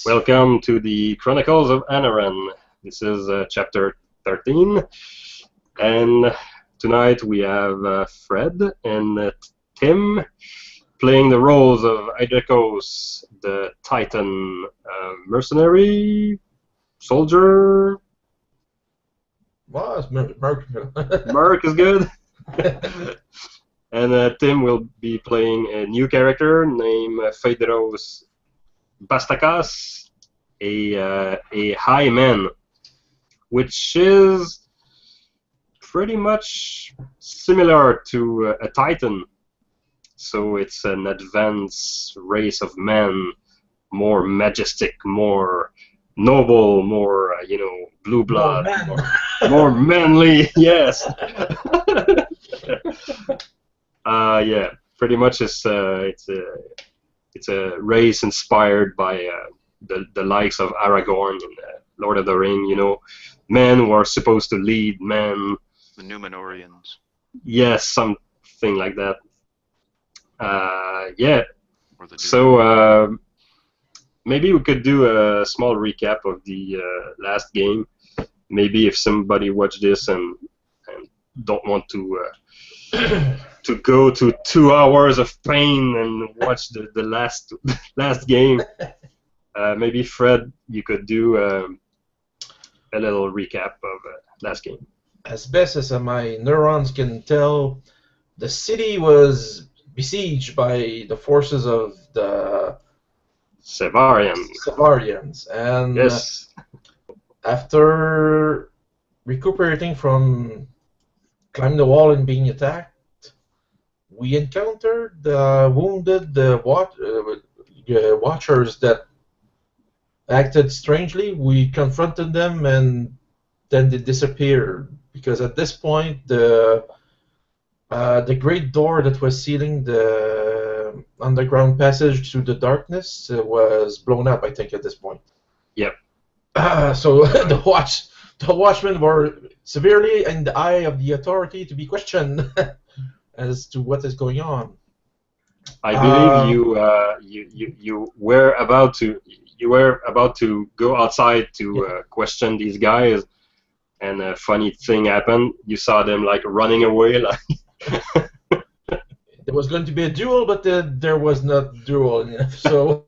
Welcome to the Chronicles of Anoren. This is chapter 13, and tonight we have Fred and Tim playing the roles of Idricos, the Titan mercenary, soldier. Well, it's Merc. Mark is good. And Tim will be playing a new character named Phaedros Bastakas, a high man, which is pretty much similar to a Titan. So it's an advanced race of men, more majestic, more noble, more blue blood, more manly. Yes. Yeah, pretty much it's a race inspired by the likes of Aragorn in Lord of the Ring. Men who are supposed to lead men. The Numenorians. Yes, something like that. Yeah. So maybe we could do a small recap of the last game. Maybe if somebody watched this and don't want to to go to 2 hours of pain and watch the last game, maybe Fred, you could do a little recap of last game. As best as my neurons can tell, the city was besieged by the forces of the Sevarians, and yes, after recuperating from climbing the wall and being attacked, we encountered the wounded watchers that acted strangely. We confronted them, and then they disappeared, because at this point the great door that was sealing the underground passage through the darkness was blown up, I think, at this point. Yep. So the watchmen were severely in the eye of the authority to be questioned as to what is going on. I believe you were about to go outside to question these guys, and a funny thing happened. You saw them like running away, like. There was going to be a duel, but there was not duel enough. So,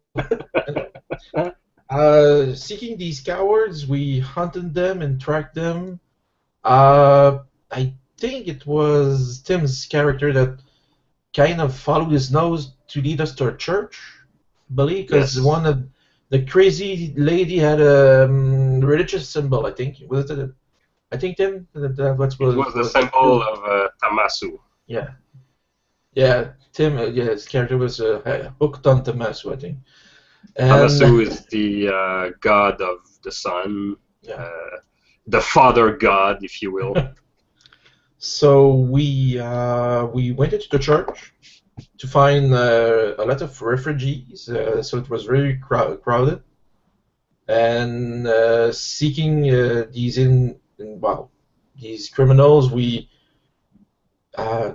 seeking these cowards, we hunted them and tracked them. I think it was Tim's character that kind of followed his nose to lead us to a church, I believe, because one of the crazy lady had a religious symbol. I think was it. I think Tim. It was the symbol of Tamasu. Yeah. Yeah, Tim. His character was hooked on Tamasu, I think. And Tamasu is the god of the sun, the father god, if you will. So we went into the church to find a lot of refugees. So it was very crowded, and seeking these criminals.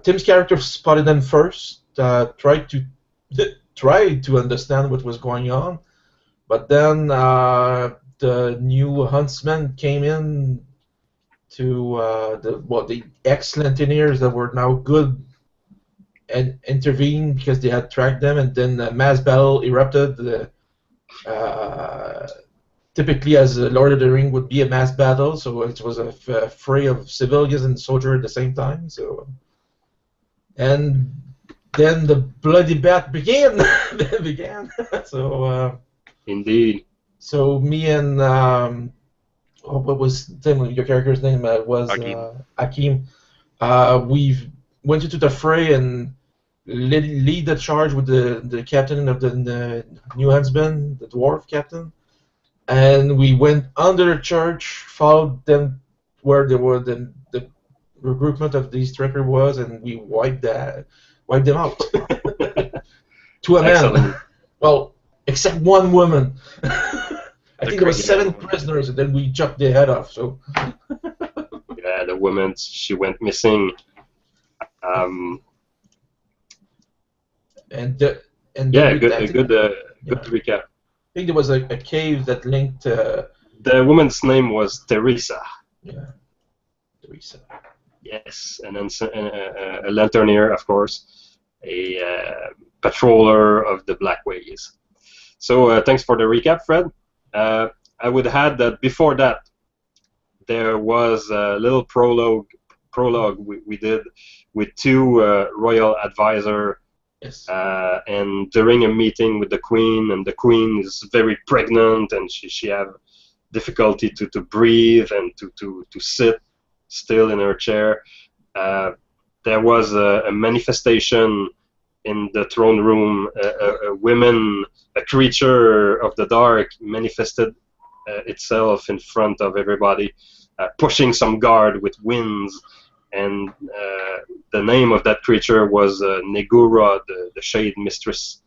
Tim's character spotted them first, tried to understand what was going on, but then the new huntsmen came in to the ex-Lentineers that were now good and intervened because they had tracked them, and then a mass battle erupted. Typically, as Lord of the Ring would be a mass battle, so it was a fray of civilians and soldiers at the same time. So. And then the bloody battle began. So. Indeed. So me and what was your character's name? Was Akim. We went into the fray and lead the charge with the captain of the new huntsman, the dwarf captain, and we went under the church, followed them where they were the regroupment of these trekkers was, and we wiped them out. To a man. Well, except one woman. I think there were 7 prisoners, and then we chopped their head off. So. Yeah, the woman, she went missing. And good recap. think there was a cave that linked. The woman's name was Teresa. Yeah, Teresa. Yes, and then a lanternier, of course, a patroller of the Black Ways. So thanks for the recap, Fred. I would add that before that, there was a little prologue we did with two royal advisors. Yes. And during a meeting with the Queen, and the Queen is very pregnant, and she have difficulty to breathe and to sit still in her chair. There was a manifestation in the throne room. A creature of the dark manifested itself in front of everybody, pushing some guard with winds. And the name of that creature was Negura, the Shade Mistress.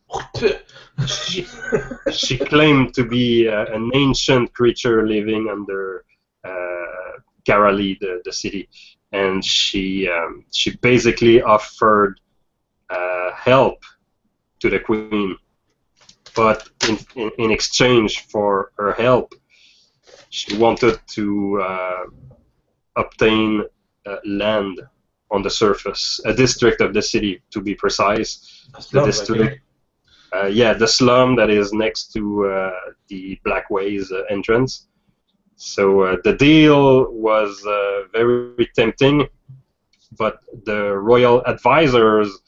She claimed to be an ancient creature living under Garali, the city, and she basically offered help to the Queen, but in exchange for her help, she wanted to obtain land on the surface, a district of the city, to be precise. The district, the slum that is next to the Black Ways entrance. So the deal was very tempting, but the royal advisors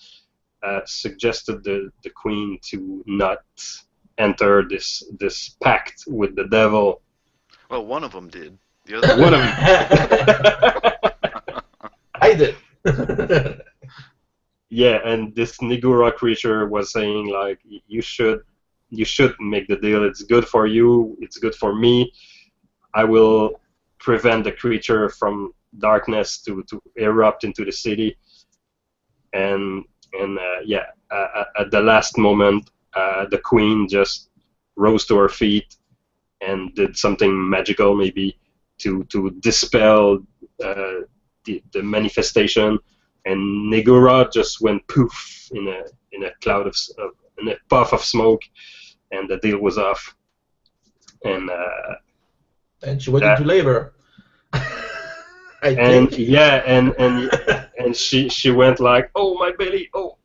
suggested the Queen to not enter this pact with the devil. Well, one of them did. The other one of them. I did. Yeah, and this Nigura creature was saying like, you should make the deal. It's good for you. It's good for me. I will prevent the creature from darkness to erupt into the city. And at the last moment, the Queen just rose to her feet and did something magical, maybe to dispel the manifestation, and Negura just went poof in a cloud in a puff of smoke, and the deal was off. And she went into labor. and she went like, oh, my belly, oh.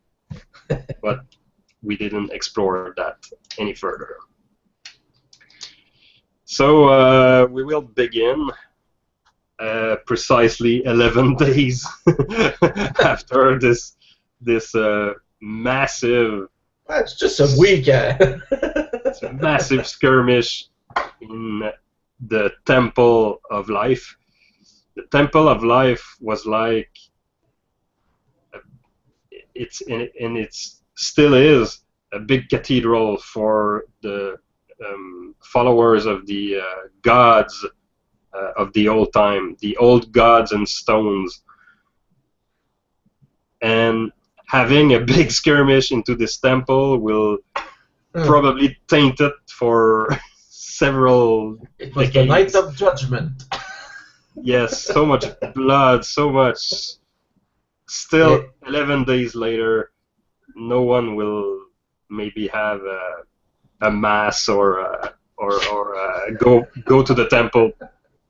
But we didn't explore that any further. So we will begin precisely 11 days after this massive. That's just a week. It's a massive skirmish in the Temple of Life. The Temple of Life was like, it still is a big cathedral for the followers of the gods of the old time, the old gods and stones. And having a big skirmish into this temple will probably taint it for several It was decades. the night of judgment. Yes, so much blood, so much. Still, 11 days later, no one will maybe have a mass or go to the temple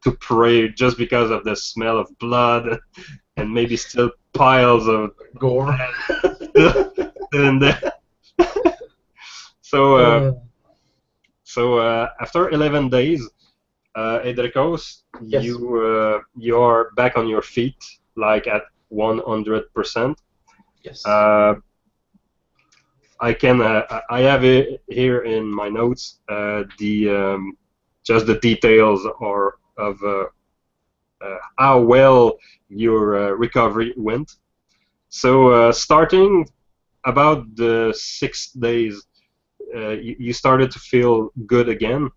to pray just because of the smell of blood and maybe still piles of gore in there. So after 11 days, Edricos, yes. you are back on your feet, like at 100%. Yes. I have it here in my notes. Just the details of how well your recovery went. So starting about the 6 days, you started to feel good again,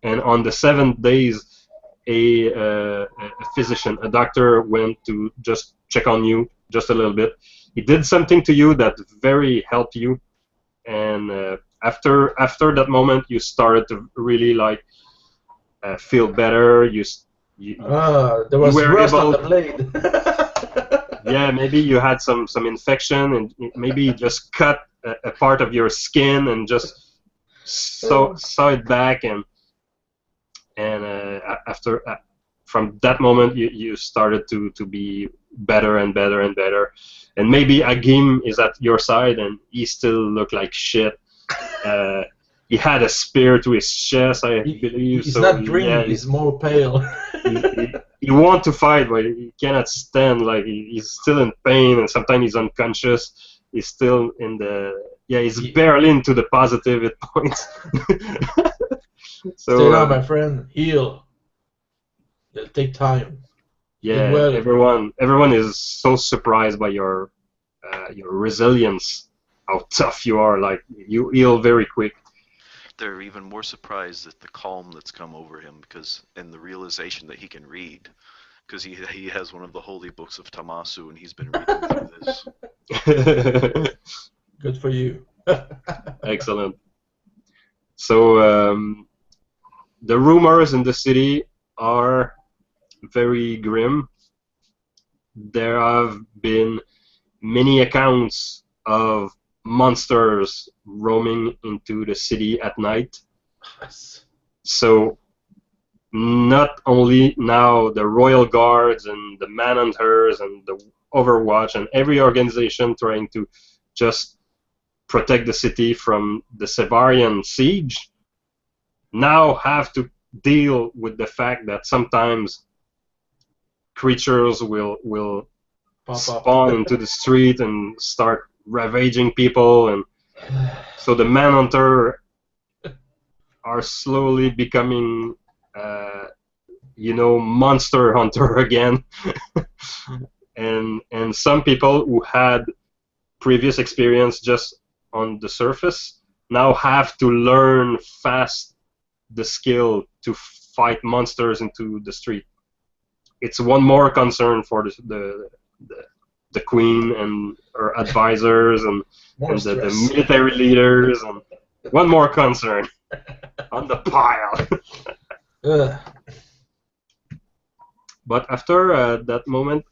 and on the 7th days, a physician, a doctor, went to just check on you just a little bit. He did something to you that very helped you, and after that moment, you started to really like feel better. There was rust on the blade. Yeah, maybe you had some infection, and maybe you just cut a part of your skin and just saw it back, and after from that moment you started to be better and better and better, and maybe Agim is at your side and he still looked like shit. He had a spear to his chest, I believe. He's so not green. yeah, He's more pale. he want to fight, but he cannot stand. Like he's still in pain, and sometimes he's unconscious. He's still in the he's barely into the positive hit points. So stay down, my friend. Heal. It'll take time. Yeah, well. everyone is so surprised by your resilience, how tough you are. Like you heal very quick. They're even more surprised at the calm that's come over him, and the realization that he can read, because he has one of the holy books of Tamasu, and he's been reading through this. Good for you. Excellent. So the rumors in the city are very grim. There have been many accounts of monsters roaming into the city at night. Yes. So not only now the Royal Guards and the Manhunters and the Overwatch and every organization trying to just protect the city from the Severian siege now have to deal with the fact that sometimes creatures will spawn into the street and start ravaging people, and so the Manhunter are slowly becoming monster hunter again. and some people who had previous experience just on the surface now have to learn fast the skill to fight monsters into the street. It's one more concern for the queen and her advisors and the military leaders, and one more concern on the pile. But after that moment,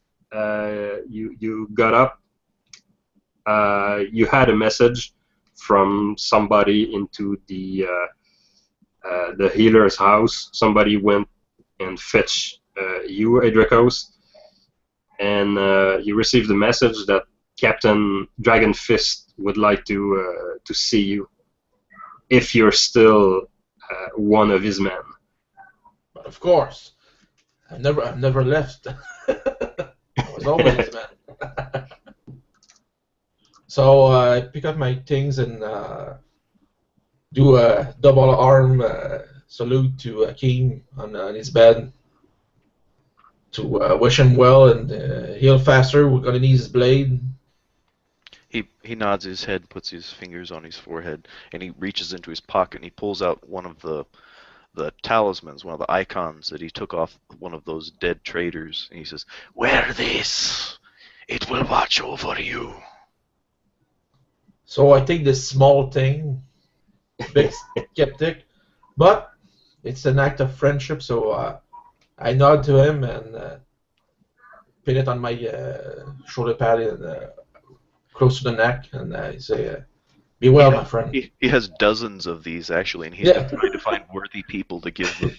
you got up. You had a message from somebody into the healer's house. Somebody went and fetched you, Adricos, and you received a message that Captain Dragonfist would like to see you, if you're still one of his men. But of course, I've never left. I was always his man. So I pick up my things and do a double arm salute to Akeem on his bed to wish him well and heal faster. We're gonna need his blade. He nods his head, puts his fingers on his forehead, and he reaches into his pocket and he pulls out one of the talismans, one of the icons that he took off one of those dead traders, and he says, "Wear this. It will watch over you." So I take this small thing, big skeptic, but it's an act of friendship, so I nod to him and pin it on my shoulder pad and close to the neck, and I say, "Be well, my friend." He has dozens of these, actually, and he's been trying to find worthy people to give them.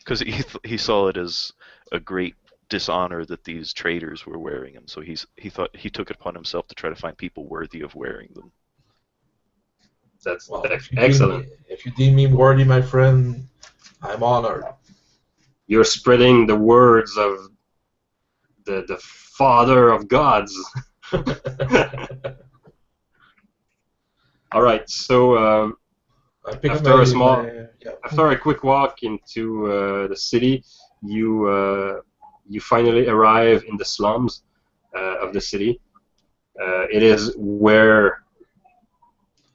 Because he saw it as a great dishonor that these traders were wearing them, so he thought he took it upon himself to try to find people worthy of wearing them. That's excellent. If you deem me worthy, my friend, I'm honored. You're spreading the words of the Father of Gods. All right, so after a quick walk into the city, you finally arrive in the slums of the city. It is where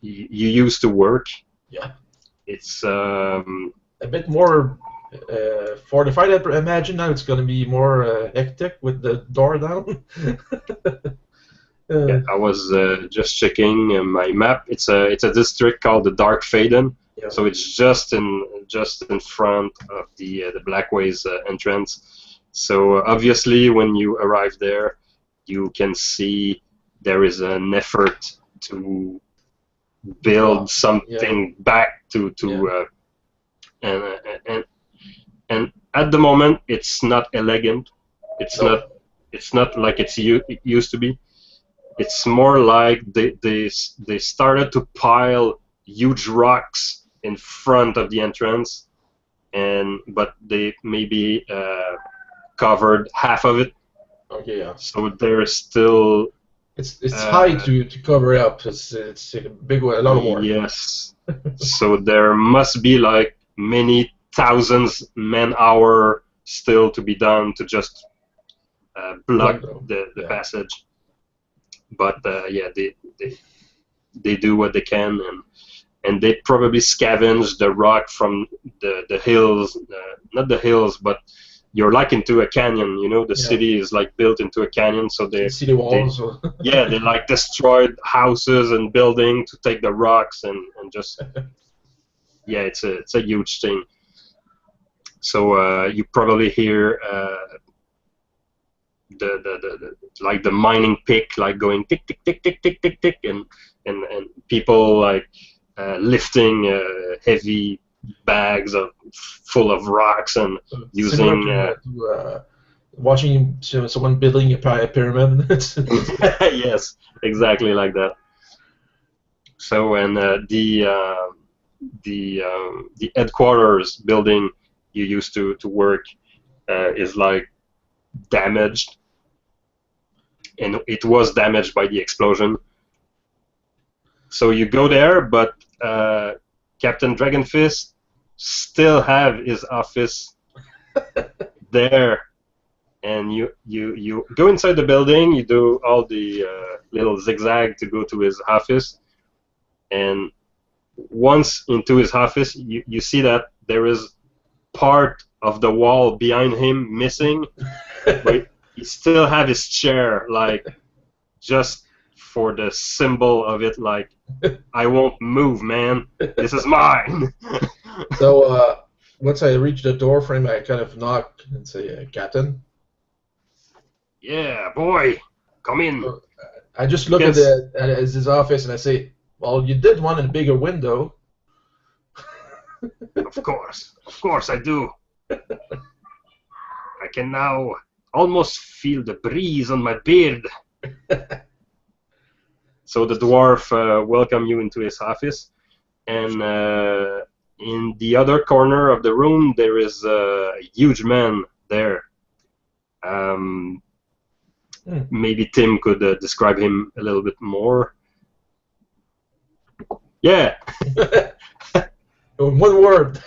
you used to work. Yeah. It's a bit more fortified. I imagine now it's going to be more hectic with the door down. Yeah, I was just checking my map. It's a district called the Dark Faden. Yeah. So it's just in front of the Blackways entrance. So obviously, when you arrive there, you can see there is an effort to build something back to and, and at the moment it's not elegant. It's not like it used to be. It's more like they started to pile huge rocks in front of the entrance, but they maybe covered half of it. Okay, yeah. So there's still. It's high to cover up. It's a big a lot of work. Yes. So there must be like many thousands man-hour still to be done to just block the passage. But yeah, they do what they can, and they probably scavenge the rock from the hills, not the hills, but you're like into a canyon, you know. The city is like built into a canyon, so they city walls. Yeah, they like destroyed houses and buildings to take the rocks and just yeah, it's a huge thing. So you probably hear the like the mining pick like going tick tick tick tick tick tick tick, and people like lifting heavy bags full of rocks and using watching someone building a pyramid. Yes, exactly like that. So and the headquarters building you used to work is like damaged, and it was damaged by the explosion. So you go there, but Captain Dragonfist still have his office there, and you go inside the building. You do all the little zigzag to go to his office, and once into his office, you see that there is part of the wall behind him missing, but he still have his chair, like just for the symbol of it, like I won't move, man. This is mine. So once I reach the door frame, I kind of knock and say, "Captain." Yeah, boy, come in. So, I just look at his office and I say, "Well, you did want a bigger window." Of course I do. I can now almost feel the breeze on my beard. So the dwarf welcomed you into his office, and in the other corner of the room there is a huge man there. Maybe Tim could describe him a little bit more. Yeah. One word.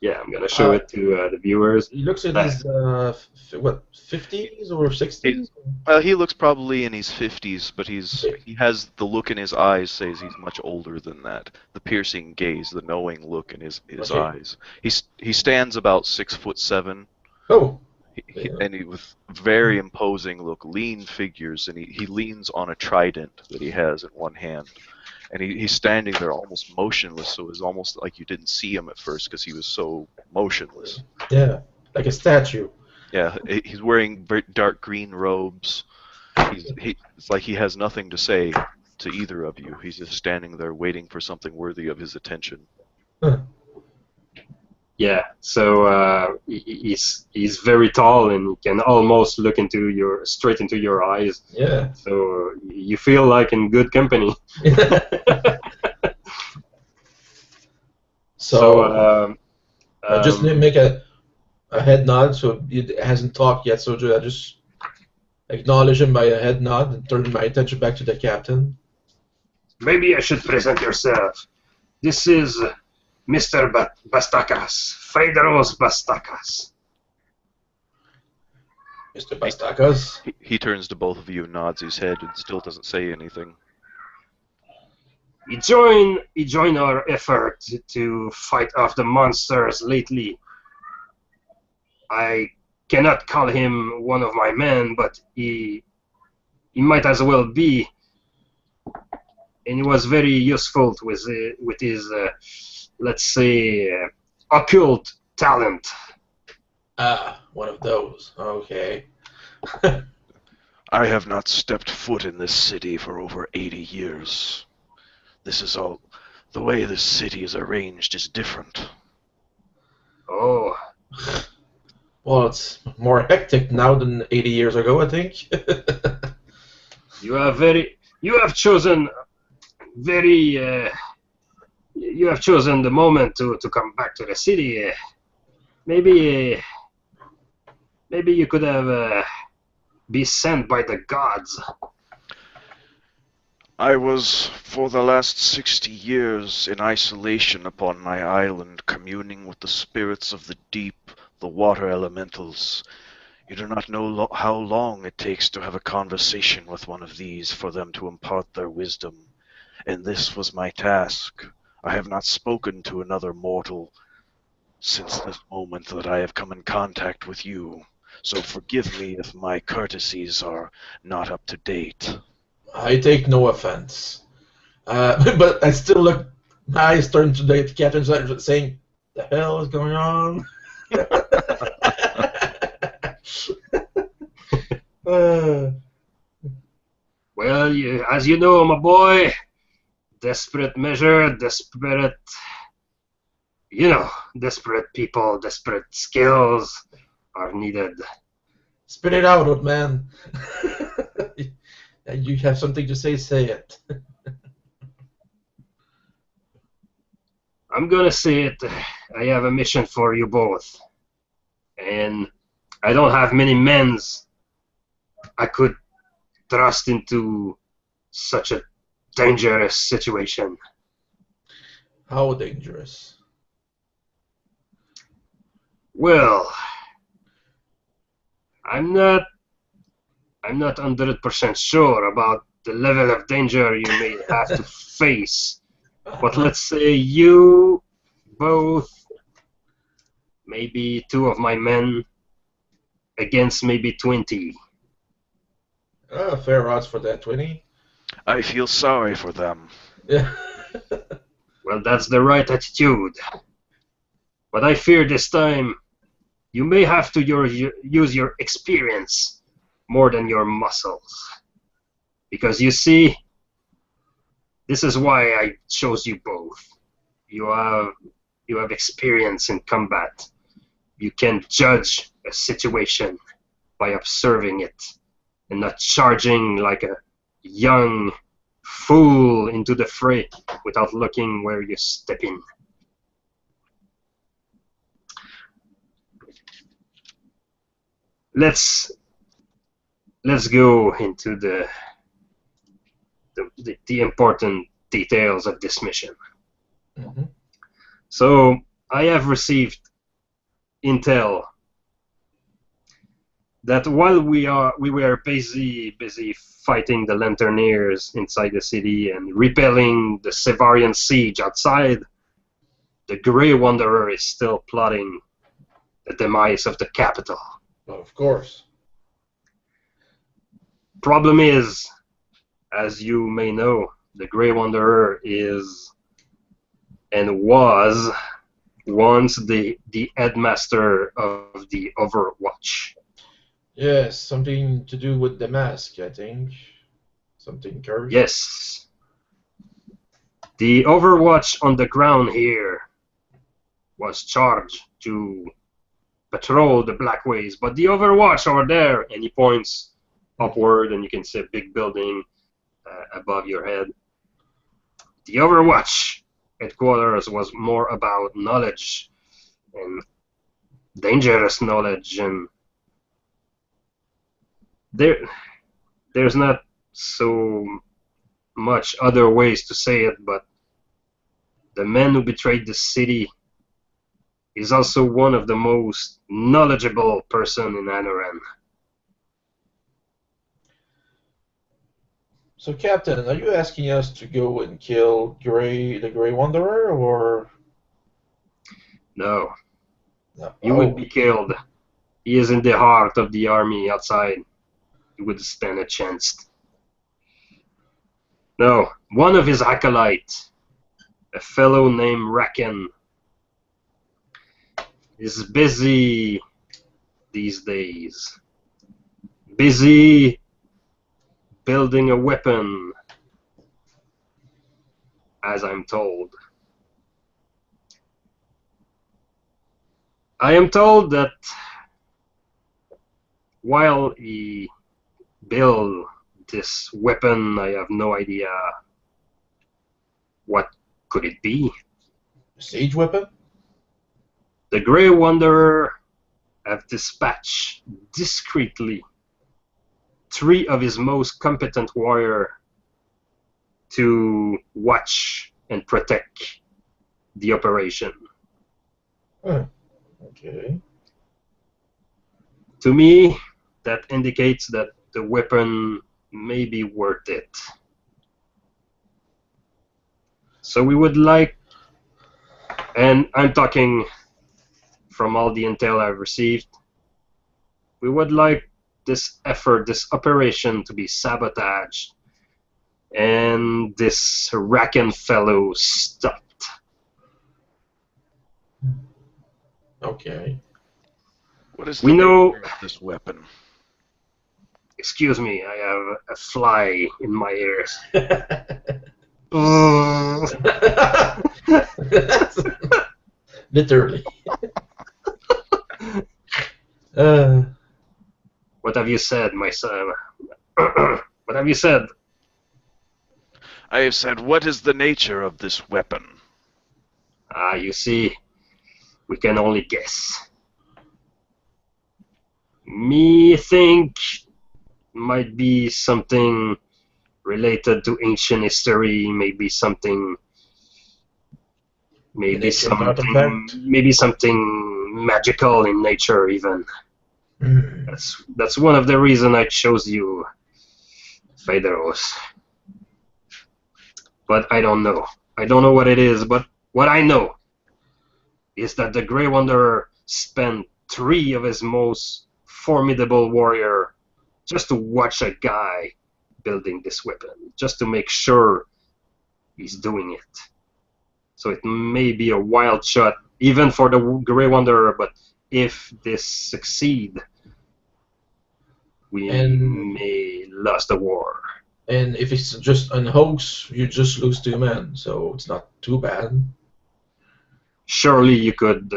Yeah, I'm gonna show it to the viewers. He looks at his what, 50s or 60s? Well, he looks probably in his 50s, but he has the look in his eyes says he's much older than that. The piercing gaze, the knowing look in his eyes. He stands about 6'7". Oh. And he with very imposing look, lean figures, and he leans on a trident that he has in one hand. And he's standing there almost motionless, so it's almost like you didn't see him at first because he was so motionless. Yeah, like a statue. Yeah, he's wearing very dark green robes. It's like he has nothing to say to either of you. He's just standing there waiting for something worthy of his attention. Huh. Yeah, so he's very tall and can almost look straight into your eyes. Yeah. So you feel like in good company. So just make a head nod. So it hasn't talked yet. So I just acknowledge him by a head nod and turn my attention back to the captain. Maybe I should present yourself. This is Mr. Bastakas, Phaedros Bastakas. Mr. Bastakas? He turns to both of you, nods his head, and still doesn't say anything. He joined our effort to fight off the monsters lately. I cannot call him one of my men, but he might as well be. And he was very useful with his let's say, occult talent. Ah, one of those. Okay. I have not stepped foot in this city for over 80 years. This is all... The way this city is arranged is different. Oh, Well, it's more hectic now than 80 years ago, I think. you have chosen very, you have chosen the moment to come back to the city. Maybe, maybe you could have be sent by the gods. I was, for the last 60 years, in isolation upon my island, communing with the spirits of the deep, the water elementals. You do not know how long it takes to have a conversation with one of these for them to impart their wisdom. And this was my task. I have not spoken to another mortal since this moment that I have come in contact with you. So forgive me if my courtesies are not up to date. I take no offense. But I still look, my eyes turn to the captain saying, the hell is going on? Well, as you know, my boy, desperate measure, desperate people, desperate skills are needed. Spit it out, old man. You have something to say it. I'm gonna say it. I have a mission for you both. And I don't have many men I could thrust into such a dangerous situation. How dangerous? Well, I'm not 100% sure about the level of danger you may have to face. But let's say you both, maybe 2 of my men, against maybe 20. Fair odds for that, 20. I feel sorry for them. Yeah. Well, that's the right attitude. But I fear this time you may have to use your experience more than your muscles. Because you see, this is why I chose you both. You have experience in combat. You can judge a situation by observing it and not charging like a young fool into the fray without looking where you step in. Let's go into the important details of this mission. Mm-hmm. So I have received intel that while we were busy fighting the Lanterneers inside the city and repelling the Sevarian siege outside, the Grey Wanderer is still plotting the demise of the capital. Of course. Problem is, as you may know, the Grey Wanderer is and was once the headmaster of the Overwatch. Yes, something to do with the mask, I think. Something cursed. Yes. The Overwatch on the ground here was charged to patrol the Black Ways, but the Overwatch over there, and he points upward, and you can see a big building above your head. The Overwatch headquarters was more about knowledge and dangerous knowledge, and there's not so much other ways to say it, but the man who betrayed the city is also one of the most knowledgeable person in Anoren. So, Captain, are you asking us to go and kill the Grey Wanderer, or? No, No. you would be killed. He is in the heart of the army outside. You would stand a chance. No, one of his acolytes, a fellow named Raken, is busy these days. Busy building a weapon as I'm told. I am told that while he built this weapon, I have no idea what could it be. Siege weapon? The Grey Wanderer have dispatched discreetly 3 of his most competent warriors to watch and protect the operation. Okay. To me, that indicates that the weapon may be worth it. So we would like, and I'm talking from all the intel I've received, we would like this effort, this operation to be sabotaged and this Racken fellow stopped. Okay. What is We the know- nature of this weapon? Excuse me, I have a fly in my ears. Literally. What have you said, my son? What have you said? I have said, what is the nature of this weapon? Ah, you see, we can only guess. Me think might be something related to ancient history, maybe something ancient artifact? maybe something magical in nature even. That's one of the reasons I chose you, Phaedros. But I don't know. I don't know what it is, but what I know is that the Grey Wanderer spent 3 of his most formidable warrior just to watch a guy building this weapon, just to make sure he's doing it. So it may be a wild shot, even for the Grey Wanderer, but if this succeed, we may lose the war. And if it's just an hoax, you just lose 2 men, so it's not too bad. Surely you could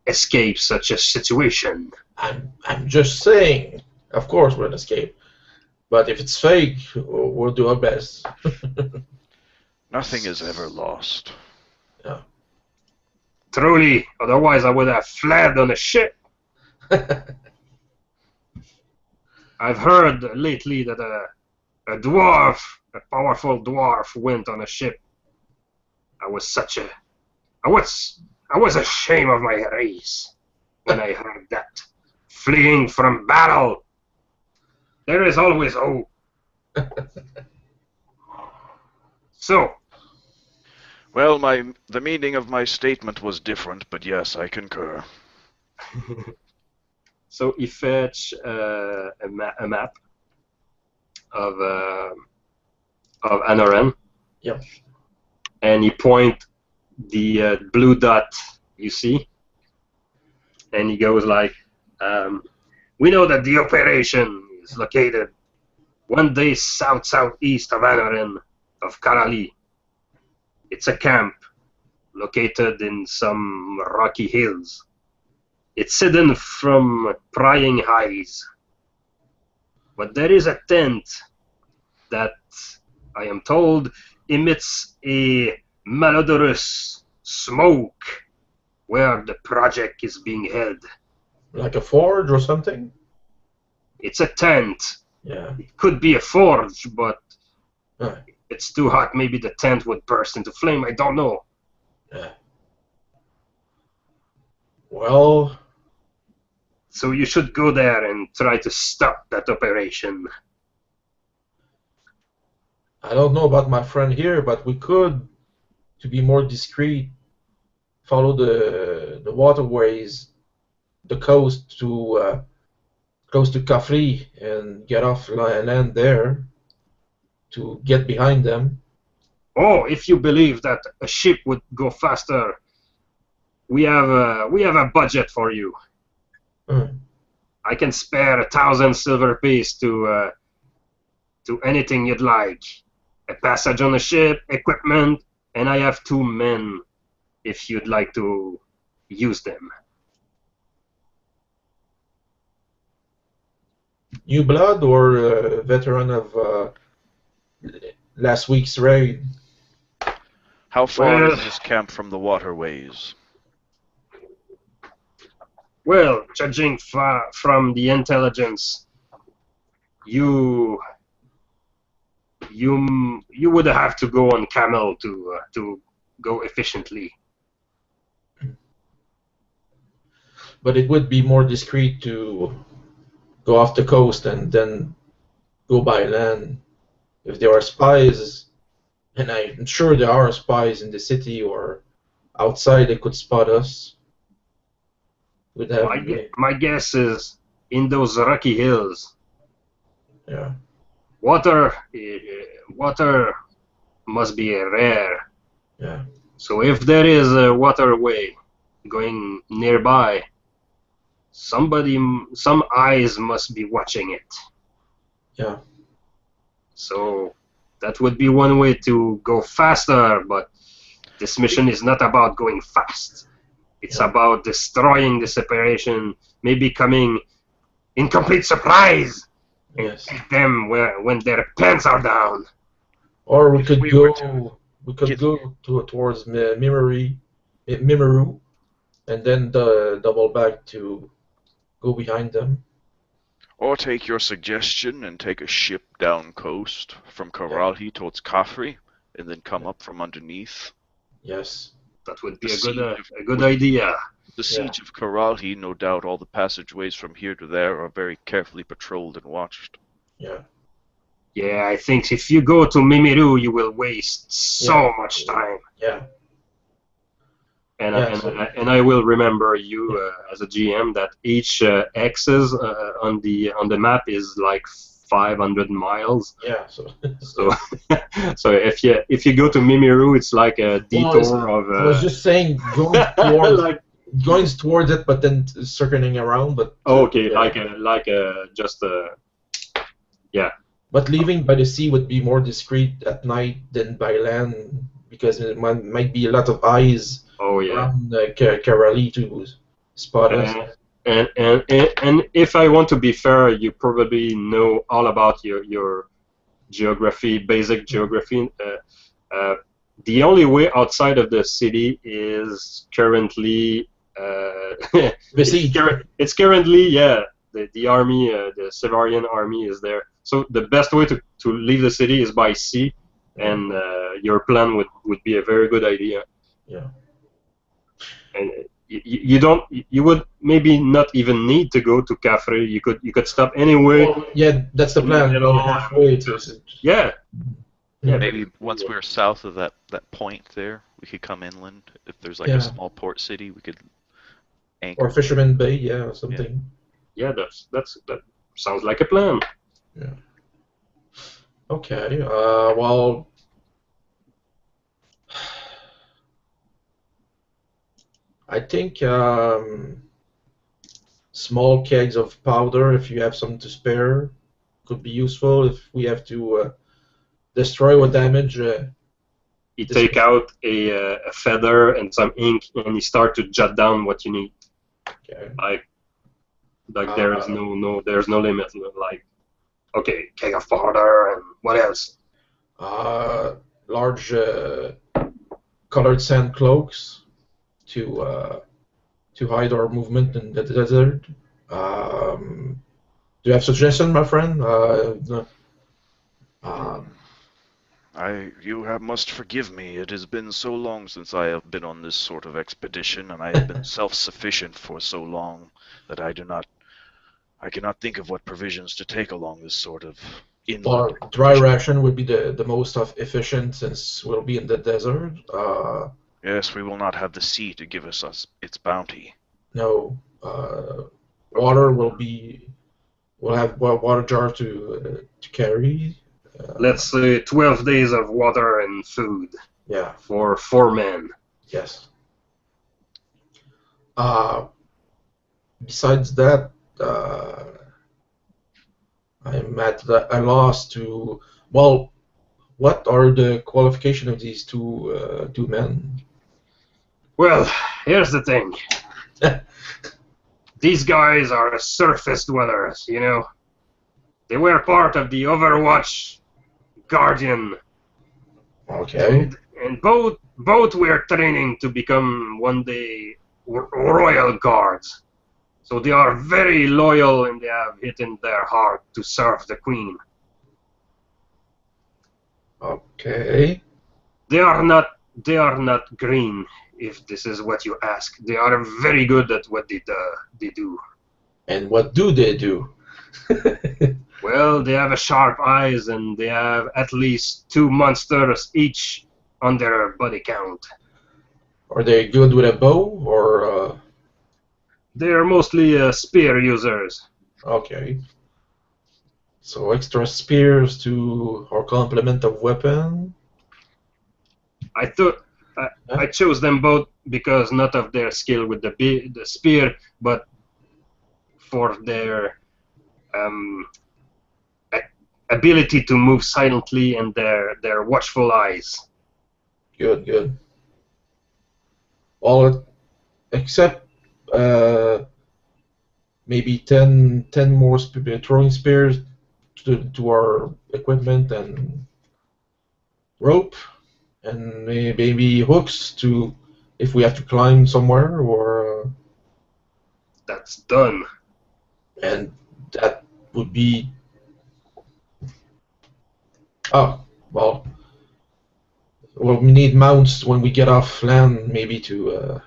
escape such a situation. I'm just saying. Of course we'll escape. But if it's fake, we'll do our best. Nothing is ever lost. Yeah. Truly, otherwise I would have fled on a ship. I've heard lately that a dwarf, a powerful dwarf, went on a ship. I was ashamed of my race when I heard that. Fleeing from battle. There is always hope. So, Well, the meaning of my statement was different, but yes, I concur. so he fetched a map of Anoren. Yep. And he point the blue dot you see, and he goes like, we know that the operation is located 1 day southeast of Anoren, of Karali. It's a camp located in some rocky hills. It's hidden from prying eyes. But there is a tent that, I am told, emits a malodorous smoke where the project is being held. Like a forge or something? It's a tent. Yeah. It could be a forge, but Huh. it's too hot. Maybe the tent would burst into flame. I don't know. Yeah. Well, So you should go there and try to stop that operation. I don't know about my friend here, but we could, to be more discreet, follow the waterways, the coast to close to Kafri and get off land there to get behind them. Oh, if you believe that a ship would go faster, we have a budget for you. I can spare 1,000 silver piece to anything you'd like. a passage on the ship, equipment, and I have 2 men if you'd like to use them. New blood or veteran of last week's raid? How far Well, is this camp from the waterways? well, judging from the intelligence, you would have to go on camel to go efficiently. But it would be more discreet to go off the coast and then go by land. If there are spies, and I'm sure there are spies in the city or outside, they could spot us. Would have My guess is in those rocky hills, yeah. water must be rare. Yeah. So if there is a waterway going nearby, some eyes must be watching it. Yeah. So that would be one way to go faster, but this mission is not about going fast. It's about destroying the separation, maybe coming in complete surprise and hit them when their pants are down. Or we could go towards Mimaru, and then double back to go behind them. Or take your suggestion and take a ship down coast from Karalhi towards Kafri, and then come up from underneath. Yes. That would be a good idea. The siege of Karalhi, no doubt all the passageways from here to there are very carefully patrolled and watched. Yeah. Yeah, I think if you go to Mimiru, you will waste so much time. Yeah. And I will remember you as a GM that each X's on the map is like 500 miles. Yeah. So if you go to Mimiru, it's like a detour of. I was just saying going towards it, but then circling around. But yeah. But leaving by the sea would be more discreet at night than by land because it might be a lot of eyes. Oh yeah. Around Karali to spot us. And if I want to be fair, you probably know all about your geography, basic geography. The only way outside of the city is currently it's currently the army, the Severian army is there. So the best way to leave the city is by sea, and your plan would be a very good idea. Yeah. And you would maybe not even need to go to Cafre. You could stop anywhere. Well, yeah, that's the plan. Yeah. Maybe once we're south of that point there, we could come inland. If there's like a small port city, we could anchor. Or Fisherman Bay, or something. Yeah, that sounds like a plan. Yeah. Okay. Well. I think small kegs of powder, if you have some to spare, could be useful if we have to destroy or damage. You take out a feather and some ink, and you start to jot down what you need. Okay. Like there's no limit. Like, okay, keg of powder, and what else? Large colored sand cloaks. To hide our movement in the desert. Do you have suggestions, my friend? You must forgive me. It has been so long since I have been on this sort of expedition, and I have been self-sufficient for so long that I cannot think of what provisions to take along this sort of inland. Dry ration would be the most efficient since we'll be in the desert. Yes, we will not have the sea to give us its bounty. No. Water we'll have water jar to carry. Let's say 12 days of water and food. Yeah. For 4 men. Yes. Besides that, I'm at a loss to. Well, What are the qualifications of these two men? Well, here's the thing. These guys are surface dwellers, you know. They were part of the Overwatch Guardian. Okay. And both were training to become one day royal guards. So they are very loyal and they have it in their heart to serve the queen. Okay. They are not green, if this is what you ask. They are very good at what they do. And what do they do? Well, they have a sharp eyes and they have at least 2 monsters each on their body count. Are they good with a bow or? They are mostly spear users. Okay. So extra spears to or complement of weapon. I thought I chose them both because not of their skill with the spear, but for their ability to move silently and their watchful eyes. Good, good. All except maybe 10 more throwing spears to our equipment and rope and maybe hooks to if we have to climb somewhere or. That's done. And that would be. Oh, well, we need mounts when we get off land, maybe to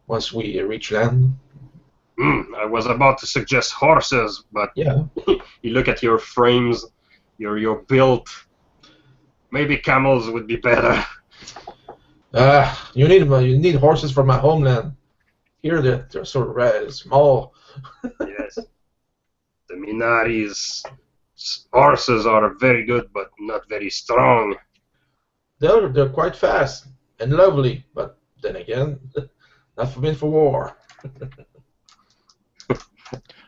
once we reach land. I was about to suggest horses, but Yeah. you look at your frames, your build. Maybe camels would be better. You need horses from my homeland. Here they're sort of small. Yes. The Minari's horses are very good, but not very strong. They're quite fast and lovely, but then again, not meant for war.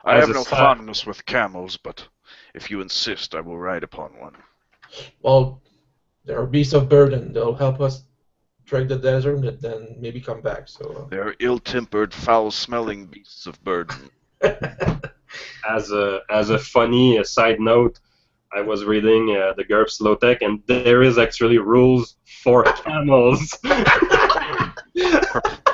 I As have a no fondness with camels, but if you insist, I will ride upon one. Well, they're beasts of burden. They'll help us trek the desert and then maybe come back. So. They are ill-tempered, foul-smelling beasts of burden. As a funny side note, I was reading the GURPS Low Tech, and there is actually rules for camels.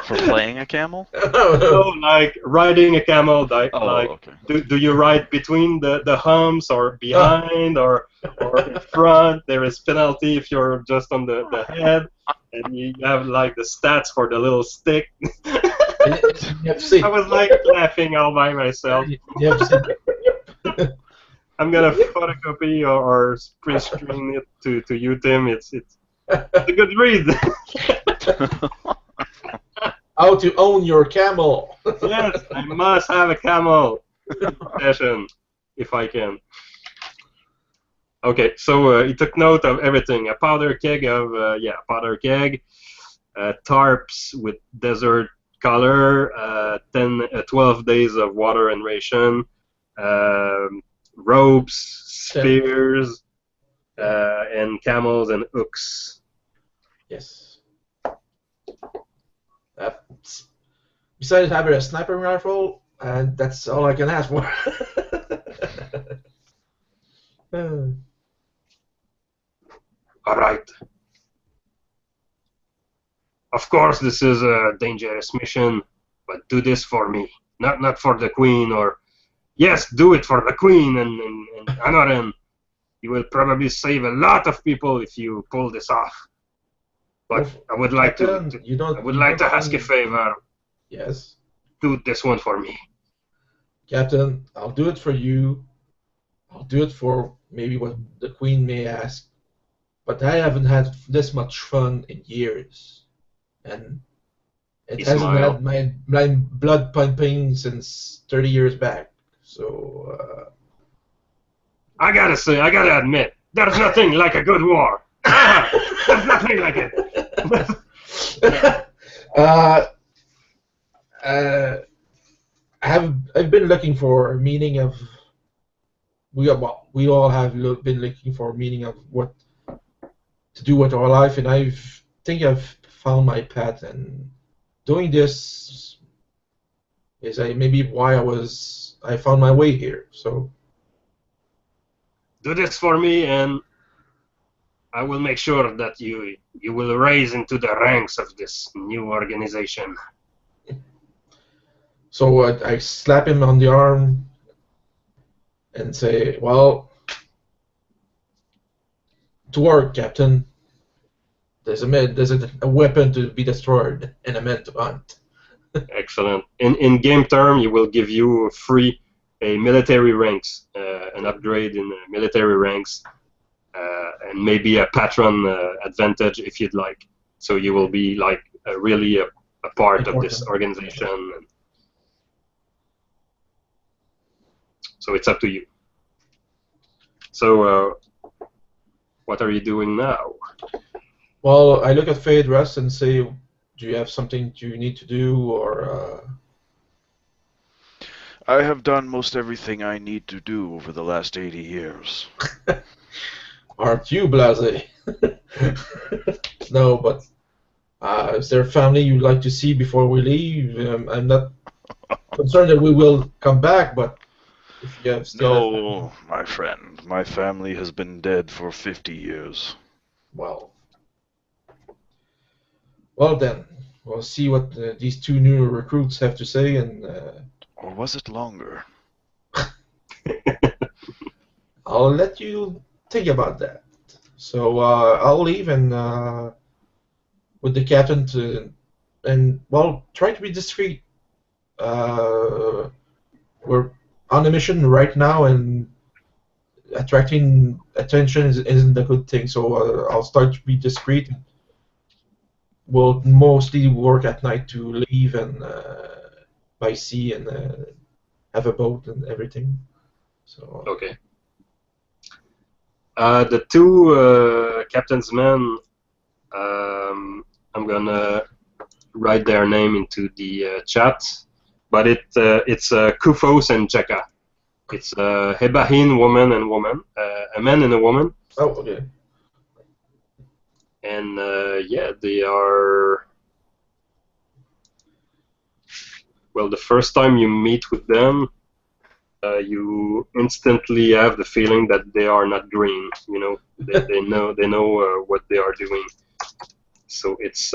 For playing a camel? So, like riding a camel, Okay. do you ride between the humps or behind or in front? There is penalty if you're just on the head, and you have like the stats for the little stick. You have to see. I was like laughing all by myself. You have to see. I'm gonna photocopy or print screen it to you, Tim. It's a good read. How to own your camel. Yes, I must have a camel session if I can. Okay, so he took note of everything. A powder keg of powder keg, tarps with desert color, 12 days of water and ration, ropes, spears, and camels and hooks. Yes. Besides having a sniper rifle, and that's all I can ask for. All right. Of course, this is a dangerous mission, but do this for me, not for the Queen, or yes, do it for the Queen and Anoren. You will probably save a lot of people if you pull this off. But I would like to ask a favor. Yes. Do this one for me. Captain, I'll do it for you. I'll do it for maybe what the Queen may ask. But I haven't had this much fun in years. And it hasn't had my blood pumping since 30 years back. So, I gotta admit, there's nothing like a good war. There's nothing like it. I've been looking for a meaning of. We all have been looking for a meaning of what to do with our life, and think I've found my path, and doing this is maybe why I found my way here. So Do this for me, and I will make sure that you will rise into the ranks of this new organization. I slap him on the arm and say, "Well, to work, Captain. There's a weapon to be destroyed and a man to hunt." Excellent. In game term, you will give you free a military ranks, an upgrade in military ranks, and maybe a patron advantage if you'd like. So you will be like really a part of this organization. So it's up to you. So what are you doing now? Well, I look at Phaedrus and say, "Do you have something you need to do, or?" I have done most everything I need to do over the last 80 years. Aren't you blasé? No, but is there a family you'd like to see before we leave? I'm not concerned that we will come back, but if you have still No, my friend. My family has been dead for 50 years. well, then we'll see what these two new recruits have to say, and Or was it longer? I'll let you think about that. So I'll leave and with the captain try to be discreet. We're on a mission right now, and attracting attention isn't a good thing. So I'll start to be discreet. We'll mostly work at night to leave and by sea and have a boat and everything. So Okay. The two captain's men, I'm gonna write their name into the chat, but it's Kufos and Jekka. It's a Hebahin woman, a man and a woman. oh, okay. And yeah, they are. Well, the first time you meet with them, you instantly have the feeling that they are not green. You know, they know what they are doing. So it's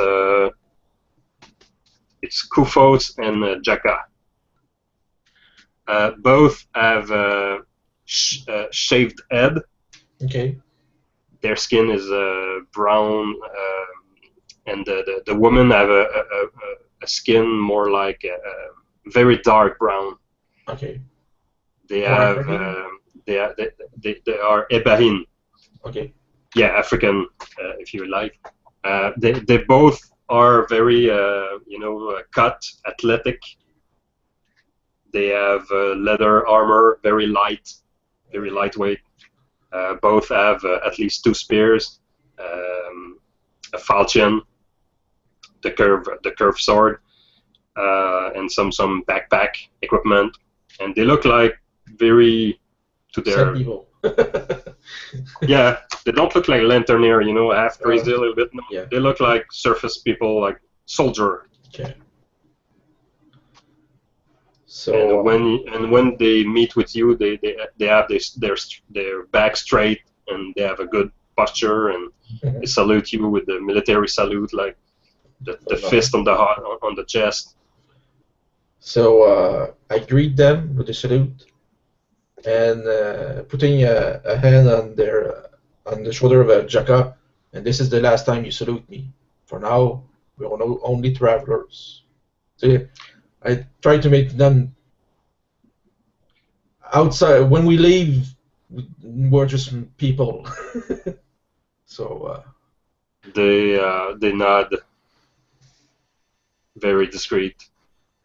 Kufos and Jekka. Both have shaved head. Okay. Their skin is brown, and the women have a skin more like very dark brown. Okay. They More have African? they are Ebahin. Okay. Yeah, African, if you like. They both are very cut, athletic. They have leather armor, very lightweight. Both have at least two spears, a falchion, the curved sword, and some backpack equipment, and they look like very to their Sad people. yeah. They don't look like lanternier, half crazy a little bit. No, yeah. They look like surface people, like soldier. Okay. So When they meet with you, they have their back straight, and they have a good posture, and they salute you with the military salute, like the fist on the chest. So I greet them with a salute, and putting a hand on the shoulder of Jaka, and this is the last time you salute me. For now, we are only travelers. So I try to make them outside. When we leave, we're just people. So They nod, very discreet.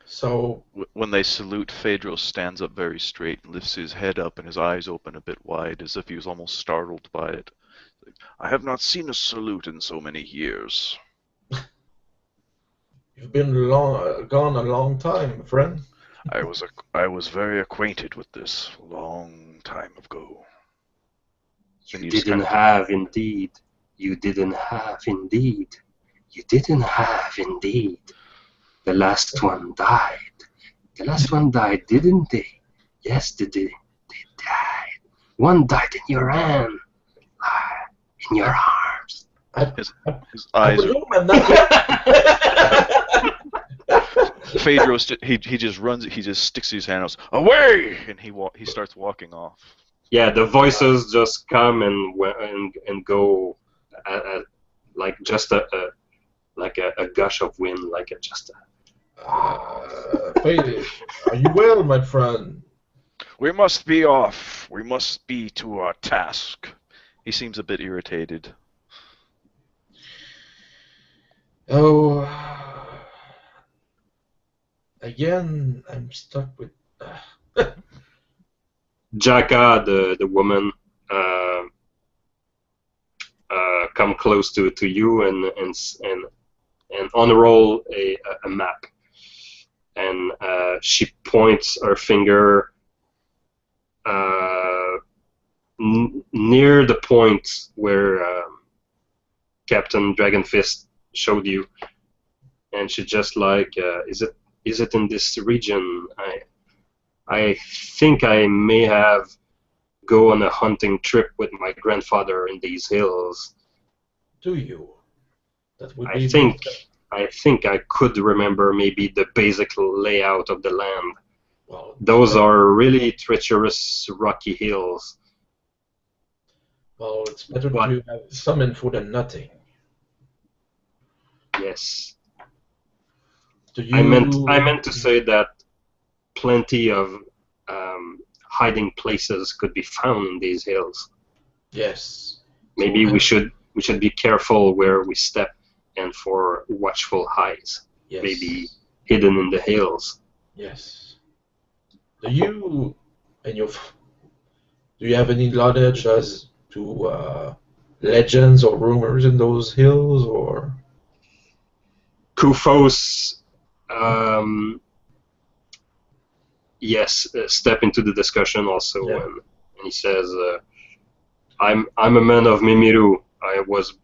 so When they salute, Phaedrus stands up very straight and lifts his head up and his eyes open a bit wide, as if he was almost startled by it. I have not seen a salute in so many years. you've been gone a long time, friend. I was very acquainted with this a long time ago. You didn't have, indeed. You didn't have indeed. You didn't have indeed. The last one died. The last one died, didn't they? Yes, they did. They died. One died in your hand. In your arms. His eyes are... Phaedro, he just runs. He just sticks his hand out. Away! And he starts walking off. Yeah, the voices just come and go, like just a gush of wind, like just a. Phaedro, are you well, my friend? We must be off. We must be to our task. He seems a bit irritated. Oh, again, I'm stuck with. Jaka, the woman, come close to you and unroll a map, and she points her finger near the point where Captain Dragonfist showed you, and she just like, is it in this region? I think I may have go on a hunting trip with my grandfather in these hills. Do you? That would I think I could remember maybe the basic layout of the land. Well, those are really treacherous, rocky hills. Well, it's better to have some info than nothing. Yes. I meant to say that plenty of hiding places could be found in these hills. Yes. Maybe we should be careful where we step, and for watchful eyes. Yes. Maybe hidden in the hills. Yes. Do you have any knowledge as to legends or rumors in those hills, or? Kufos, yes, step into the discussion also, yeah. and he says, "I'm a man of Mimiru. I was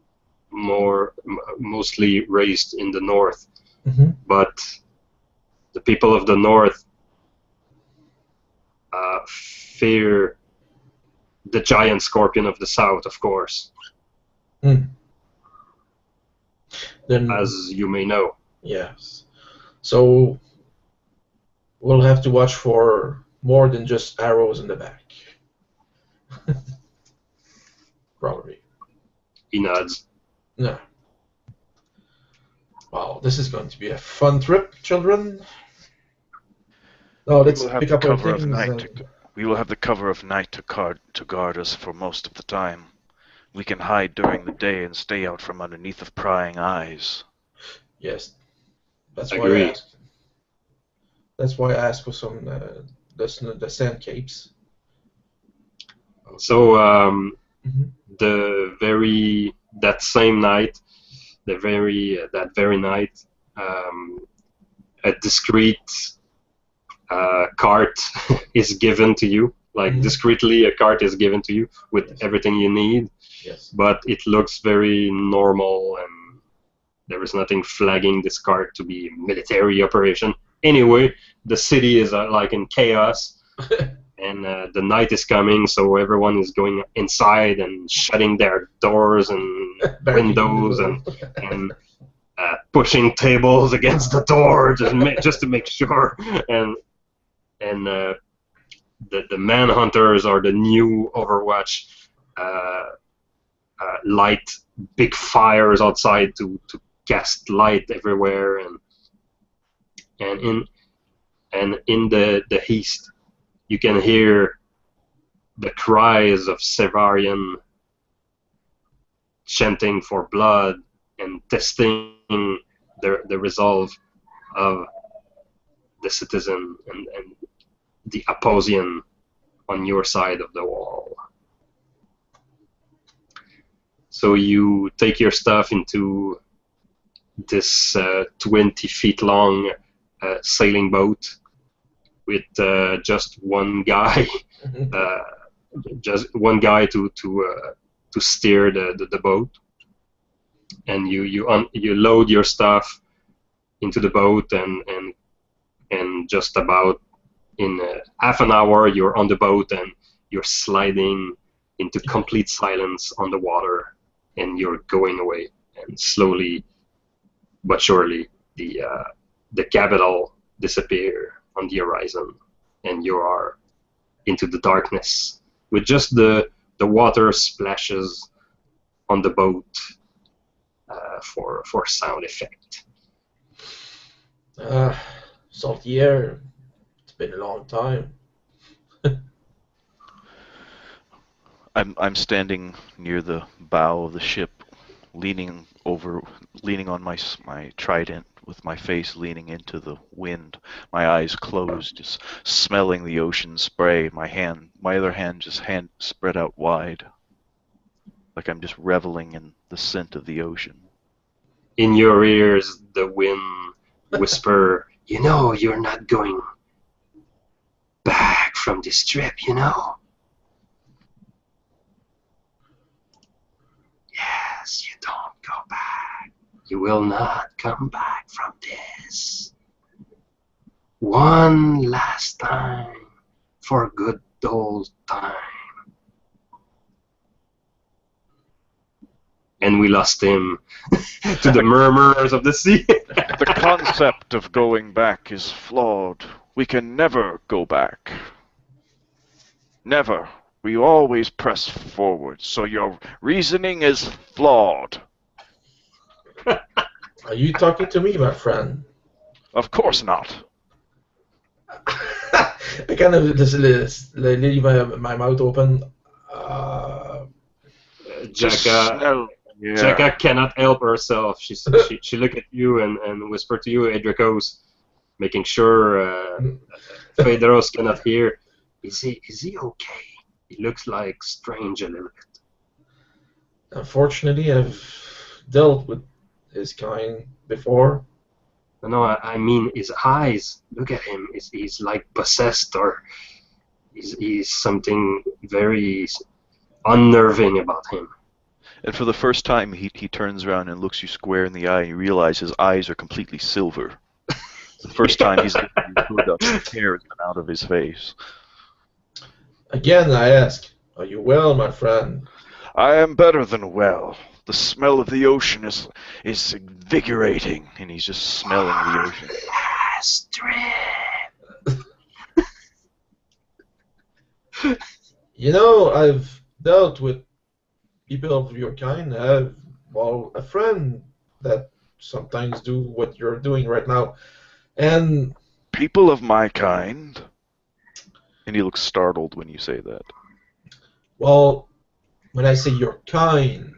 mostly raised in the north, but the people of the north fear the giant scorpion of the south, of course." Then, as you may know. Yes. So we'll have to watch for more than just arrows in the back. Probably. He nods. No. Wow, this is going to be a fun trip, children. No, let's pick up our things. We will have the cover of night to guard us for most of the time. We can hide during the day and stay out from underneath of prying eyes. Yes, that's why I asked. That's why I asked for some the sand capes. So that same night, that very night, a discreet cart is given to you. Like discreetly, a cart is given to you with everything you need. Yes. But it looks very normal, and there is nothing flagging this cart to be a military operation. Anyway, the city is like in chaos, and the night is coming, so everyone is going inside and shutting their doors and windows and pushing tables against the door just to make sure. And the manhunters are the new Overwatch. Light big fires outside to cast light everywhere, and in the east you can hear the cries of Sevarian chanting for blood and testing the resolve of the citizen and the Opposian on your side of the wall. So you take your stuff into this 20 feet long sailing boat with just one guy, to steer the boat. and you load your stuff into the boat, and just about in half an hour you're on the boat and you're sliding into complete silence on the water, and you're going away, and slowly but surely the capital disappear on the horizon, and you are into the darkness with just the water splashes on the boat for sound effect. Salty air. It's been a long time. I'm standing near the bow of the ship, leaning on my trident, with my face leaning into the wind, my eyes closed, just smelling the ocean spray. My other hand just spread out wide, like I'm just reveling in the scent of the ocean. In your ears, the wind whisper, "You know, you're not going back from this trip, you know? Yes, you don't go back. You will not come back from this. One last time, for a good old time." And we lost him to the murmurs of the sea. The concept of going back is flawed. We can never go back. Never. We always press forward, so your reasoning is flawed. Are you talking to me, my friend? Of course not. I kind of just leave my mouth open. Jacka cannot help herself. She look at you and whisper to you, Edricos, making sure Phaedros cannot hear. Is he okay? He looks like strange a little bit. Unfortunately, I've dealt with his kind before. No, I mean his eyes. Look at him. He's like possessed, or he's something very unnerving about him. And for the first time, he turns around and looks you square in the eye, and you realize his eyes are completely silver. It's the first time he's looked at you good up. His hair has been out of his face. Again, I ask, are you well, my friend? I am better than well. The smell of the ocean is invigorating, and he's just smelling the ocean. Last trip. You know, I've dealt with people of your kind. I have, well, a friend that sometimes do what you're doing right now. And people of my kind? And he looks startled when you say that. Well, when I say your kind,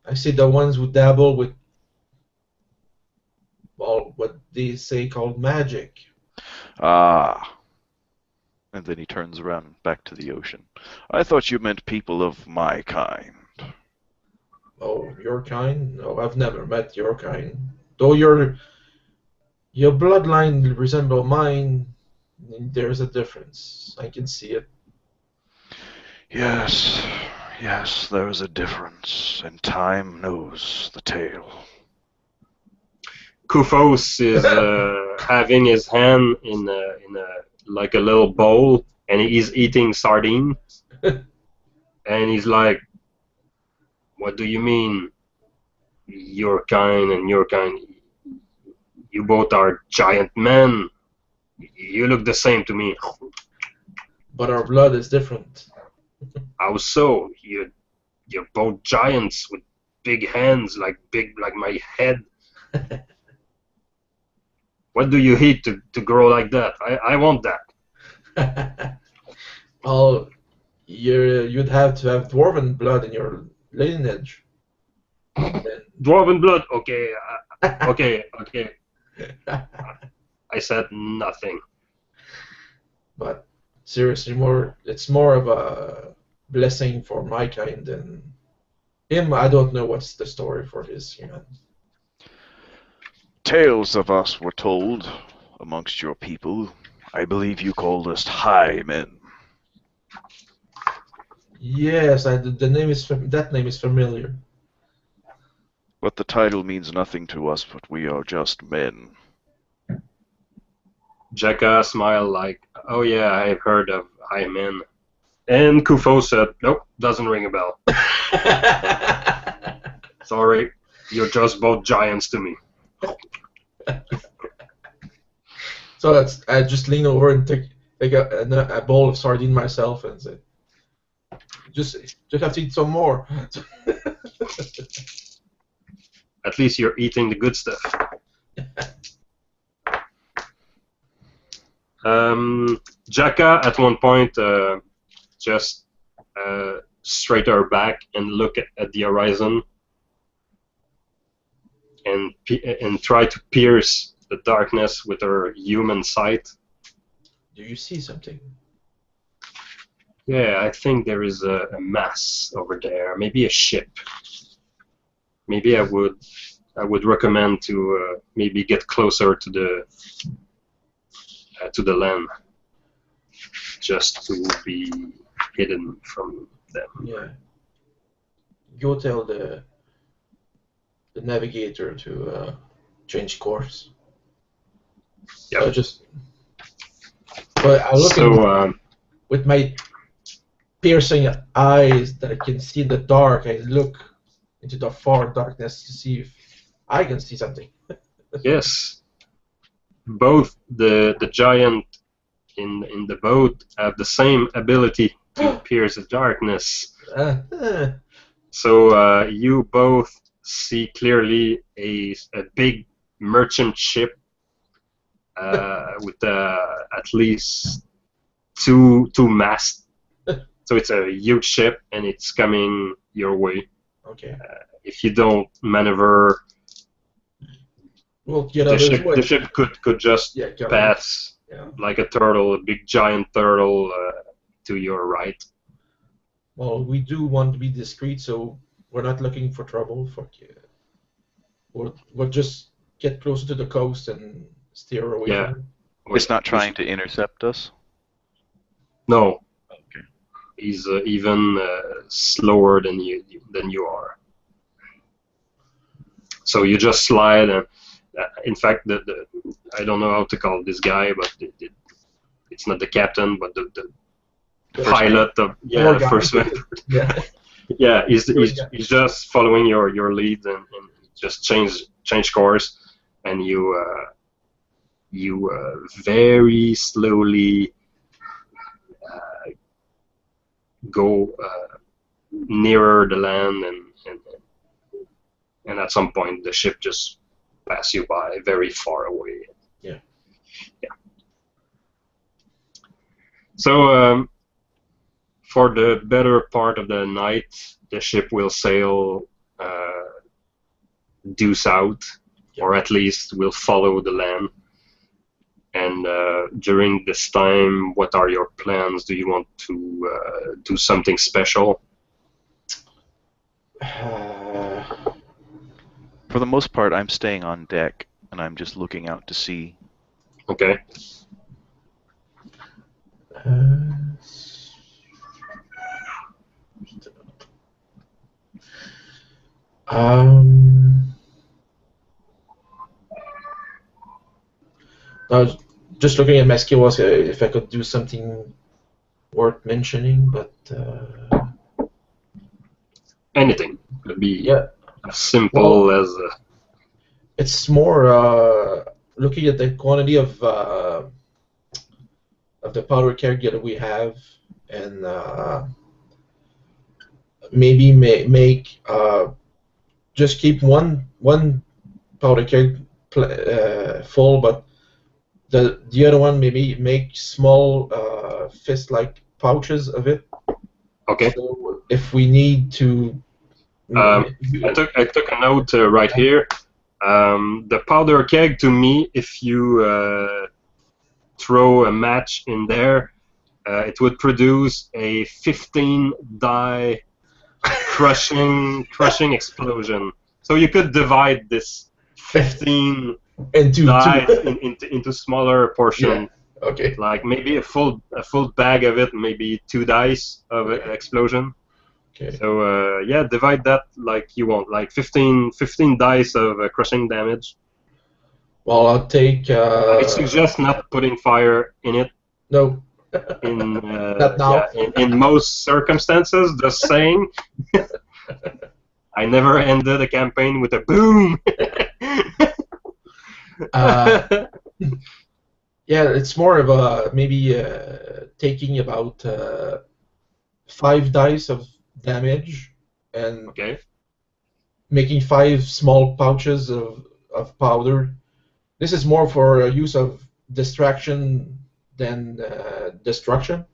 I say the ones who dabble with, well, what they say called magic. Ah. And then he turns around back to the ocean. I thought you meant people of my kind. Oh, your kind? No, I've never met your kind. Though your bloodline resemble mine, there's a difference. I can see it. Yes, there is a difference, and time knows the tale. Kufos is having his hand in a like a little bowl, and he's eating sardine, and he's like, "What do you mean, your kind and your kind? You both are giant men. You look the same to me." But our blood is different. How so? You're both giants with big hands, like my head. What do you eat to grow like that? I want that. Well, you'd have to have dwarven blood in your lineage. Dwarven blood? Okay, okay. I said nothing. But seriously, it's more of a blessing for my kind than him. I don't know what's the story for his human. Tales of us were told amongst your people. I believe you called us high men. Yes, that name is familiar. But the title means nothing to us, but we are just men. Jekka smiled like, oh yeah, I've heard of high men. And Kufo said, nope, doesn't ring a bell. Sorry, you're just both giants to me. So I just lean over and take a bowl of sardine myself and say, just have to eat some more. At least you're eating the good stuff. Jekka at one point just straight her back and look at the horizon and try to pierce the darkness with her human sight. Do you see something? Yeah, I think there is a mass over there, maybe a ship. Maybe I would recommend to maybe get closer to the land, just to be hidden from them. Yeah. Go tell the navigator to change course. Yeah. But I look So with my piercing eyes that I can see in the dark. I look into the far darkness to see if I can see something. yes, both the giant in the boat have the same ability to pierce the darkness. So you both see clearly a big merchant ship with at least two masts. So it's a huge ship and it's coming your way. Okay. If you don't maneuver, We'll get out of his way. the ship could just pass like a turtle, a big giant turtle to your right. Well, we do want to be discreet, so we're not looking for trouble. Fuck yeah. We'll just get closer to the coast and steer away from him. It's not trying to intercept us? No. Okay. He's even slower than you are. So you just slide, and in fact, I don't know how to call this guy, but it's not the captain, but the pilot of the first man. Yeah, he's just following your lead and just change course, and you very slowly go nearer the land, and at some point the ship just pass you by very far away. Yeah. So for the better part of the night, the ship will sail due south, or at least will follow the land. And during this time, what are your plans? Do you want to do something special? For the most part, I'm staying on deck, and I'm just looking out to sea. Okay. I was just looking at my skills if I could do something worth mentioning, but Anything could be as simple as. It's more looking at the quantity of the powder keg that we have, and maybe make just keep one powder keg full, but the other one maybe make small fist-like pouches of it. Okay. So if we need to. I took a note right here. The powder keg, to me, if you throw a match in there, it would produce a 15 die crushing explosion. So you could divide this 15 dies into smaller portions. Yeah. Okay. Like maybe a full bag of it, maybe 2 dice of an explosion. Okay. So yeah, divide that like you want, like 15 dice of crushing damage. Well, I'll take. I suggest not putting fire in it. No. In Not now. yeah, in most circumstances, just saying. I never ended a campaign with a boom. Yeah, it's more of a maybe taking about 5 dice of damage and Okay. making 5 small pouches of powder. This is more for use of distraction than destruction.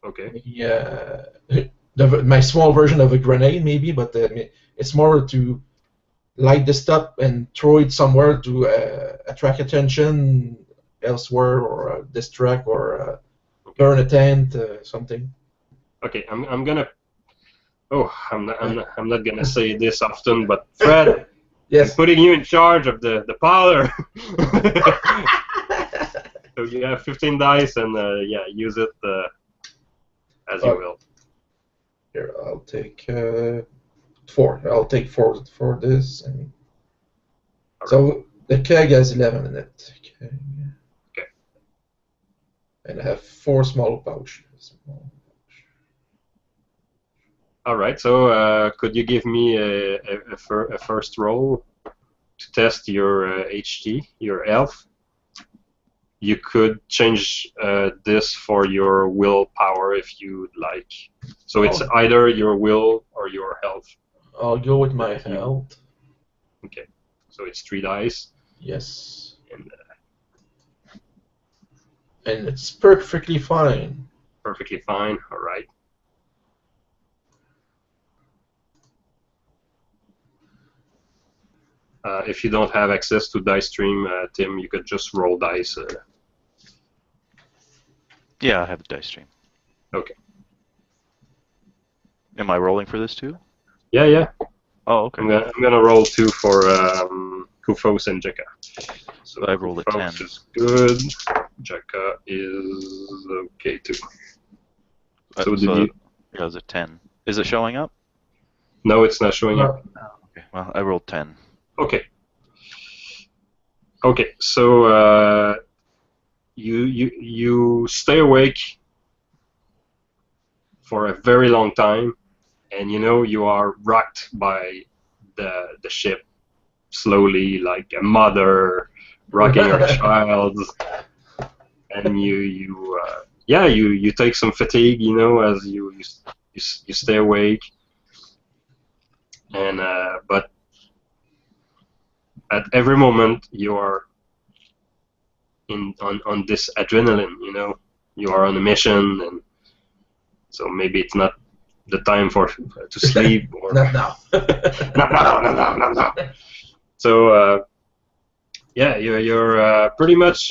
Okay. Yeah, my small version of a grenade maybe, but it's more to light this up and throw it somewhere to attract attention elsewhere, or distract, or burn a tent, something. Okay. I'm gonna. Oh, I'm not gonna say this often, but Fred, Yes. I'm putting you in charge of the powder. So you have 15 dice, and yeah, use it as you will. Here, I'll take 4. I'll take 4 for this, and so the keg has 11 in it. Okay. Okay. And I have 4 small pouches. All right. So could you give me a first roll to test your HT, your health? You could change this for your willpower if you'd like. So it's either your will or your health. I'll go with my health. Okay. So it's 3 dice. Yes. And it's perfectly fine. Perfectly fine. All right. If you don't have access to dice stream, Tim, you could just roll dice. Yeah, I have a dice stream. Okay. Am I rolling for this too? Yeah, yeah. Oh, okay. I'm gonna roll 2 for Kufos and Jekka. So I rolled a 10. Kufos is good. Jekka is okay too. So did you? Yeah, it was a 10. Is it showing up? No, it's not showing up. Oh, okay. Well, I rolled 10. Okay. Okay. So you stay awake for a very long time, and you are rocked by the ship slowly, like a mother rocking her child, and you take some fatigue, as you stay awake, and but at every moment you are on this adrenaline, you are on a mission, and so maybe it's not the time to sleep, or Not now. no. So yeah, you're pretty much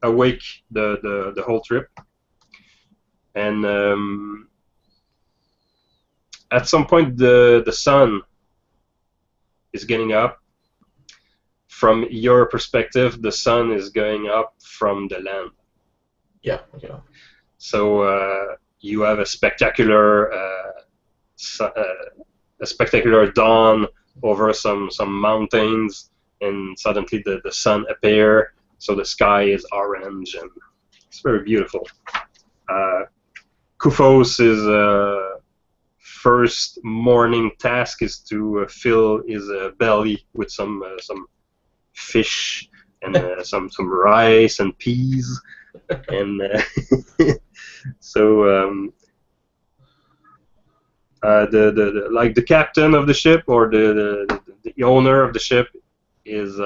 awake the whole trip, and at some point the sun is getting up. From your perspective, the sun is going up from the land. Yeah. Okay. So you have a spectacular dawn over some mountains, and suddenly the sun appears. So the sky is orange, and it's very beautiful. Kufos' first morning task is to fill his belly with some fish and some rice and peas, and so the captain of the ship, or the owner of the ship, is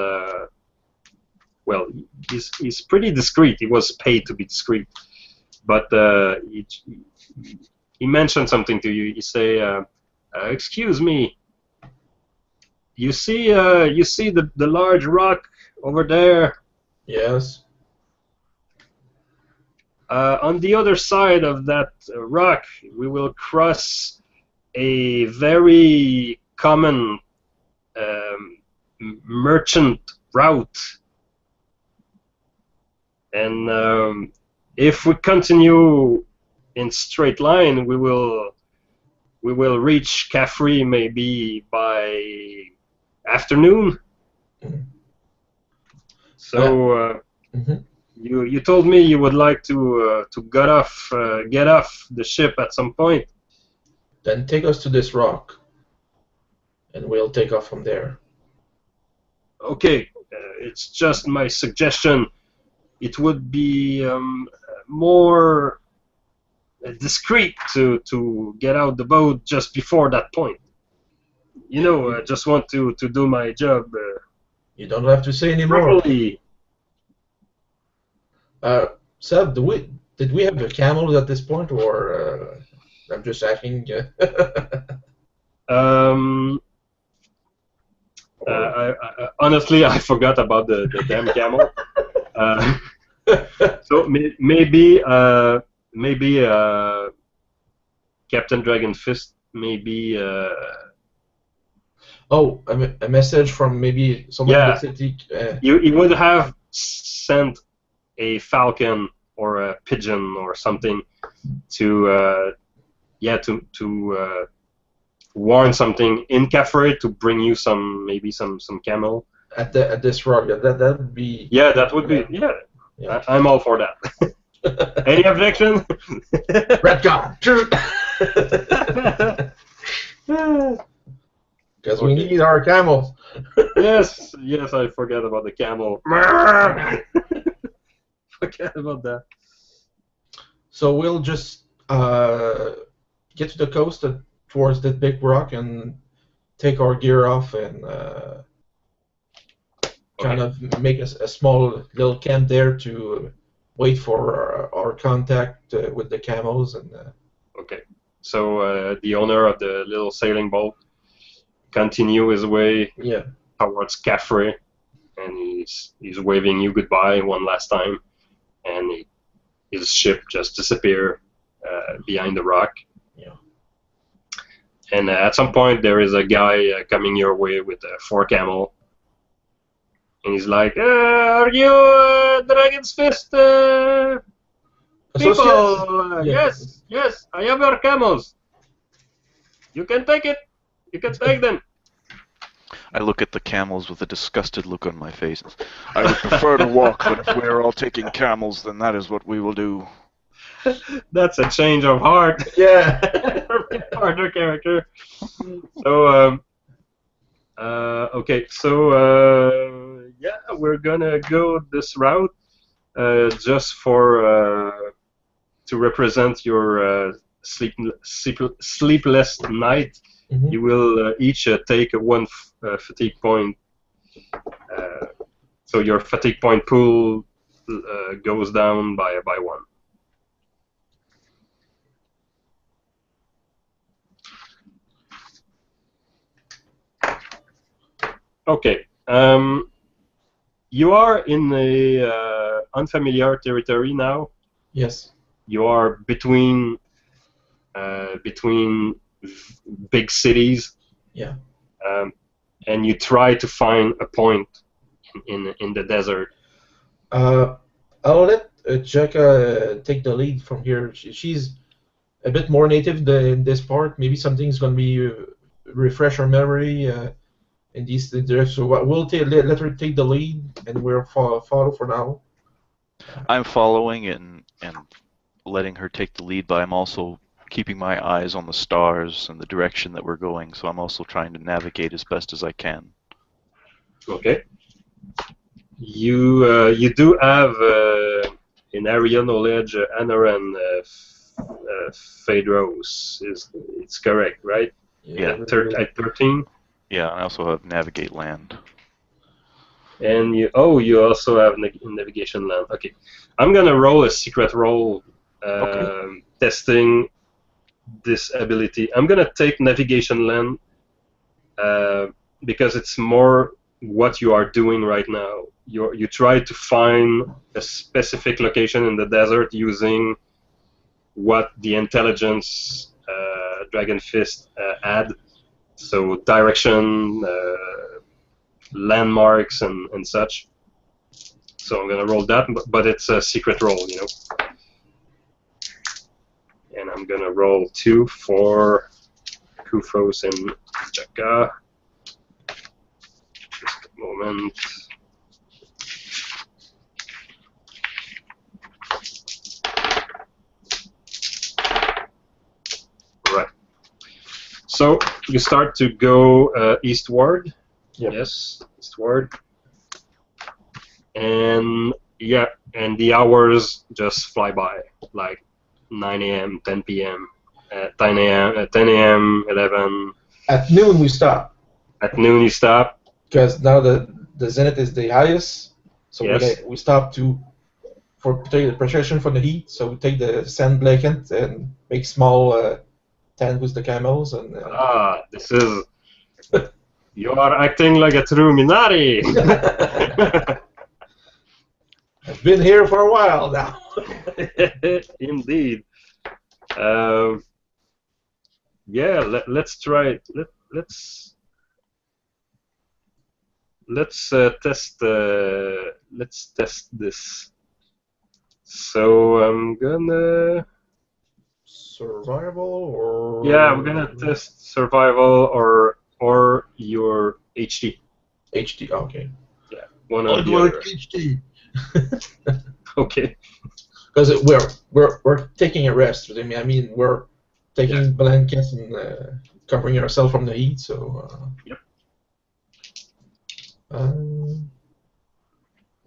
well, he's pretty discreet. He was paid to be discreet, but he mentioned something to you. He say, "Excuse me. You see the large rock over there? Yes. On the other side of that rock, we will cross a very common merchant route, and if we continue in straight line, we will we will reach Caffrey maybe by afternoon. So you told me you would like to get off the ship at some point. Then take us to this rock, and we'll take off from there. Okay, it's just my suggestion. It would be more discreet to get out the boat just before that point. You know, I just want to do my job. You don't have to say anymore. Properly. Seb, did we have camels at this point, or I'm just asking? Honestly, I forgot about the damn camel. So maybe Captain Dragonfist, maybe. Oh, a message from maybe someone in the city. You would have sent a falcon or a pigeon or something to warn something in Caffrey to bring you some camel. At this rock, that would be. Yeah, that would be. Yeah. I'm all for that. Any objection? Redcon. Because we need our camels. yes, I forgot about the camel. Forget about that. So we'll just get to the coast towards that big rock and take our gear off and kind of make a small little camp there to wait for our contact with the camels. And okay. So the owner of the little sailing boat continue his way towards Caffrey, and he's waving you goodbye one last time, and his ship just disappear behind the rock. Yeah. And at some point there is a guy coming your way with 4 camel, and he's like, "Are you Dragon's Fist people? Yes, I have your camels. You can take it. You can take them." I look at the camels with a disgusted look on my face. I would prefer to walk, but if we're all taking camels, then that is what we will do. That's a change of heart. Yeah. Harder character. So, okay. So, we're gonna go this route just for to represent your sleepless night. Mm-hmm. You will each take 1 fatigue point. So your fatigue point pool goes down by 1. Okay. You are in a unfamiliar territory now. Yes. You are between big cities. Yeah. And you try to find a point in the desert. I'll let Jekka take the lead from here. She's a bit more native in this part. Maybe something's going to be refresh her memory in these directions. So we'll let her take the lead, and we'll follow for now. I'm following and letting her take the lead, but I'm also keeping my eyes on the stars and the direction that we're going, so I'm also trying to navigate as best as I can. Okay. You do have in area knowledge Anoren Phaedros. It's correct, right? Yeah. At 13. Yeah, I also have navigate land. And you also have navigation land. Okay, I'm gonna roll a secret roll testing this ability. I'm gonna take navigation land because it's more what you are doing right now. You try to find a specific location in the desert using what the intelligence Dragon Fist had. So direction, landmarks, and such. So I'm gonna roll that, but it's a secret roll, you know. And I'm gonna roll 2 for Kufos and Jaka. Just a moment. Right. So you start to go eastward. Yep. Yes, eastward. And yeah, and the hours just fly by, like 9 a.m., 10 p.m., 10 a.m., 10 a.m., 11. At noon we stop At noon you stop. because now the zenith is the highest, so Yes. we stop for take the protection from the heat. So we take the sand blanket and make small tent with the camels and. This is. You are acting like a true Minari. I've been here for a while now. Indeed. Yeah, let's try it. Let's test. Let's test this. So I'm gonna. Survival or. Yeah, we're gonna test survival or your HD. HD. Okay. Yeah, one or the other. HD. Okay. Because we're taking a rest. I mean we're taking blankets and covering ourselves from the heat. So. Yep.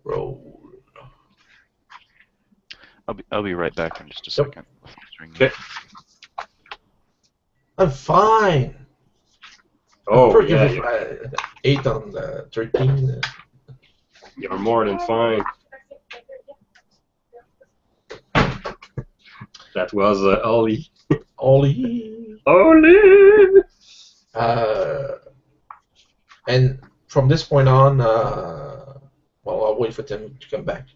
Roll. I'll be right back in just a second. Okay. I'm fine. Oh, I'm yeah. 8 on the 13. You're more than fine. That was Ollie. Ollie. Ollie! And from this point on, well, I'll wait for Tim to come back.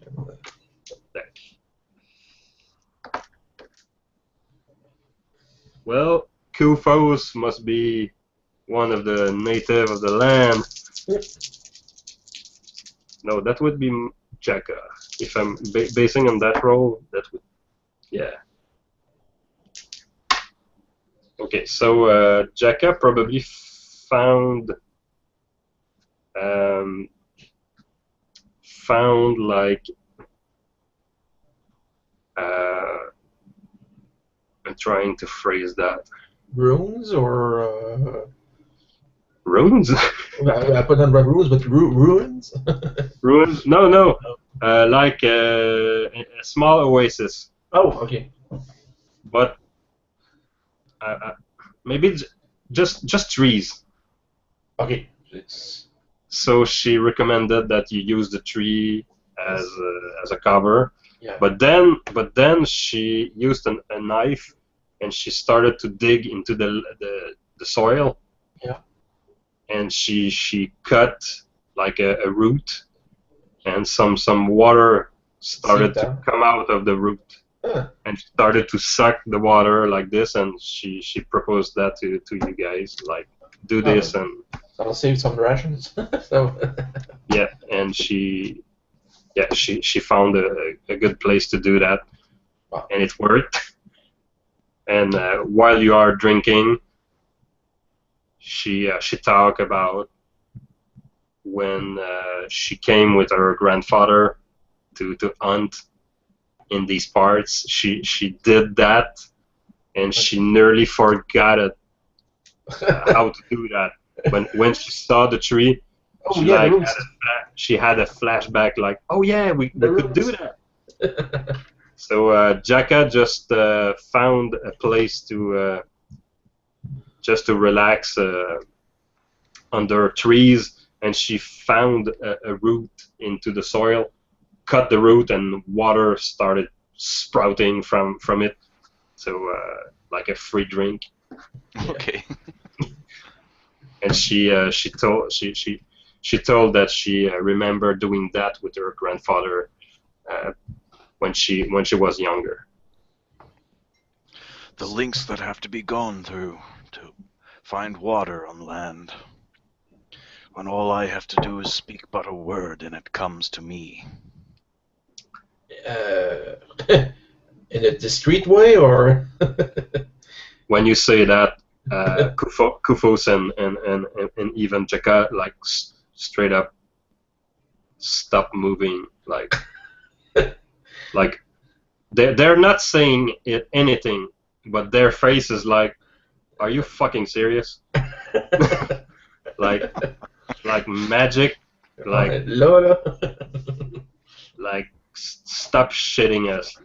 Well, Kufos must be one of the native of the land. No, that would be Jaka. If I'm basing on that roll, that would, yeah. Okay, so Jaka probably found like I'm trying to phrase that. Runes or Runes? I put on red runes, but ruins. Ruins? No. Like a small oasis. Oh, okay. But maybe just trees. Okay. So she recommended that you use the tree as a cover. Yeah. But then she used a knife and she started to dig into the soil. Yeah. And she cut like a root, and some water started to come out of the root. Huh. And started to suck the water like this, and she proposed that to you guys, like do this and. I'll save some rations. So. Yeah, and she found a good place to do that, wow. And it worked. And while you are drinking, she talked about when she came with her grandfather to hunt in these parts. She did that, and she nearly forgot it how to do that. When she saw the tree, she had a flashback like, oh yeah, we could do that. So Jaka just found a place to just to relax under trees, and she found a root into the soil, cut the root, and water started sprouting from it. So like a free drink. Okay. And she told that she remembered doing that with her grandfather when she was younger. The links that have to be gone through to find water on land, when all I have to do is speak but a word and it comes to me. In a discreet way, or? When you say that, Kufos and even Jekka like straight up stop moving, like they're not saying anything, but their face is like, are you fucking serious? like magic, like Lola. stop shitting us,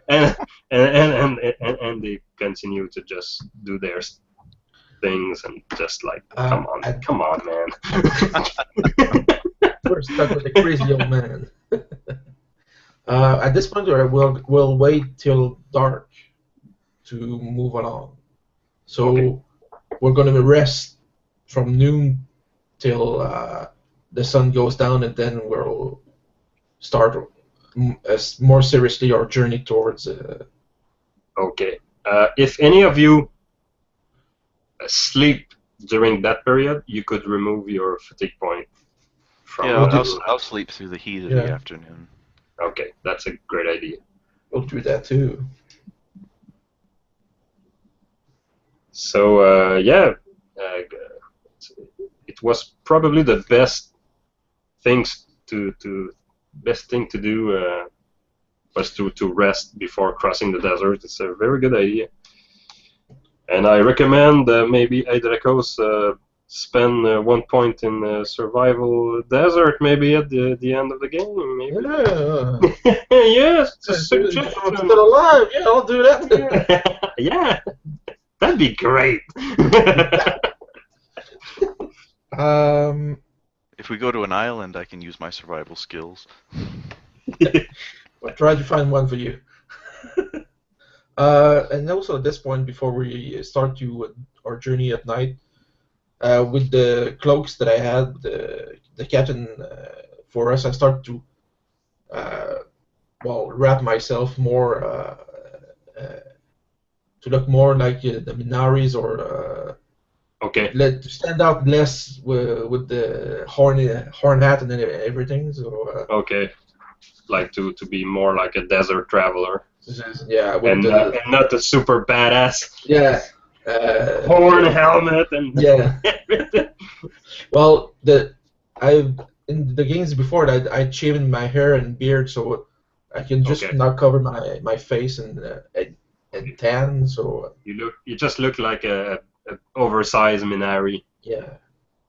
and, and they continue to just do their things and just like, come on, man. We're stuck with a crazy old man. At this point, we'll wait till dark to move along. So Okay. we're going to rest from noon till the sun goes down, and then we'll start more seriously our journey towards. Okay. If any of you sleep during that period, you could remove your fatigue point from. Yeah, I'll sleep through the heat of the afternoon. Okay, that's a great idea. We'll do that too. So it was probably the best thing to do was to rest before crossing the desert. It's a very good idea, and I recommend maybe Adrakos spend 1 point in survival desert maybe at the end of the game. Maybe. Yeah. Yes, it's a suggestion. I'm still alive. Yeah, I'll do that. Yeah, that'd be great. If we go to an island, I can use my survival skills. I'll try to find one for you. And also at this point, before we start our journey at night, with the cloaks that I had, the captain for us, I start to wrap myself more to look more like the Minaris, or okay. to stand out less with the horn hat and everything. So okay, like to be more like a desert traveler. Yeah, and not a super badass. Yeah. Horn helmet and everything. Well, in the games before that, I shaved my hair and beard, so I can just not cover my face and tan. So you just look like a oversized Minari. Yeah.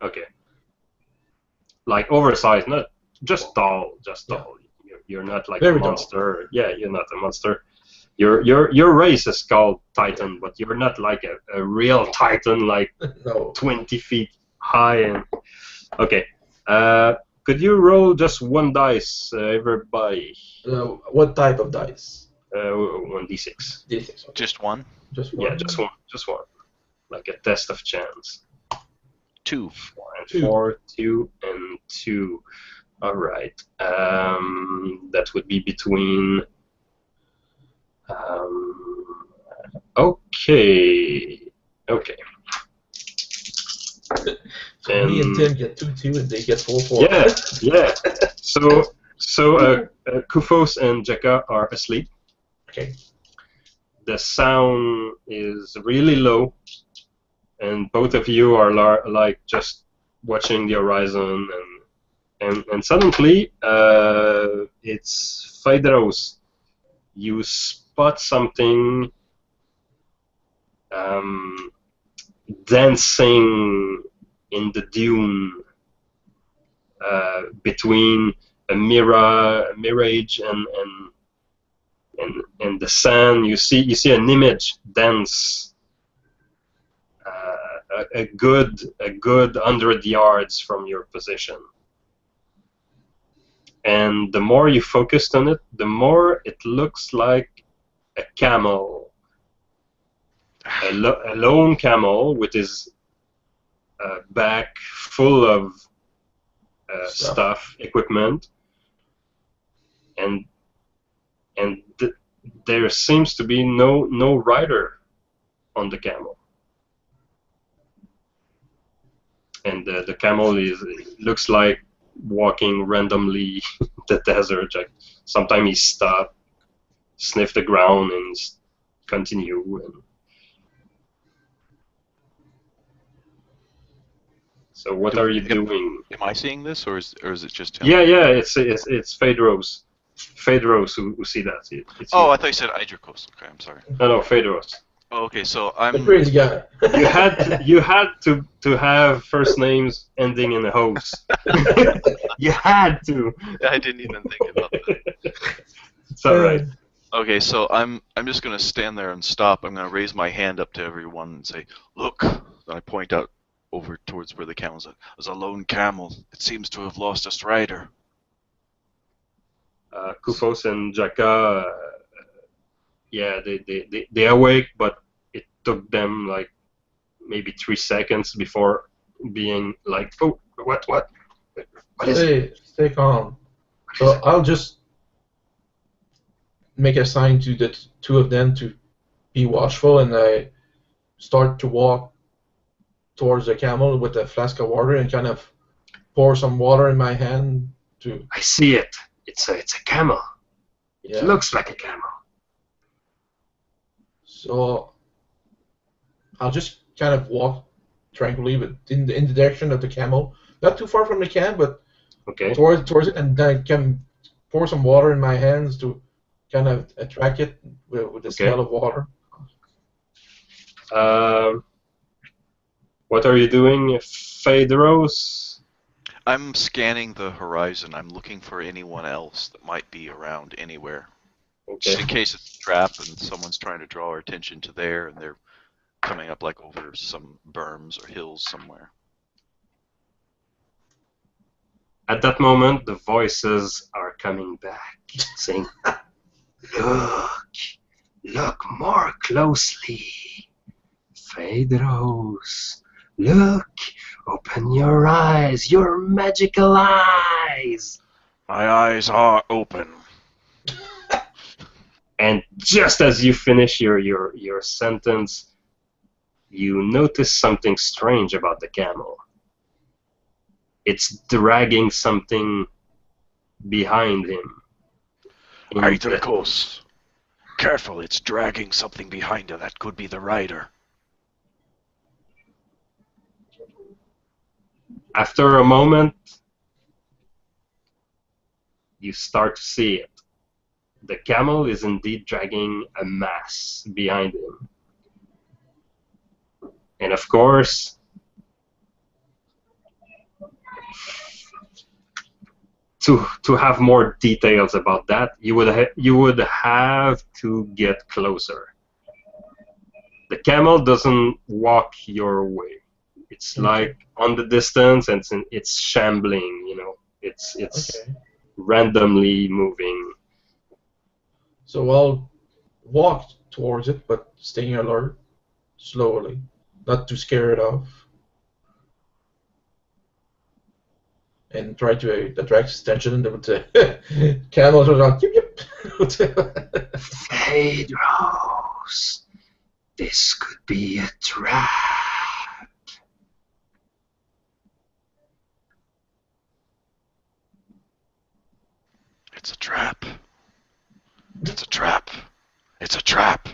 Okay. Like oversized, not just tall, tall. You're not like Very a monster. Tall. Yeah, you're not a monster. Your race is called Titan, but you're not like a real Titan, like no. 20 feet high. And okay, could you roll just one dice, everybody? What type of dice? 1d6. D6. Okay. Just one? Just one. Yeah, just one. Like a test of chance. 2. 4, 2, and 2. All right. That would be between. Okay. So me and Tim get 2-2, and they get 4-4. Yeah. So Kufos and Jekka are asleep. Okay. The sound is really low, and both of you are like just watching the horizon, and suddenly it's Phaedros. You spot something dancing in the dune between a mirage and the sand. You see an image dance a good 100 yards from your position. And the more you focused on it, the more it looks like a camel, a lone camel with his back full of stuff, equipment, and there seems to be no rider on the camel, and the camel looks like walking randomly the desert. Like sometimes he stop, sniff the ground, and continue. So what are you doing? Am I seeing this, or is it just him? Yeah. It's Phaedros. Phaedros who see that. It's Oh, you. I thought you said Idricos. Okay, I'm sorry. No, Phaedros. Oh, okay, so The I'm. crazy guy. You had to have first names ending in a hose. You had to. I didn't even think about that. It's all right. Okay, so I'm just gonna stand there and stop. I'm gonna raise my hand up to everyone and say, "Look!" And I point out over towards where the camel's at. There's a lone camel. It seems to have lost its rider. Kufos and Jaka, yeah, they awake, but it took them like maybe 3 seconds before being like, oh, what is it? Stay calm. So I'll just make a sign to the two of them to be watchful, and I start to walk towards the camel with a flask of water and kind of pour some water in my hand to. I see it. It's a camel. It Yeah. looks like a camel. So I'll just kind of walk tranquilly, but in the direction of the camel, not too far from the camp, but Okay. towards it, and then I can pour some water in my hands to kind of attract it with the smell of water. What are you doing, Phaedros? I'm scanning the horizon. I'm looking for anyone else that might be around anywhere. Okay. Just in case it's a trap and someone's trying to draw our attention to there and they're coming up like over some berms or hills somewhere. At that moment, the voices are coming back, saying, Look more closely. Phaedros, look, open your eyes, your magical eyes. My eyes are open. And just as you finish your sentence, you notice something strange about the camel. It's dragging something behind him. Idricos. Careful, it's dragging something behind it. That could be the rider. After a moment, you start to see it. The camel is indeed dragging a mass behind him. And of course, to have more details about that, you would have to get closer. The camel doesn't walk your way. It's like on the distance, and it's shambling. You know, it's randomly moving. So I'll walk towards it, but staying alert, slowly, not to scare it off, and try to attract its attention with the camel goes on. Yip, yip. Phaedros, this could be a trap. It's a trap. It's a trap. It's a trap.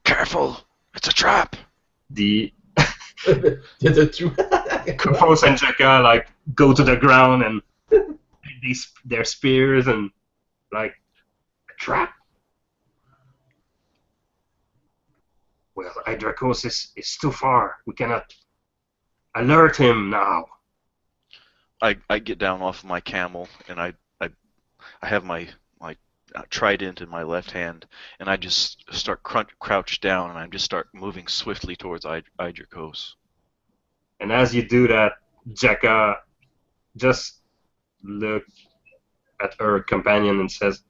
Careful. It's a trap. The two. Kufos and Jekka like go to the ground and their spears and like a trap. Well, Idrakos is too far. We cannot alert him now. I get down off my camel and I have my trident in my left hand and I just start crouch down and I just start moving swiftly towards Idricos. And as you do that, Jekka just look at her companion and says,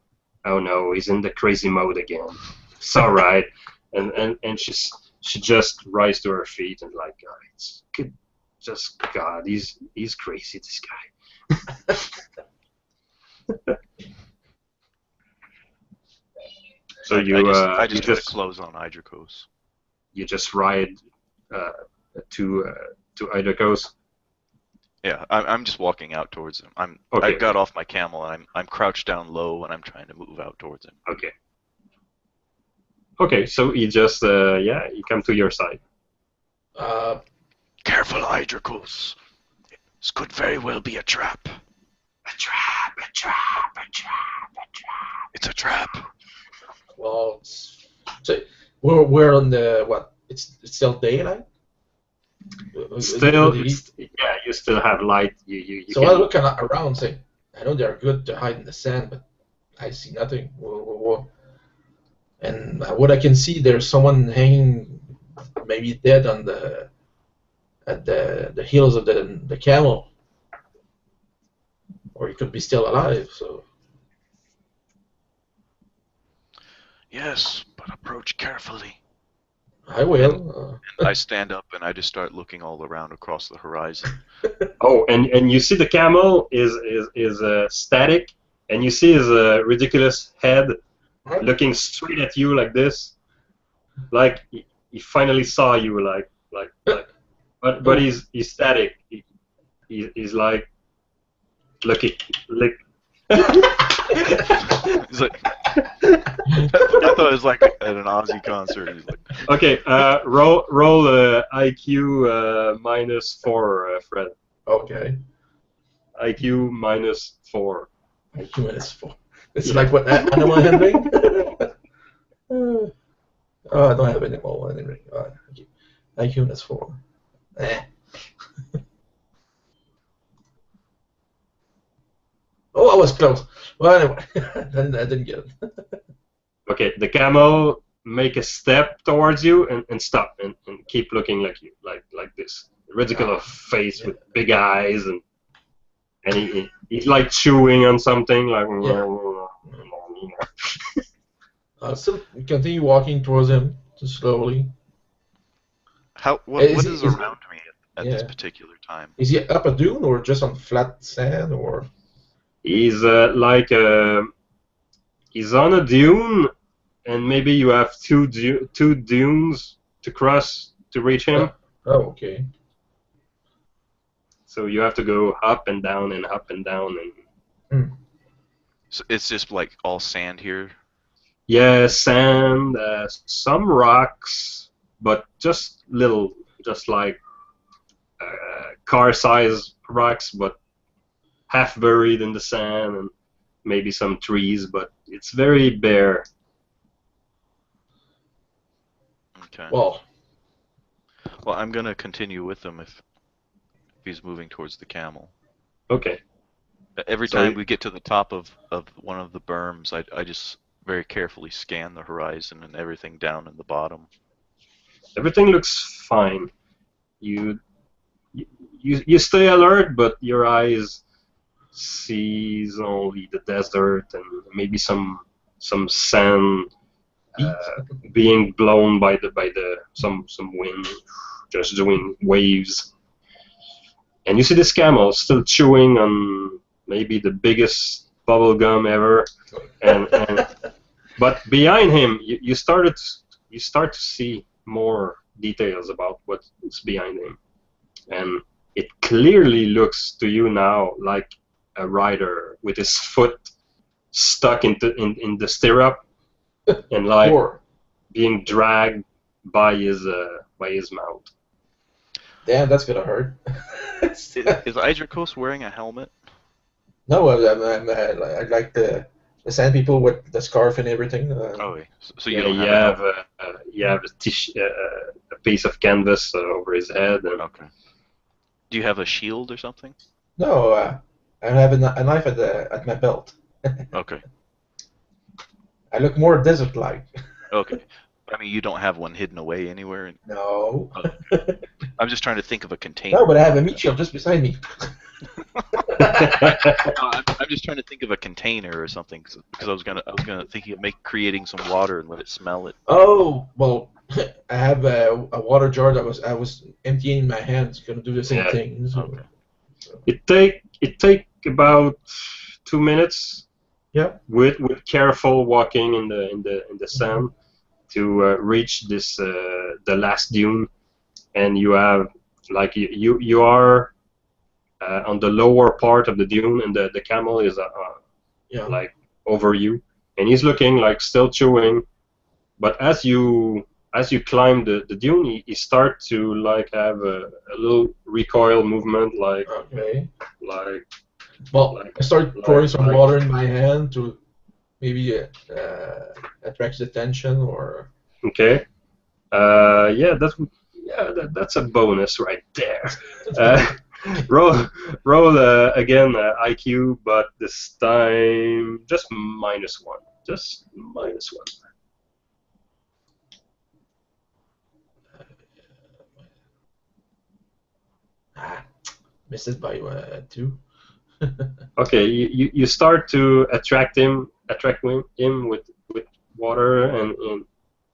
"Oh no, he's in the crazy mode again. It's all right." And she just rises to her feet and like, God, it's good. Just God, he's crazy, this guy. So I just close on Idricos. You just ride to Idricos. Yeah, I'm just walking out towards him. Okay. I got off my camel and I'm crouched down low and I'm trying to move out towards him. Okay. Okay, so he just he come to your side. Careful, Idricles. This could very well be a trap. A trap, a trap, a trap, a trap. It's a trap. Well, so we're on the what? It's still daylight. Still, yeah, you still have light. You so I look around, say, I know they're good to hide in the sand, but I see nothing. Whoa. And what I can see, there's someone hanging, maybe dead on at the heels of the camel, or he could be still alive. So Yes, but approach carefully. I will. And I stand up and I just start looking all around across the horizon. Oh, and you see the camel is static, and you see his ridiculous head looking straight at you like this, like he finally saw you, but he's static. He's like, looking, like. He's like, I thought it was like at an Aussie concert. He's like, Okay, roll IQ -4, Fred. Okay. IQ -4. IQ -4. It's like what animal handling. Oh, I don't have any more handling. IQ -4. Oh, I was close. Well, anyway, I didn't get it. Okay, the camel make a step towards you and stop and keep looking like you, like this ridiculous face with big eyes and he's like chewing on something like. I'll still continue walking towards him, just slowly. what is around me at this particular time? Is he up a dune or just on flat sand or? He's he's on a dune, and maybe you have two dunes to cross to reach him. Oh, okay. So you have to go up and down and up and down and. So it's just like all sand here. Yeah, sand, some rocks, but just little, just like car-size rocks, but half buried in the sand, and maybe some trees, but it's very bare. Okay. Well, I'm gonna continue with him if he's moving towards the camel. Okay. Every time we get to the top of one of the berms, I just very carefully scan the horizon and everything down in the bottom. Everything looks fine. You stay alert, but your eyes sees only the desert and maybe some sand being blown by some wind, just doing waves. And you see this camel still chewing on maybe the biggest bubble gum ever, and but behind him you start to see more details about what's behind him, and it clearly looks to you now like a rider with his foot stuck in the stirrup and like being dragged by his mount. Damn, that's gonna hurt. Is Idricos wearing a helmet? No, I like the sand people with the scarf and everything. So you don't have a piece of canvas over his head. And okay. Do you have a shield or something? No, I have a knife at my belt. Okay. I look more desert-like. Okay. I mean, you don't have one hidden away anywhere? No. Oh, okay. I'm just trying to think of a container. No, but I have a meat shield just beside me. I'm just trying to think of a container or something because I was gonna think of creating some water and let it smell it. Oh well, I have a water jar that I was emptying in my hands. Gonna do the same thing. So. Okay. It take about 2 minutes. Yeah. With careful walking in the sand to reach this the last dune, and you have like you are on the lower part of the dune, and the camel is like over you, and he's looking like still chewing, but as you as you climb the dune, he start to like have a little recoil movement, like Okay. like Well, like I start pouring some water in my hand to maybe attract attention or. okay. Yeah, that's a bonus right there. Roll again IQ, but this time just -1. Just -1. Missed it by 2. Okay, you start to attract him with water, and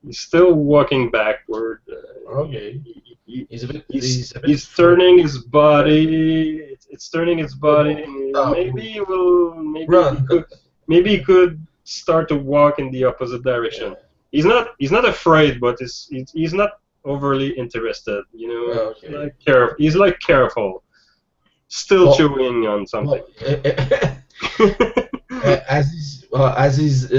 he's still walking backward. Okay. He's a bit. He's turning his body. It's turning its body. Oh. Maybe he will. Run. Maybe he could start to walk in the opposite direction. Yeah. He's not afraid, but he's not overly interested. You know, Okay. He's like careful, still chewing on something. As he's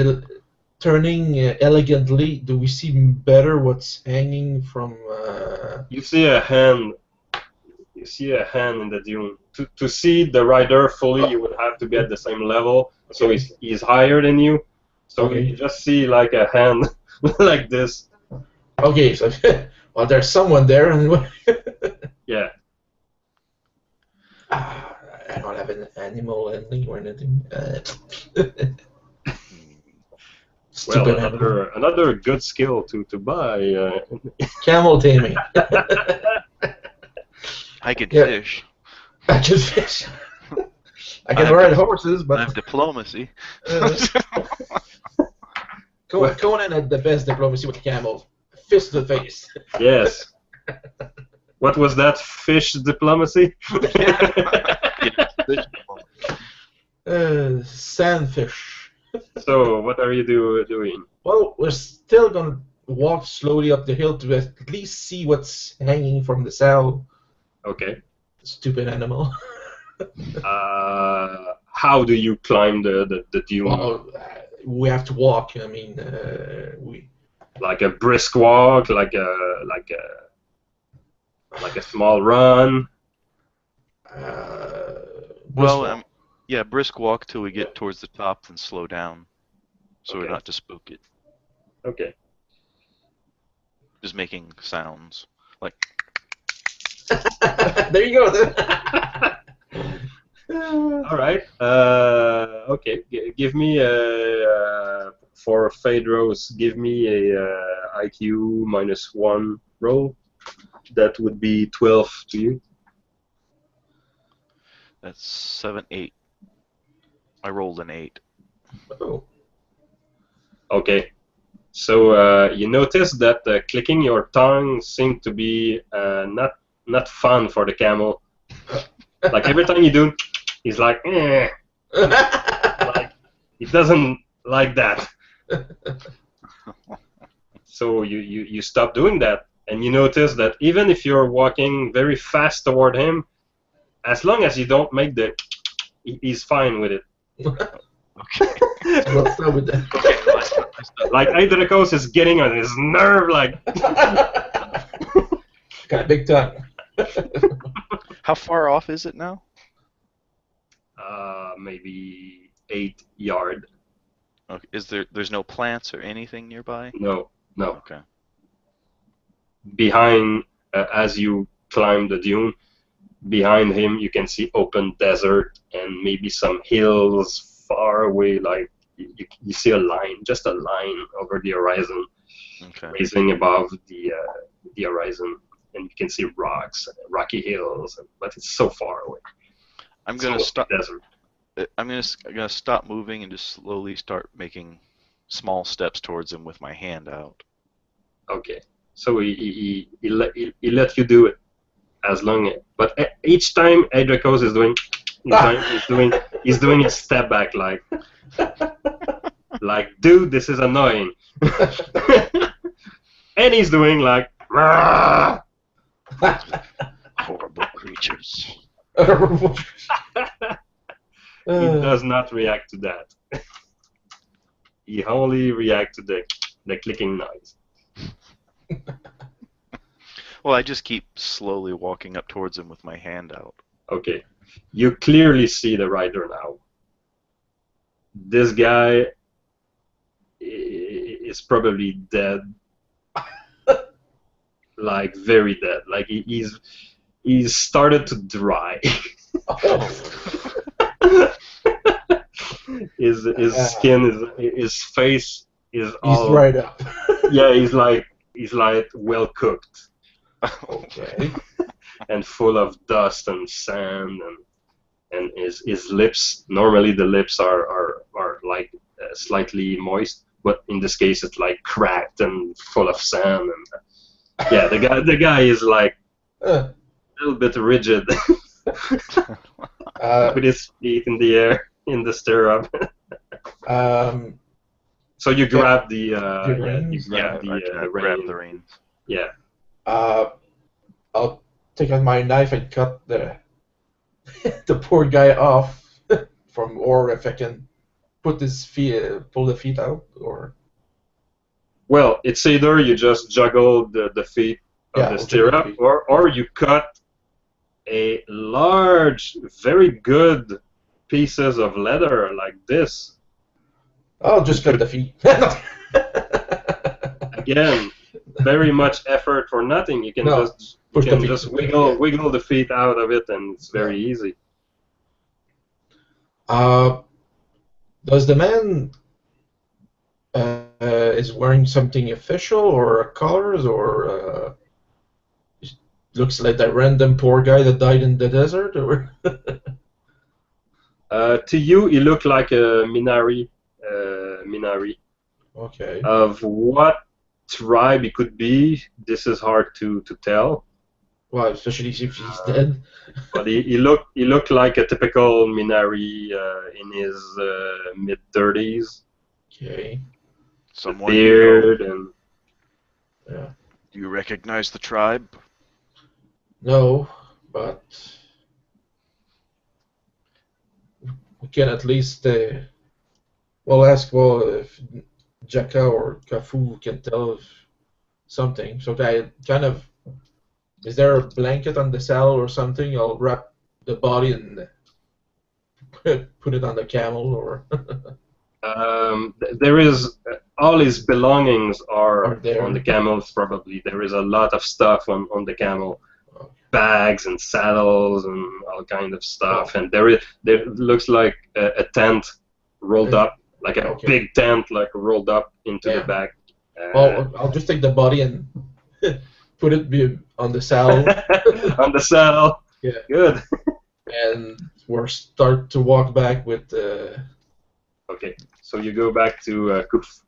turning elegantly, do we see better what's hanging from? You see a hand. You see a hand in the dune. To see the rider fully, you would have to be at the same level. So he's higher than you. So you just see like a hand like this. Okay, so well, there's someone there anyway. Yeah. I don't have an animal handling or anything. Well, another good skill to buy. Camel taming. I can fish. I can fish. I can ride horses, but I have diplomacy. Conan had the best diplomacy with camels. Fist to the face. Yes. What was that? Fish diplomacy? Sandfish. So, what are you doing? Well, we're still gonna walk slowly up the hill to at least see what's hanging from the saddle. Okay. Stupid animal. How do you climb the dune? Well, we have to walk. I mean, we. Like a brisk walk, like a small run. Brisk walk till we get towards the top, then slow down, so we're not to spook it. Okay. Just making sounds like. There you go. All right. Okay. Give me for Phaedros. Give me a IQ -1 roll. That would be 12 to you. That's 7, 8. I rolled an 8. Oh. Okay. So you notice that clicking your tongue seemed to be not fun for the camel. Like every time you do, he's like, eh. Like he doesn't like that. So you stop doing that, and you notice that even if you're walking very fast toward him, as long as you don't make he's fine with it. Okay. Let's start with that. Okay, like Hydrocos is getting on his nerve, like. Got a big tongue. How far off is it now? Maybe 8 yards. Okay. There's no plants or anything nearby? No. Okay. Behind, as you climb the dune, behind him you can see open desert and maybe some hills far away. Like you see just a line over the horizon, raising above the horizon, and you can see rocky hills, but it's so far away. I'm gonna stop. I'm gonna stop moving and just slowly start making small steps towards him with my hand out. Okay, so he let you do it as long, but each time Hydrocos is doing, he's doing a step back, like dude, this is annoying, and he's doing like horrible creatures. He does not react to that. He only reacts to the clicking noise. Well, I just keep slowly walking up towards him with my hand out. Okay. You clearly see the rider now. This guy is probably dead, like very dead. Like he's started to dry. his skin his face is He's all dried up. yeah. He's like well cooked Okay. and full of dust and sand and his lips. Normally the lips are like slightly moist, but in this case it's like cracked and full of sand. And yeah, the guy is like a little bit rigid with his feet in the air in the stirrup. So you grab the reins? I grab the rein. reins. Yeah. I'll take out my knife and cut the poor guy off or if I can put his feet, pull the feet out, or. Well, it's either you just juggle the feet of the stirrup, or you cut a large, very good pieces of leather like this. I'll just cut the feet. Again, very much effort for nothing. You can just wiggle the feet out of it, and it's very easy. Does the man is wearing something official or colors, or looks like that random poor guy that died in the desert, or? To you, he looked like a Minari. Okay. Of what tribe it could be, this is hard to tell. Well, especially if he's dead. But he looked like a typical Minari in his mid-30s. Okay. Someone beard and. Yeah. Do you recognize the tribe? No, but we can at least ask if Jaka or Kafu can tell us something. So I kind of, is there a blanket on the saddle or something? I'll wrap the body and put it on the camel, or. There is all his belongings are there on the camels. Probably there is a lot of stuff on the camel, bags and saddles and all kind of stuff. And there looks like a tent rolled up, like a big tent, like rolled up into the back. I'll just take the body and put it on the saddle. On the saddle. Yeah. Good. And we'll start to walk back with. Okay, so you go back to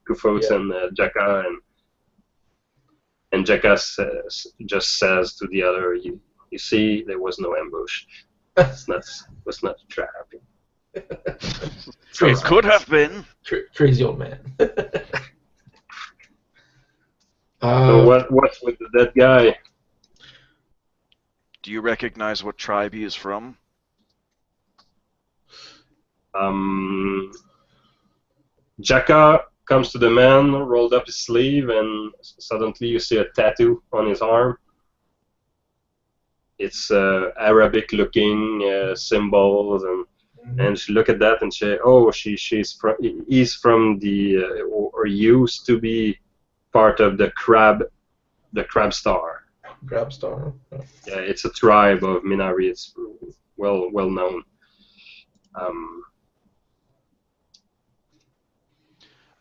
Kufos and Jaka, and Jaka just says to the other, "You see, there was no ambush. It was not a trap." It could have been. Crazy old man. So what's with the dead guy? Do you recognize what tribe he is from? Jaka comes to the man, rolled up his sleeve, and suddenly you see a tattoo on his arm. It's Arabic-looking symbols, and she look at that and say, "Oh, he's from the or used to be part of the Crab Star." Crab Star. Yeah, it's a tribe of Minari. It's well known.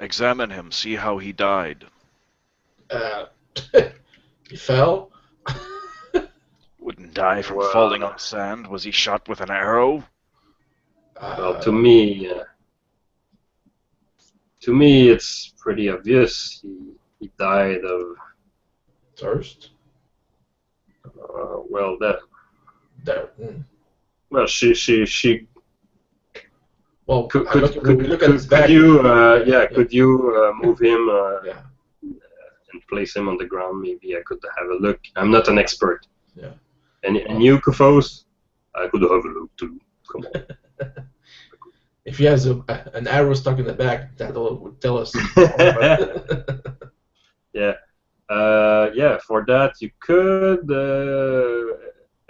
Examine him, see how he died. He fell? Wouldn't die from falling on sand. Was he shot with an arrow? Well, to me, it's pretty obvious. He died of thirst. Well, that. Mm. Well, she. Well, could you move him and place him on the ground? Maybe I could have a look. I'm not an expert. Yeah. And you, Kufos, I could have a look too. Come on. If he has an arrow stuck in the back, that would tell us. Yeah. Yeah, for that you could.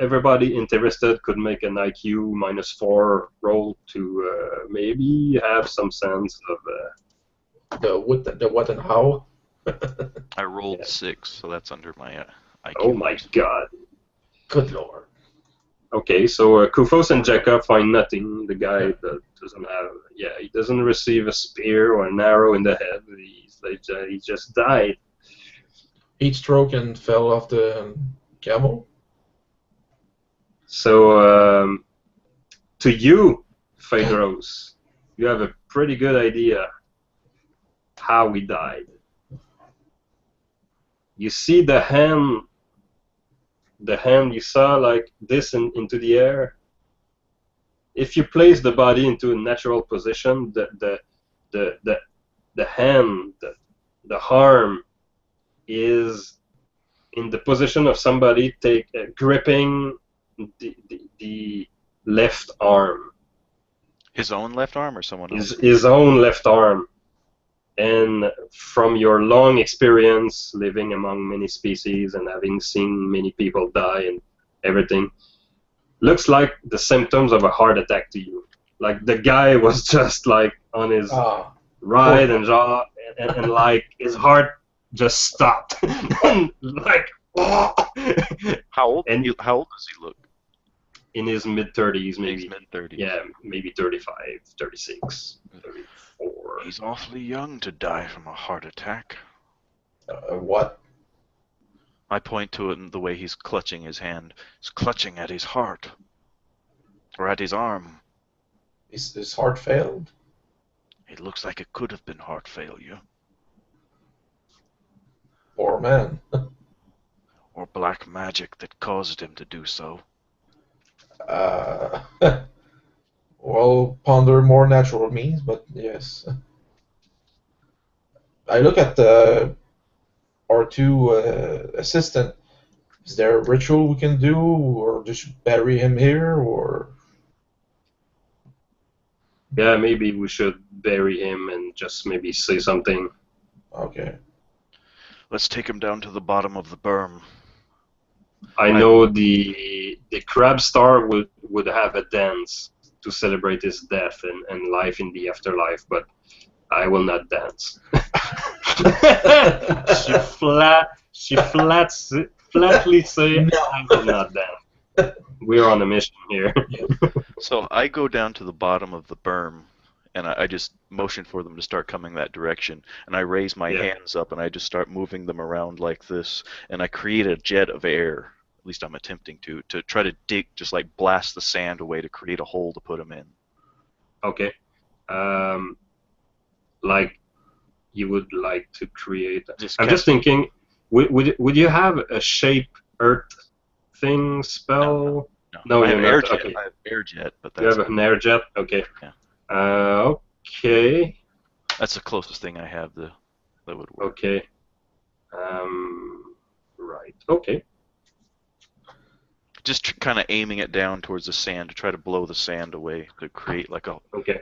Everybody interested could make an IQ -4 roll to maybe have some sense of. The what and how. I rolled Yeah. 6, so that's under my IQ. Oh my god. Good lord. Okay, so Kufos and Jacob find nothing. The guy that doesn't have, he doesn't receive a spear or an arrow in the head. He just died. Heat stroke and fell off the camel. So to you, Phaedros, you have a pretty good idea how he died. You see the hand you saw like this into the air. If you place the body into a natural position, the hand, the arm is in the position of somebody gripping the left arm. His own left arm or someone else? His own left arm. And from your long experience living among many species and having seen many people die and everything, looks like the symptoms of a heart attack to you. Like the guy was just like on his right and jaw, and like his heart just stopped. And like, oh. How old does he look? In his mid-30s, maybe. His mid-30s. Yeah, maybe 35, 36, 34. He's awfully young to die from a heart attack. What? I point to it in the way he's clutching his hand. He's clutching at his heart. Or at his arm. His heart failed? It looks like it could have been heart failure. Poor man. Or black magic that caused him to do so. Well, ponder more natural means, but yes. I look at our two assistant. Is there a ritual we can do, or just bury him here, or? Yeah, maybe we should bury him and just maybe say something. Okay. Let's take him down to the bottom of the berm. I know the crab star would have a dance to celebrate his death and life in the afterlife, but I will not dance. she flatly say, No. I will not dance. We're on a mission here. So I go down to the bottom of the berm, and I just motion for them to start coming that direction. And I raise my hands up, and I just start moving them around like this. And I create a jet of air, at least I'm attempting to try to dig, just like blast the sand away to create a hole to put them in. Okay. Like you would like to create. I'm just thinking, would you have a shape earth thing spell? No, I have air jet. Okay. I have air jet, but that's You have an air jet? Okay. Yeah. Okay. That's the closest thing I have that would work. Okay. Right. Okay. Just kind of aiming it down towards the sand to try to blow the sand away to create like a deep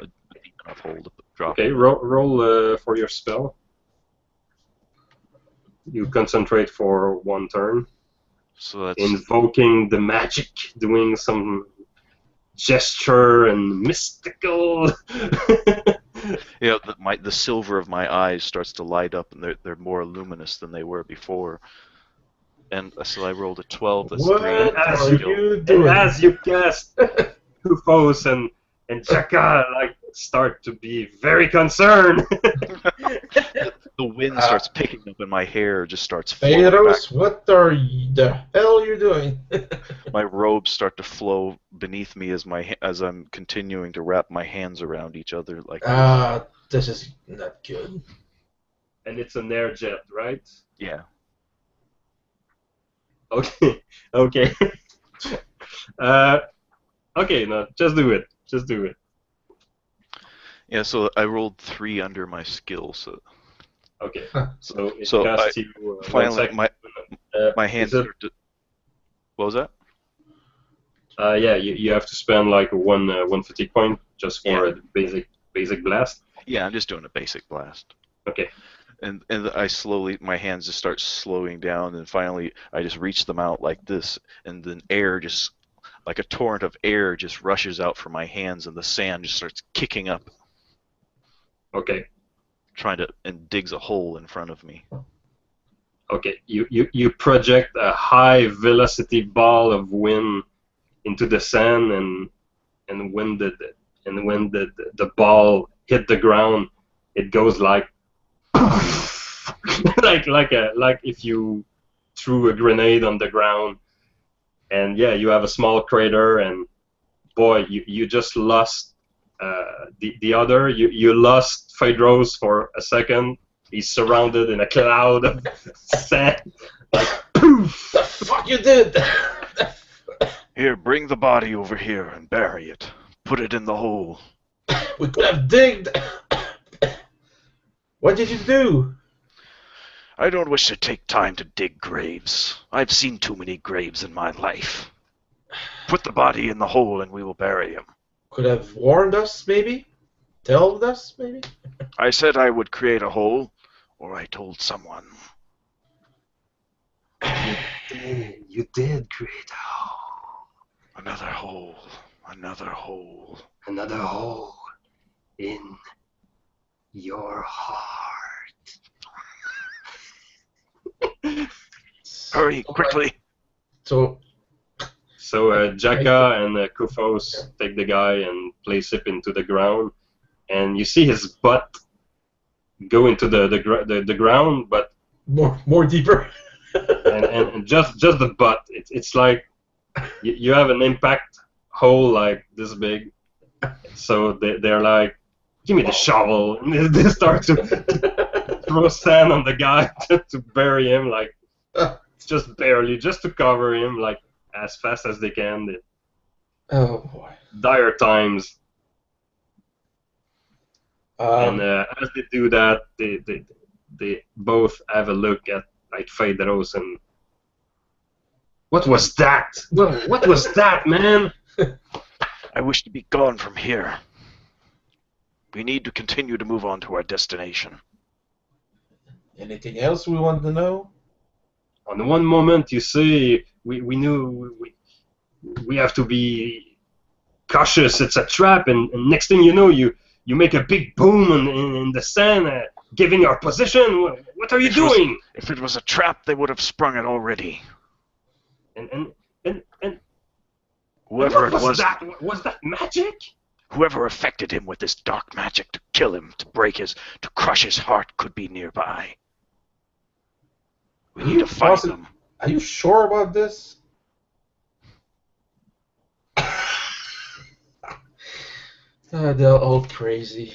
enough hole to drop. Okay. Roll for your spell. You concentrate for one turn. So that's invoking the magic, doing some gesture and mystical. Yeah, the silver of my eyes starts to light up, and they're more luminous than they were before. And so I rolled a 12. That's what 3. are you doing? And as you cast Kufos and Chaka like start to be very concerned. The wind starts picking up, and my hair just starts flowing Phaedros, back. what the hell are you doing? My robes start to flow beneath me as I'm continuing to wrap my hands around each other like this is not good. And it's an air jet, right? Yeah. Okay. Okay. Okay, no, just do it. Just do it. Yeah, so I rolled 3 under my skill, so... Okay, so it So costs you finally, 1 second. my hands start to... What was that? Yeah, you have to spend like one fatigue point just for a basic blast. Yeah, I'm just doing a basic blast. Okay. And I slowly, my hands just start slowing down, and finally I just reach them out like this, and then air just, like a torrent of air just rushes out from my hands, and the sand just starts kicking up, Okay. and digs a hole in front of me. Okay. You project a high velocity ball of wind into the sand, and when the ball hit the ground, it goes like like if you threw a grenade on the ground, and yeah, you have a small crater, and boy, you just lost the other. You lost Phaedros for a second. He's surrounded in a cloud of sand. Like poof! The fuck you did? Here, bring the body over here and bury it. Put it in the hole. We could have digged. What did you do? I don't wish to take time to dig graves. I've seen too many graves in my life. Put the body in the hole and we will bury him. Could have warned us, maybe? Told us, maybe? I said I would create a hole, or I told someone. You did create a hole. Another hole. Another hole. Another hole in your heart. Hurry, quickly. So Jaka and Kufos take the guy and place him into the ground, and you see his butt go into the ground, but more deeper. and just the butt. It's like you have an impact hole like this big. So they're like, give me the shovel, and they start to throw sand on the guy to bury him, like just barely, just to cover him, like as fast as they can. Oh boy. Dire times. And as they do that, they both have a look at like Phaedros and what was that? What was that, man? I wish to be gone from here. We need to continue to move on to our destination. Anything else we want to know? On one moment you say we knew we have to be cautious, it's a trap, and next thing you know you make a big boom in the sand, giving our position. What are you doing? If it was a trap, they would have sprung it already. And Whoever what it was, was that magic? whoever affected him with this dark magic to kill him, to crush his heart, could be nearby. We need to find them. Are you sure about this? They're all crazy.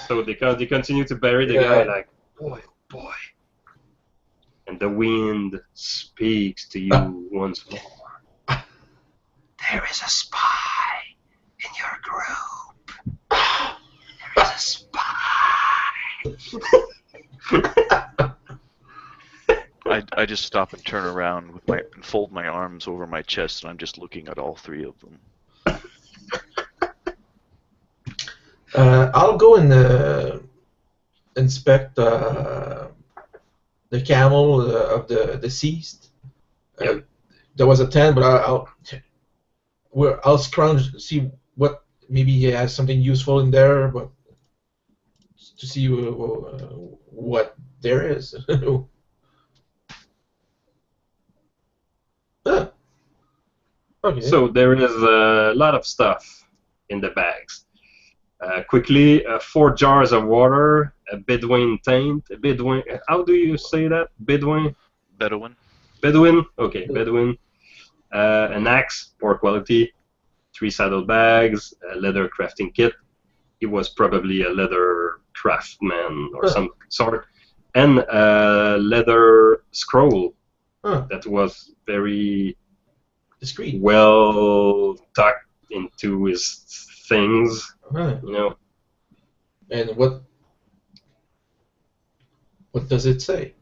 So they continue to bury the guy like, boy, oh boy. And the wind speaks to you once more. There is a spy in your group. There is a spy. I just stop and turn around and fold my arms over my chest, and I'm just looking at all three of them. I'll go and inspect the camel of the deceased. Yep. There was a 10, but I'll scrounge, see what, maybe he has something useful in there, but to see what there is. Okay. So there is a lot of stuff in the bags. Quickly, 4 jars of water, a Bedouin taint. Bedouin, how do you say that? Bedouin? Bedouin? Bedouin? Okay, Bedouin. An axe, poor quality. 3 saddlebags, a leather crafting kit. He was probably a leather craftsman or some sort. And a leather scroll that was very discreet, well tucked into his things. You know. And what does it say?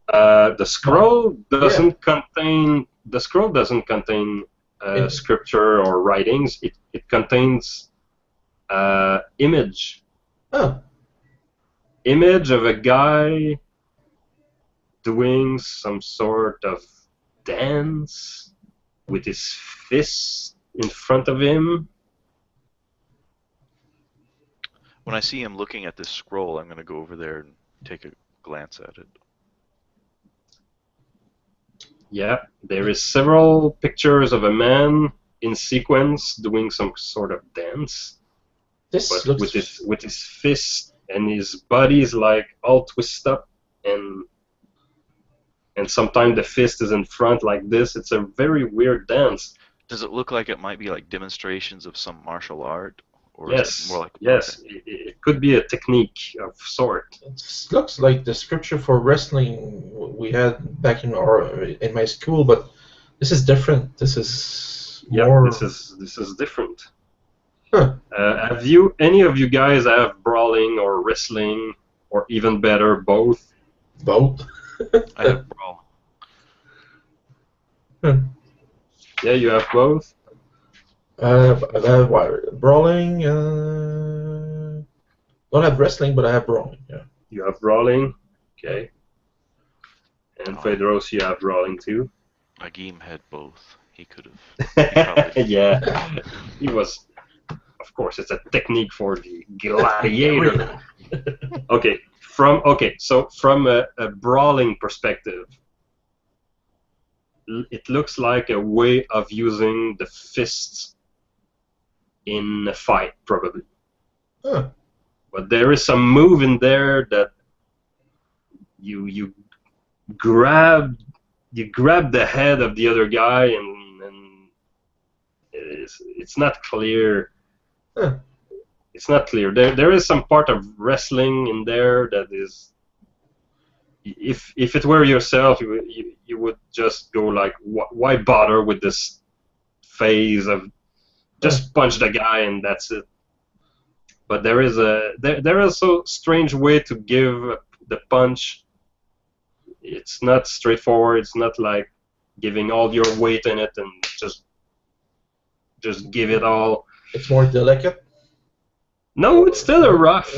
The scroll doesn't contain. The scroll doesn't contain scripture or writings. It contains image. Oh. image of a guy doing some sort of dance with his fist in front of him. When I see him looking at this scroll, I'm going to go over there and take a glance at it. Yeah, there is several pictures of a man in sequence doing some sort of dance. This But looks with his fist, and his body is like all twisted up, and sometimes the fist is in front like this. It's a very weird dance. Does it look like it might be like demonstrations of some martial art? Or Yes, is it more like yes, it could be a technique of sort. it looks like the scripture for wrestling we had back in my school, but this is different. This is more. This is different. Huh. Have you any of you guys have brawling or wrestling, or even better, both? Both. I have brawl. Yeah, you have both. I have brawling. Don't have wrestling, but I have brawling. Yeah. You have brawling, okay. And Fedros, you have brawling too. Agim had both. He could have. Yeah, he was. Of course, it's a technique for the gladiator. Okay, so from a brawling perspective, it looks like a way of using the fists in a fight, probably. Huh. But there is some move in there that you grab the head of the other guy, and it's not clear. Huh. It's not clear. There is some part of wrestling in there that is. If it were yourself, you would just go like, why bother with this phase of just punch the guy and that's it. But there is a strange way to give the punch. It's not straightforward. It's not like giving all your weight in it and just give it all. It's more delicate. No, it's still a rough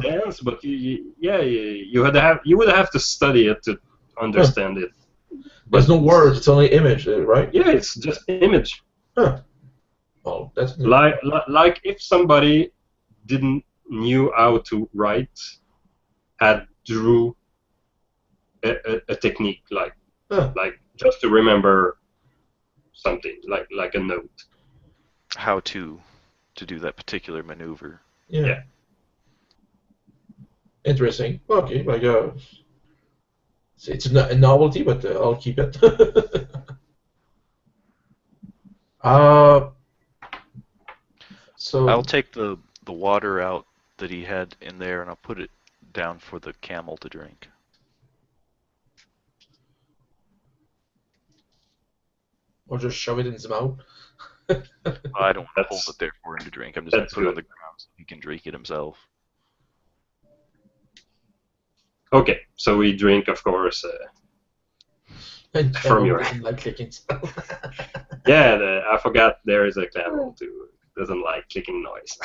dance, but you would have to study it to understand it. But there's no words; it's only image, right? Yeah, it's just image. Huh. Oh, that's like if somebody didn't knew how to write, had drew a technique like just to remember something like a note. How to do that particular maneuver. Yeah. Interesting. Okay, like it's a novelty, but I'll keep it. So I'll take the water out that he had in there, and I'll put it down for the camel to drink. Or just shove it in his mouth. I don't want to hold it there for him to drink. I'm just going to put it on the ground so he can drink it himself. Okay, so we drink, of course, from your hand. Like clicking stuff. Yeah, I forgot there is a camel too. Doesn't like clicking noise.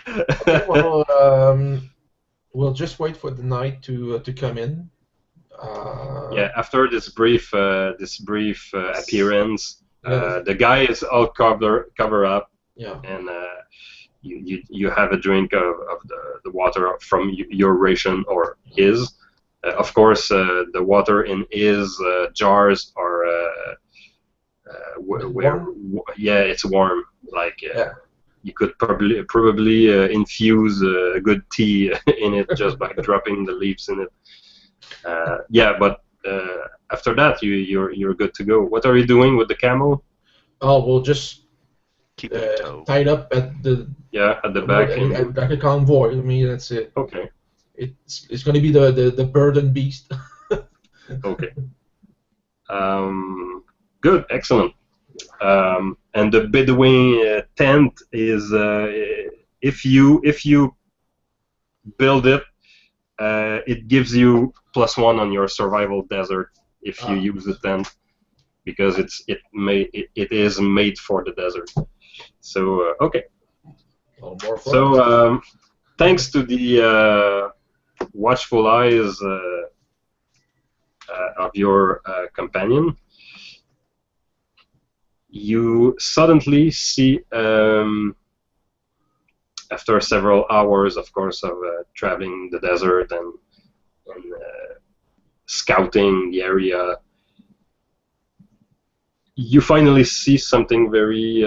Okay, well, we'll just wait for the night to come in. Yeah, after this brief appearance, the guy is all cover up. Yeah. And you have a drink of the water from your ration or his. Of course, the water in his jars are it's warm. Like you could probably infuse a good tea in it just by dropping the leaves in it. But after that you're good to go. What are you doing with the camel? Oh, we'll just keep it tied up at the back. Like a convoy. I mean, that's it. Okay. It's going to be the burden beast. Okay. Good, excellent. And the Bedouin tent is if you build it, it gives you +1 on your survival desert if you use the tent, because it is made for the desert. So okay. All more fun. So, thanks to the watchful eyes of your companion, you suddenly see, after several hours, of course, of traveling the desert and scouting the area, you finally see something very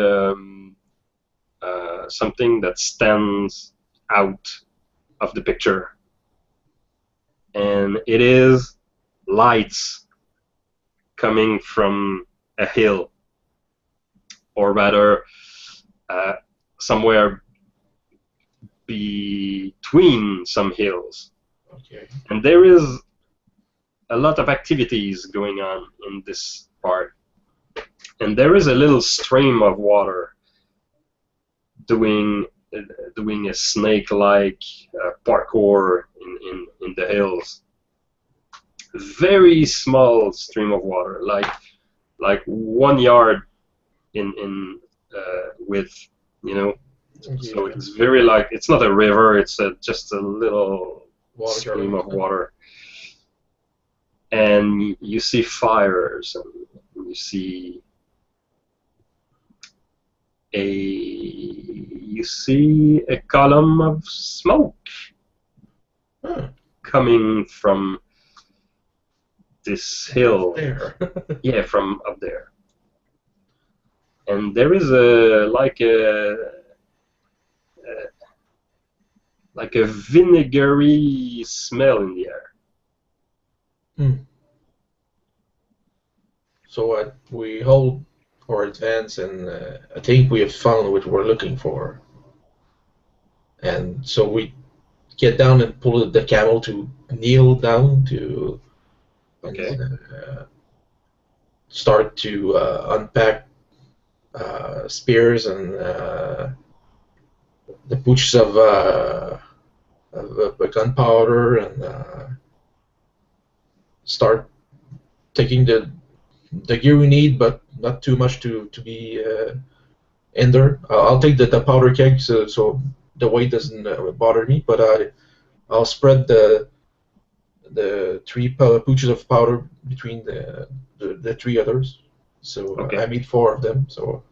something that stands out of the picture, and it is lights coming from a hill, or rather somewhere between some hills. Okay. And there is a lot of activities going on in this part. And there is a little stream of water doing a snake-like parkour in the hills. Very small stream of water, like 1 yard in width, you know. Yeah. So it's very like, it's not a river, it's just a little stream of water. And you see fires, and you see a column of smoke coming from this hill. There. Yeah, from up there. And there is a vinegary smell in the air. So we hold our advance, and I think we have found what we're looking for. And so we get down and pull the camel to kneel down to start to unpack spears and the pouches of gunpowder, and start taking the gear we need, but not too much to be hindered. I'll take the powder keg so the weight doesn't bother me, but I'll spread the 3 pouches of powder between the 3 others. So I made 4 of them. So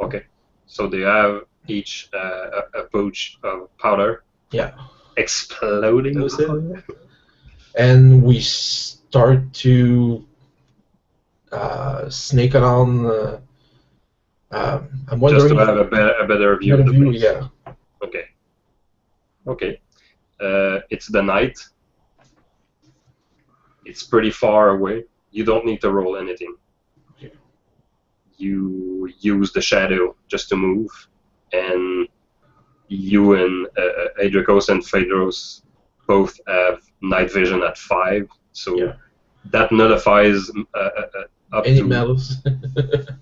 okay, so they have each a pouch of powder. Yeah. Exploding. And we start to snake around. I'm wondering. Just to have a better view of the place. Yeah. Okay. It's the night. It's pretty far away. You don't need to roll anything. Okay. You use the shadow just to move, and you and Adricos and Phaedros both have night vision at 5, so that nullifies up any to metals.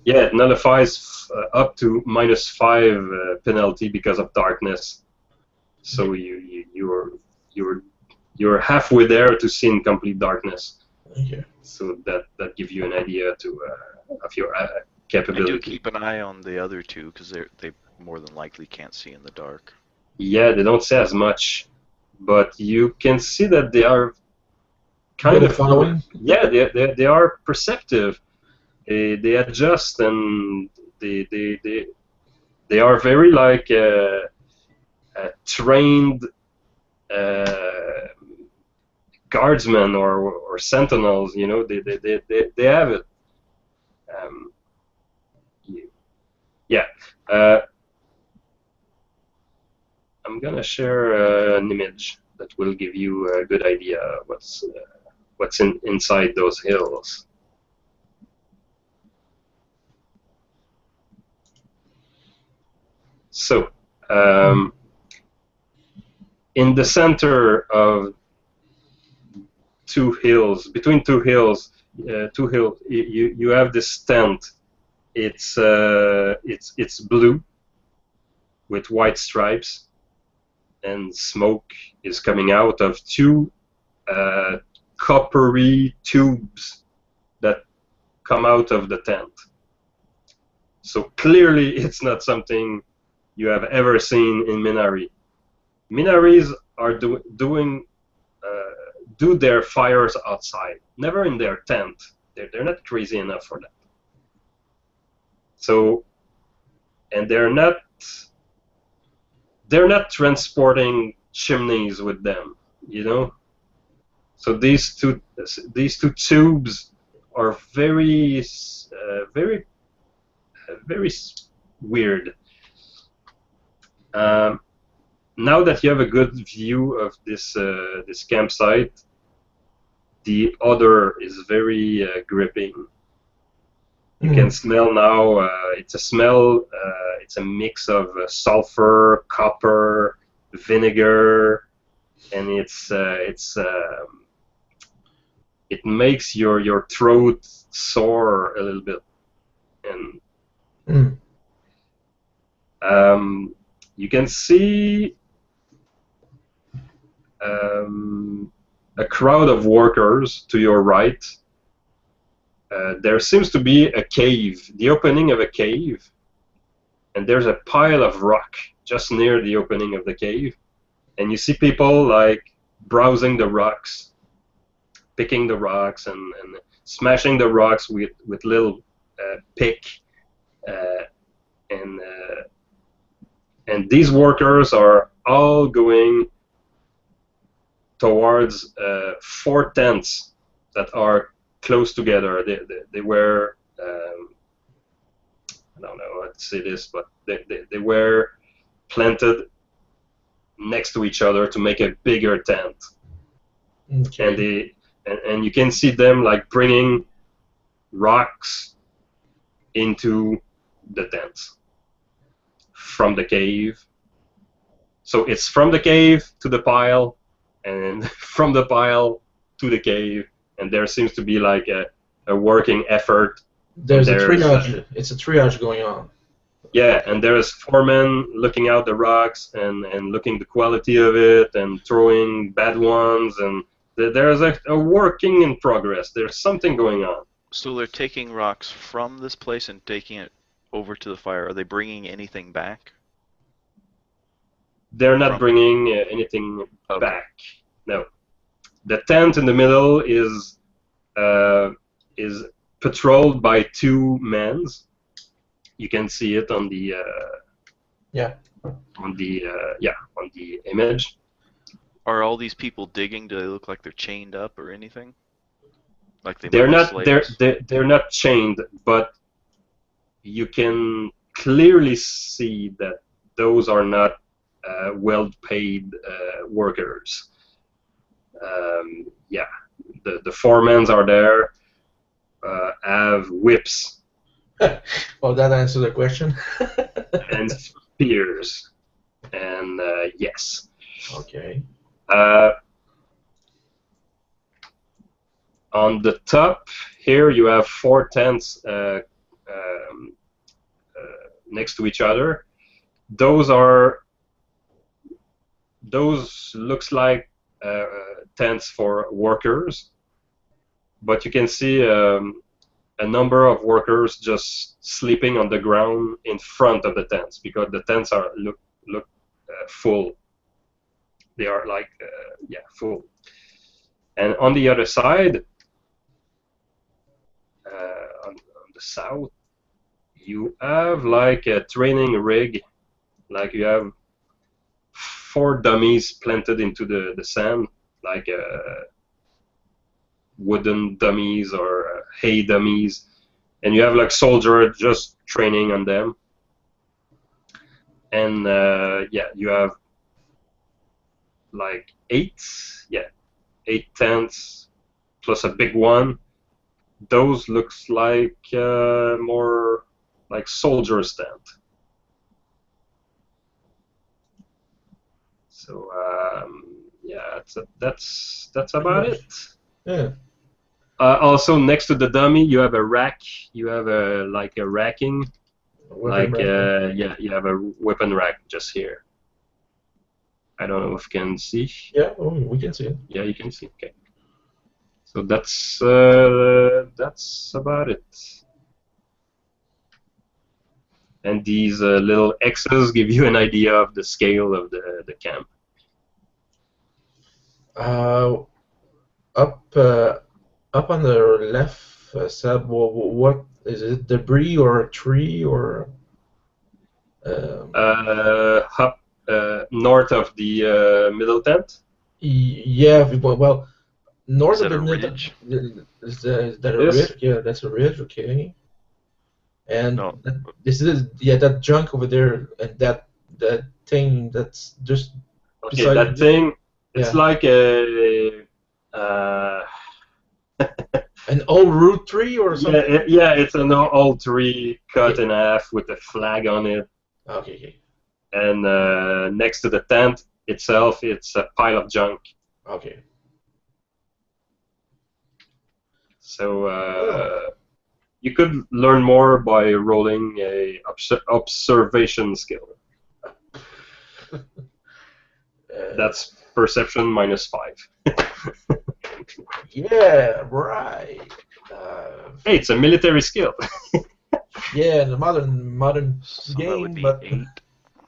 Yeah, it nullifies up to -5 penalty because of darkness. So you're halfway there to see in complete darkness. Okay. So that gives you an idea of your capability. I do keep an eye on the other 2 because they more than likely can't see in the dark. Yeah, they don't say as much, but you can see that they are kind of following. Yeah, they are perceptive. They adjust, and they are very like trained guardsmen or sentinels. You know, they have it. I'm gonna share an image that will give you a good idea what's inside those hills. So, in the center of 2 hills, between 2 hills, you have this tent. It's blue with white stripes, and smoke is coming out of 2 coppery tubes that come out of the tent. So clearly it's not something you have ever seen in Minari. Minaris are do their fires outside, never in their tent. They're not crazy enough for that. So, and they're not transporting chimneys with them, you know. So these two tubes are very very weird. Now that you have a good view of this campsite, the odor is very gripping. You can smell now. It's a smell. It's a mix of sulfur, copper, vinegar, and it makes your throat sore a little bit, and you can see a crowd of workers to your right. There seems to be a cave, the opening of a cave, and there's a pile of rock just near the opening of the cave, and you see people like browsing the rocks, picking the rocks and smashing the rocks with little pick, and these workers are all going towards 4 tents that are close together. They were I don't know how to say this, but they were planted next to each other to make a bigger tent. Okay. And you can see them like bringing rocks into the tents from the cave. So it's from the cave to the pile, and from the pile to the cave, and there seems to be like a working effort. There's a triage. It's a triage going on. Yeah, and there's 4 men looking out the rocks and looking the quality of it and throwing bad ones, and there's a working in progress. There's something going on. So they're taking rocks from this place and taking it over to the fire. Are they bringing anything back? They're not bringing anything back. No. The tent in the middle is patrolled by 2 men. You can see it on the on the image. Are all these people digging? Do they look like they're chained up or anything? Like they're not chained, but you can clearly see that those are not well-paid workers. Yeah, the 4 men are there, have whips. Well, that answers the question. And spears, and yes. Okay. On the top here, you have 4 tents next to each other. Those looks like tents for workers, but you can see a number of workers just sleeping on the ground in front of the tents, because the tents are look full. They are like full. And on the other side, on the south, you have like a training rig, like you have 4 dummies planted into the sand, like wooden dummies or hay dummies, and you have like soldiers just training on them. And you have like 8 tents plus a big one. Those looks like more like soldiers' tent. So that's about it. Yeah. Also, next to the dummy, you have a rack. You have a racking, you have a weapon rack just here. I don't know if you can see. Yeah, we can see it. Yeah, you can see. Okay. So that's about it. And these little X's give you an idea of the scale of the camp. Up on the left, Seb, what is it? Debris or a tree or? Up north of the middle tent. Yeah, well, north Is of that the a middle. ridge? Is that a This? ridge? Yeah, that's a ridge. Okay. And No. this is that junk over there, and that thing that's just Okay, beside that you. thing. It's Yeah. like a. Uh, An old root tree or something? yeah, it's an old tree cut Okay. in half with a flag on it, Okay. and next to the tent itself, it's a pile of junk. Okay. So Oh. you could learn more by rolling a observation skill. That's perception -5. Yeah, right. Hey, it's a military skill. Yeah, in the modern So game, that would be but 8.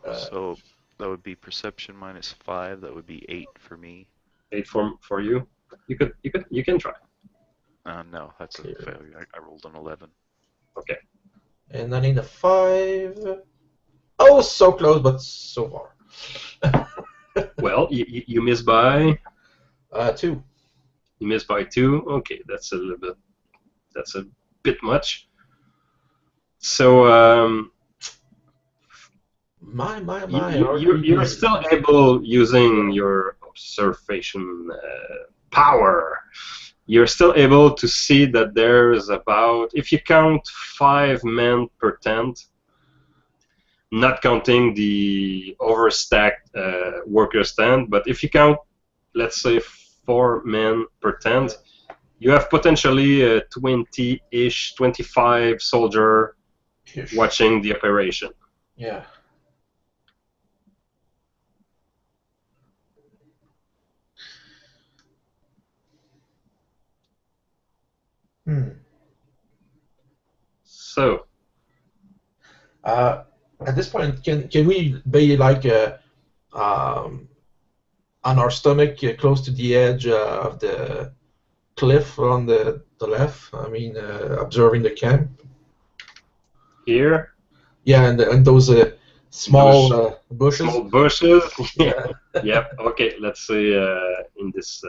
uh, So that would be perception -5. That would be 8 for me. 8 for you. You can try. No, that's a failure. I rolled an 11. Okay. and I need a 5. Oh, so close, but so far. Well, you miss by 2. you miss by 2. Okay, that's a bit much. So My. you're still able, using your observation power. You're still able to see that there's about, if you count 5 men per tent, not counting the overstacked workers tent, but if you count, let's say, 4 men per tent, you have potentially a 20-ish, 25 soldier watching the operation. Yeah. So At this point, can we be like on our stomach, close to the edge of the cliff on the left? I mean, observing the camp. here, Yeah, and those small bushes. small bushes. Yeah. Yep. Okay. Let's see in this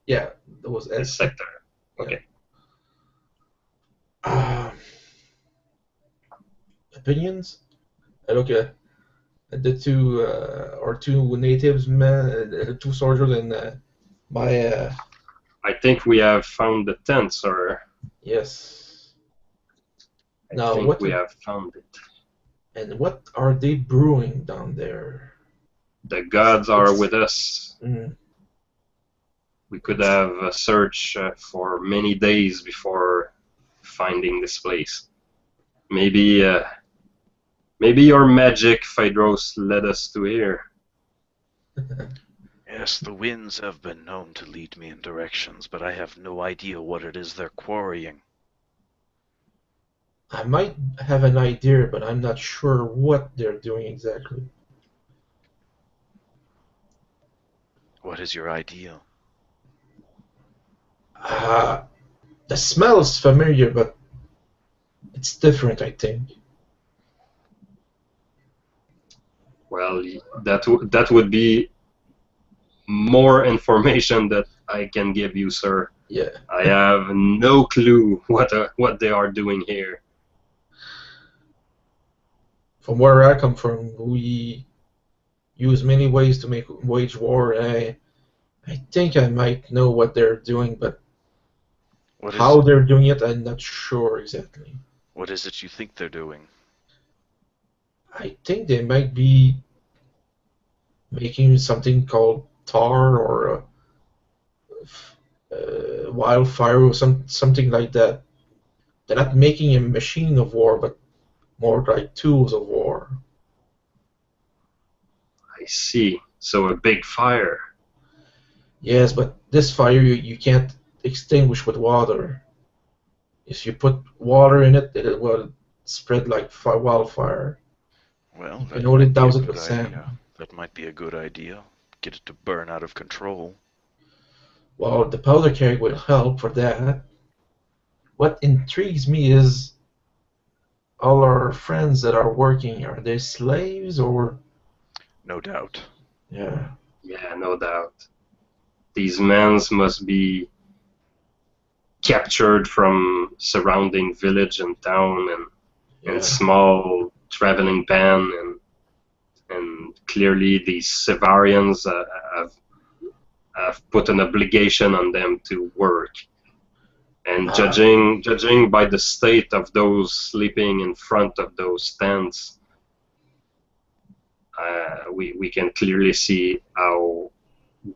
Yeah, those this sector. Okay. Opinions? I look at the two natives, two soldiers, and my. I think we have found the tent, sir. Yes. I think we have found it. And what are they brewing down there? The gods are with us. Mm. We could have a search for many days before finding this place. Maybe your magic, Phaedros, led us to here. Yes, the winds have been known to lead me in directions, but I have no idea what it is they're quarrying. I might have an idea, but I'm not sure what they're doing exactly. What is your idea? The smell is familiar, but it's different, I think. Well, that would be more information that I can give you, sir. Yeah. I have no clue what they are doing here. From where I come from, we use many ways to wage war. I think I might know what they're doing, but how they're doing it, I'm not sure exactly. What is it you think they're doing? I think they might be making something called tar or wildfire or something like that. They're not making a machine of war, but more like tools of war. I see. So a big fire. Yes, but this fire you can't extinguish with water. If you put water in it, it will spread like wildfire. Well, You can that hold it might be a 1000%. idea. That might be a good idea. Get it to burn out of control. Well, the powder keg will help for that. What intrigues me is all our friends that are working. Are they slaves or? No doubt. Yeah. Yeah, no doubt. These men must be captured from surrounding village and town and Yeah. small traveling band and clearly these Sevarians have, have put an obligation on them to work. And Uh, judging by the state of those sleeping in front of those tents, we can clearly see how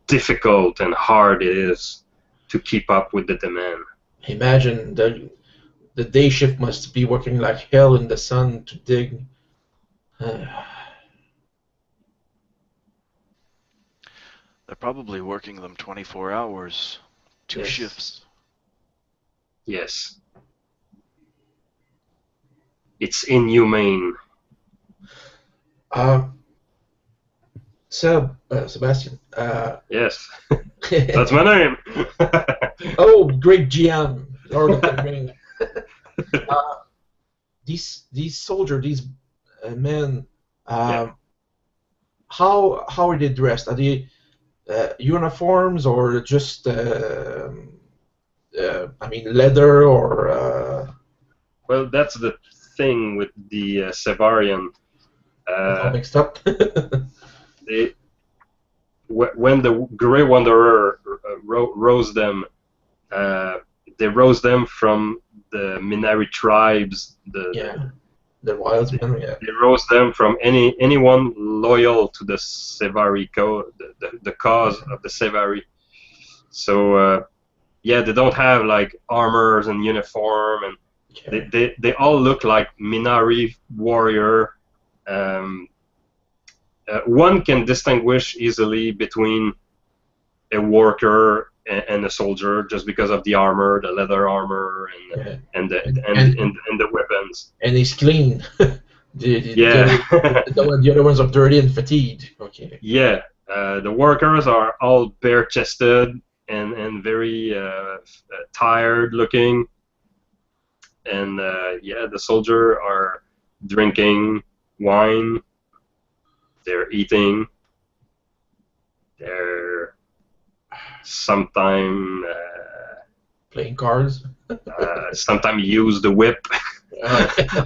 difficult and hard it is to keep up with the demand. Imagine the day shift must be working like hell in the sun to dig. They're probably working them 24 hours. Two Yes. shifts. Yes, it's inhumane. Uh, Sebastian. Yes, that's my name. Oh, great GM, Lord of the Ring. Uh, these soldiers, these men, Yeah. how are they dressed? Are they uniforms or just I mean leather or Well, that's the thing with the Sevarian. it's all Uh, mixed up? they when the Grey Wanderer rose them, uh, they rose them from the Minari tribes. Yeah, the wild They, men. Yeah, they rose them from anyone loyal to the Sevari the cause yeah. of the Sevari. So yeah, they don't have like armors and uniform, and Okay. they all look like Minari warrior. Um, one can distinguish easily between a worker and a soldier just because of the armor, the leather armor, Yeah. and the And and and and, and the weapons. and he's clean. Yeah, The other ones are dirty and fatigued. Okay. yeah. The workers are all bare-chested and very tired looking, and yeah, the soldier are drinking wine. They're eating. They're sometime Playing cards. sometime use the whip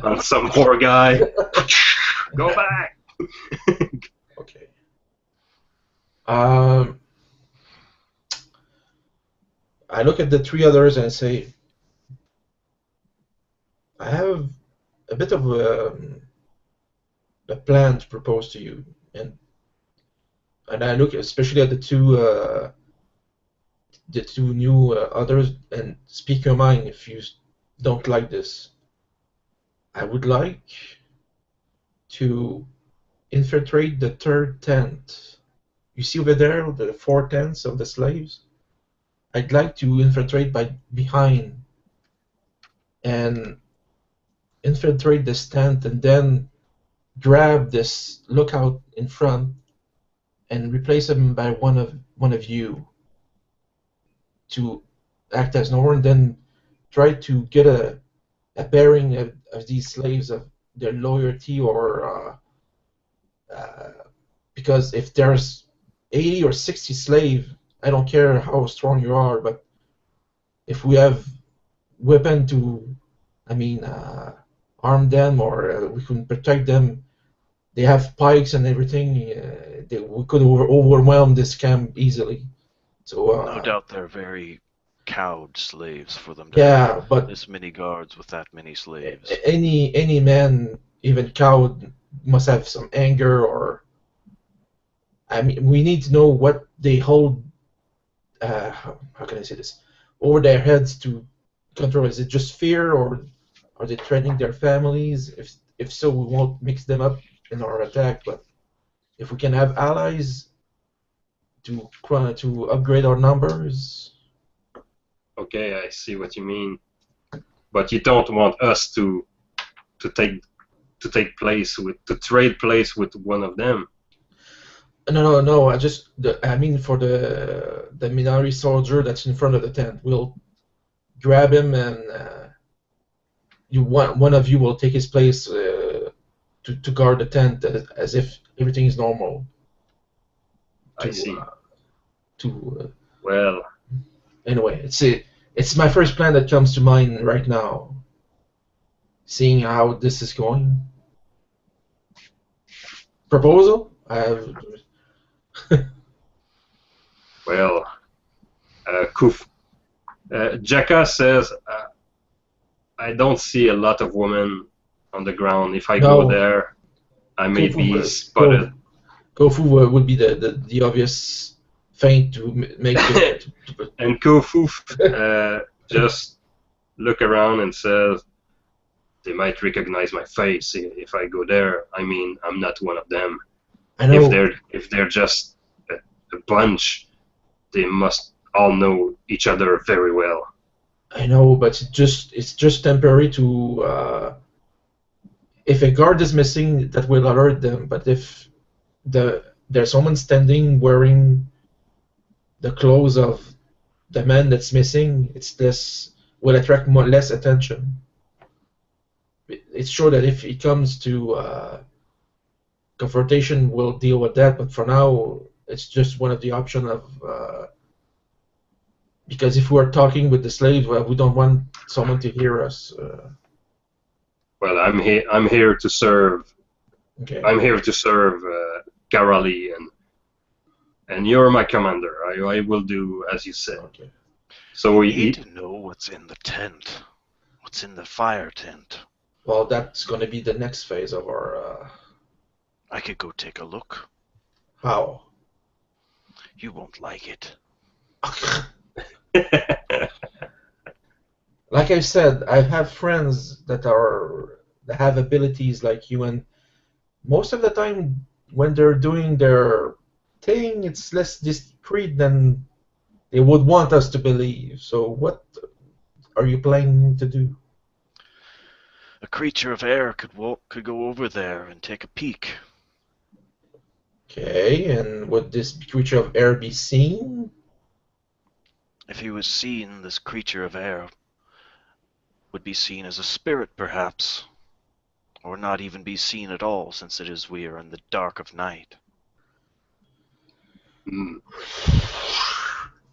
on some poor guy. Go back. Okay. Um, I look at the three others and say, I have a bit of a plan to propose to you, and I look especially at the two new others, and speak your mind if you don't like this. I would like to infiltrate the third tent. You see over there the four tents of the slaves? I'd like to infiltrate by behind and infiltrate this tent and then grab this lookout in front and replace him by one of you to act as Anoren, then try to get a bearing of these slaves of their loyalty or because if there's 80 or 60 slave, I don't care how strong you are, but if we have weapon to, I mean, arm them or we can protect them, they have pikes and everything. We could overwhelm this camp easily. So No doubt they're very cowed slaves for them to have yeah, but this many guards with that many slaves. any man, even coward, must have some anger or I mean, we need to know what they hold. How can I say this? Over their heads to control. Is it just fear, or are they threatening their families? If so, we won't mix them up in our attack. But if we can have allies to upgrade our numbers, Okay, I see what you mean. But you don't want us to take to take place to trade place with one of them. No. I mean for the Minari soldier that's in front of the tent. We'll grab him and one of you will take his place to guard the tent as if everything is normal. I see. Well. Anyway, it's my first plan that comes to mind right now. Seeing how this is going. Proposal? Well, Jaka says, I don't see a lot of women on the ground. If I go there, I may be spotted. Kofu would be the obvious thing to make it. And Kofu just look around and says, they might recognize my face if I go there. I mean, I'm not one of them. I know. If they're just a bunch, they must all know each other very well. I know, but it's just temporary to. If a guard is missing, that will alert them. But if there's someone standing wearing the clothes of the man that's missing, will attract less attention. It's sure that if it comes to confrontation, we'll deal with that. But for now, it's just one of the options of. Because if we're talking with the slave, we don't want someone to hear us. Well, I'm here to serve. Okay. I'm here to serve Garali, and you're my commander. I will do as you said. Okay. So we need to know what's in the tent. What's in the fire tent? Well, that's going to be the next phase of our. I could go take a look. How? You won't like it. Like I said, I have friends that have abilities like you, and most of the time when they're doing their thing, it's less discreet than they would want us to believe. So what are you planning to do? A creature of air could go over there and take a peek. Okay, and would this creature of air be seen? If he was seen, this creature of air would be seen as a spirit, perhaps, or not even be seen at all, since we are in the dark of night.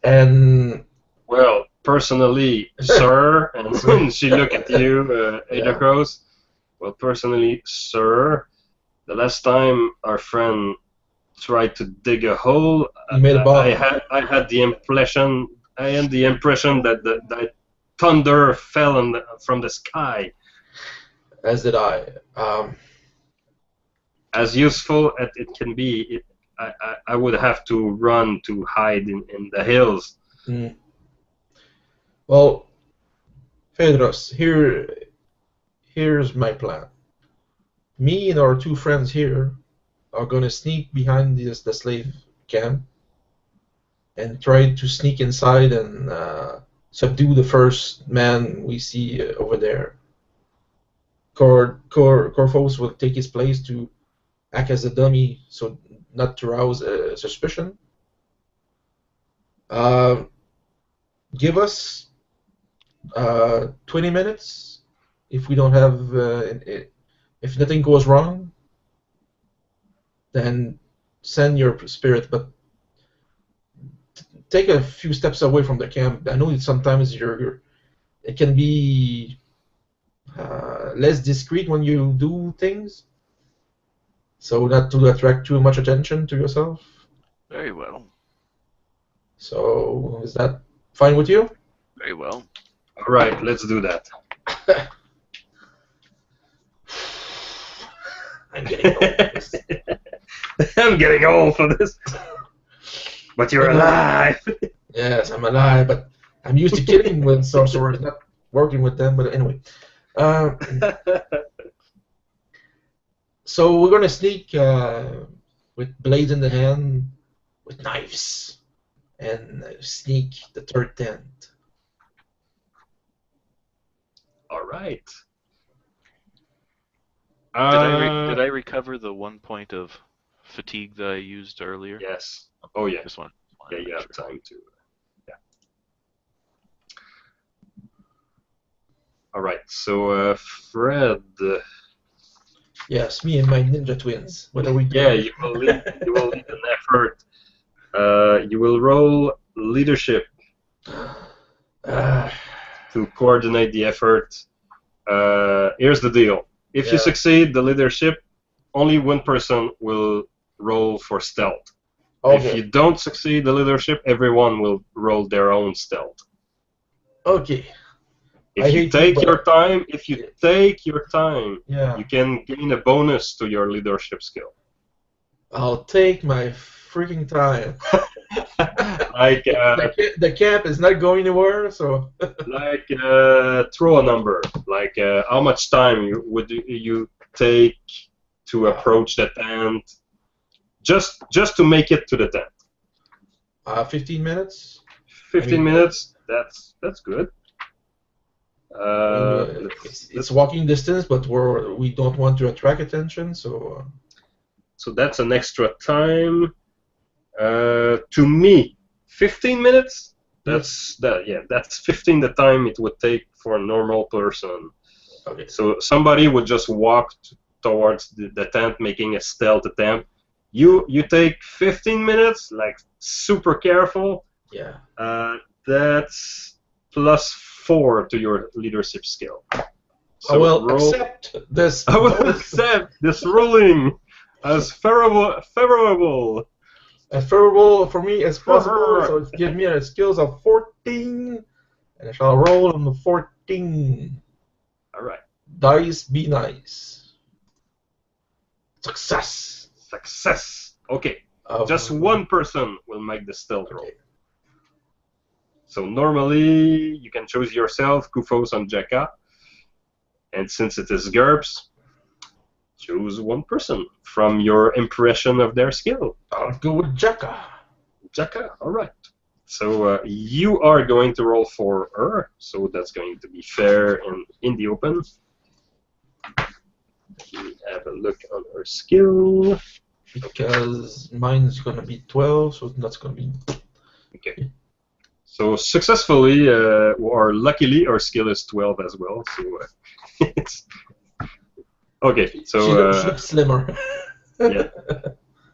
And well, personally, sir, and when she look at you, Ada Crows, well, personally, sir, the last time our friend tried to dig a hole, I had the impression that the thunder fell from the sky. As did I. As useful as it can be, I would have to run to hide in the hills. Mm. Well, Phaedros, here's my plan. Me and our two friends here are going to sneak behind the slave camp and try to sneak inside and subdue the first man we see over there. Corphos will take his place to act as a dummy, so not to rouse suspicion. Give us 20 minutes if we don't have if nothing goes wrong, then send your spirit, but take a few steps away from the camp. I know that sometimes it can be less discreet when you do things, so not to attract too much attention to yourself. Very well. So is that fine with you? Very well. All right, let's do that. I'm getting old for this. I'm getting old for this. But you're alive. Yes, I'm alive, but I'm used to killing with sorcerers, not working with them. But anyway, so we're gonna sneak with blades in the hand, with knives, and sneak the third tent. All right. Did I recover the 1 point of fatigue that I used earlier? Yes. Oh yeah. Just one. Yeah, you have time to. Yeah. All right. So Fred. Yes, me and my ninja twins. What are we doing? Yeah, you will lead. You will lead an effort. You will roll leadership to coordinate the effort. Here's the deal. If you succeed the leadership, only one person will roll for stealth. Okay. If you don't succeed the leadership, everyone will roll their own stealth. Okay. If you take your time, Yeah. you can gain a bonus to your leadership skill. I'll take my freaking time. Like the camp is not going anywhere, so. like throw a number. Like how much time would you take to approach the tent? Just to make it to the tent. 15 minutes. 15 minutes. That's good. It's walking distance, but we don't want to attract attention, so. So that's an extra time. To me, 15 minutes. That's 15 the time it would take for a normal person. Okay. So somebody would just walk towards the tent, making a stealth attempt. You take 15 minutes, like super careful. Yeah. That's +4 to your leadership skill. So I will accept this. I will accept this ruling as favorable. As favorable for me as possible. So it gives me a skills of 14, and I shall roll on the 14. All right. Dice be nice. Success. Success. Okay. Just one person will make the stealth roll. So normally you can choose yourself, Kufos and Jekka. And since it is GURPS, choose one person from your impression of their skill. I'll go with Jekka. Jekka, all right. So you are going to roll for her, so that's going to be fair and in the open. Let me have a look on her skill. Because mine is going to be 12, so that's going to be... Okay. So successfully, or luckily, our skill is 12 as well. So it's okay. So she looks slimmer. Yeah.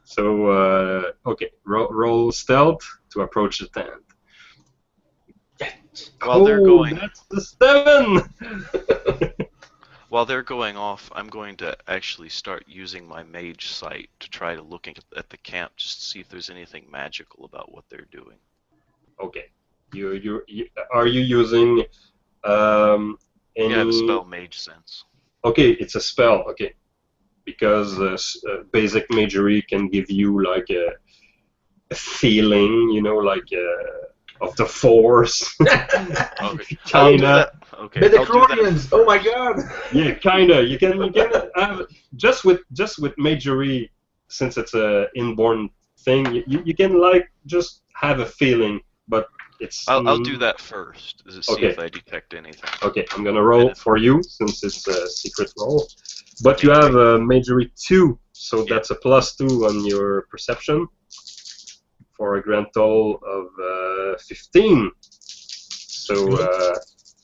So okay, roll stealth to approach the tent. While they're going, that's the 7. While they're going off, I'm going to actually start using my mage sight to try to look at the camp just to see if there's anything magical about what they're doing. Okay. Are you using any? Yeah, I have a spell mage sense. Okay, it's a spell. Okay, because basic magery can give you like a feeling, like of the force. Okay. Kinda. Okay. Midichlorians! Oh my god! Yeah, kinda. You can have just with magery, since it's a inborn thing. You can like just have a feeling, but it's. I'll do that first. See if I detect anything. Okay, I'm gonna roll for you since it's a secret roll. But you have a magery 2, so that's a +2 on your perception for a grand total of 15. So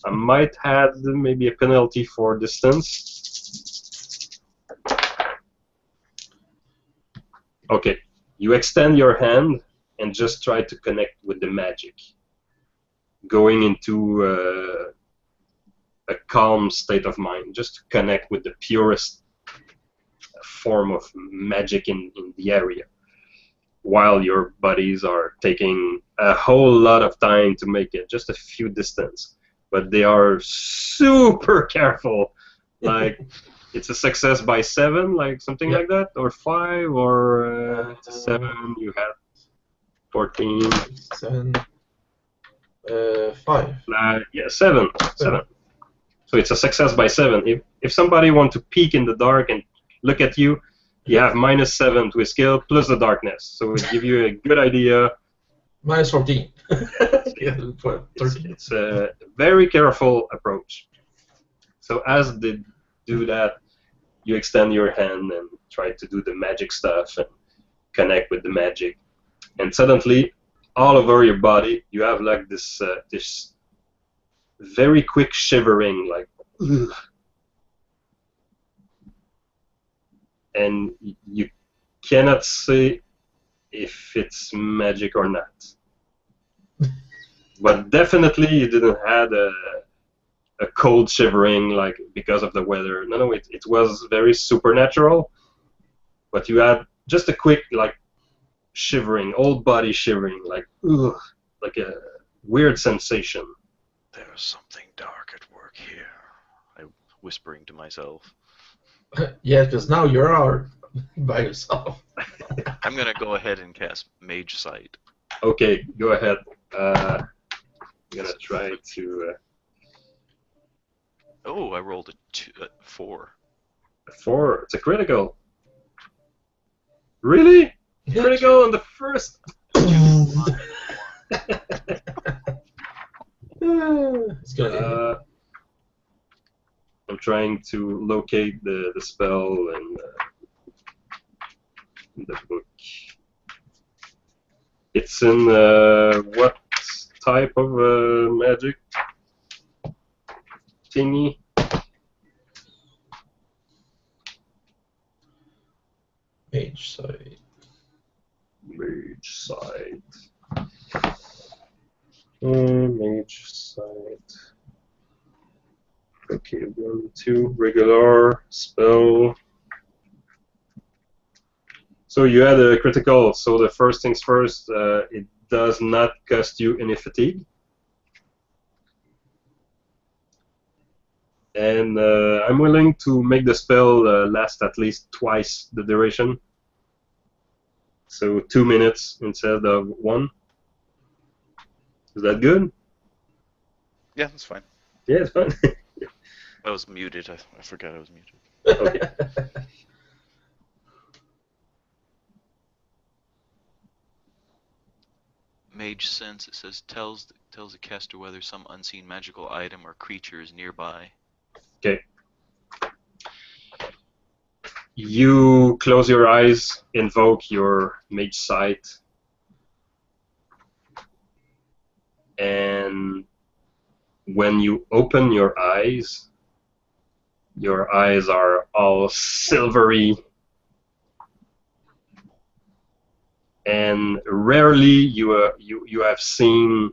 I might add maybe a penalty for distance. Okay, you extend your hand and just try to connect with the magic, going into a calm state of mind, just to connect with the purest form of magic in the area, while your buddies are taking a whole lot of time to make it just a few distance, but they are super careful. Like it's a success by 7, like something like that, or 5, or 7. You have 14. 7. 5. Yeah, 7. 7. So it's a success by 7. If somebody wants to peek in the dark and look at you, you have -7 to his skill plus the darkness. So it gives you a good idea. -14. It's a very careful approach. So as they do that, you extend your hand and try to do the magic stuff and connect with the magic, and suddenly, all over your body, you have like this very quick shivering, like, ugh. And you cannot say if it's magic or not. But definitely, you didn't have a cold shivering like because of the weather. No, it was very supernatural. But you had just a quick like shivering, old body shivering, like ugh, like a weird sensation. There's something dark at work here. I'm whispering to myself. Yeah, because now you're out by yourself. I'm gonna go ahead and cast Mage Sight. Okay, go ahead. I'm gonna try to. Oh, I rolled a 4. 4. It's a critical. Really? Critical on the first. It's gonna I'm trying to locate the spell and the book. It's in what type of magic thingy? Mage side. Mage side. Mage side. Okay, 1, 2, regular spell. So you had a critical. So the first things first, it does not cost you any fatigue. And I'm willing to make the spell last at least twice the duration. So 2 minutes instead of 1. Is that good? Yeah, that's fine. Yeah, it's fine. I was muted. I forgot I was muted. Okay. Mage Sense, it says, tells the caster whether some unseen magical item or creature is nearby. Okay. You close your eyes, invoke your mage sight, and when you open your eyes are all silvery, and rarely you have seen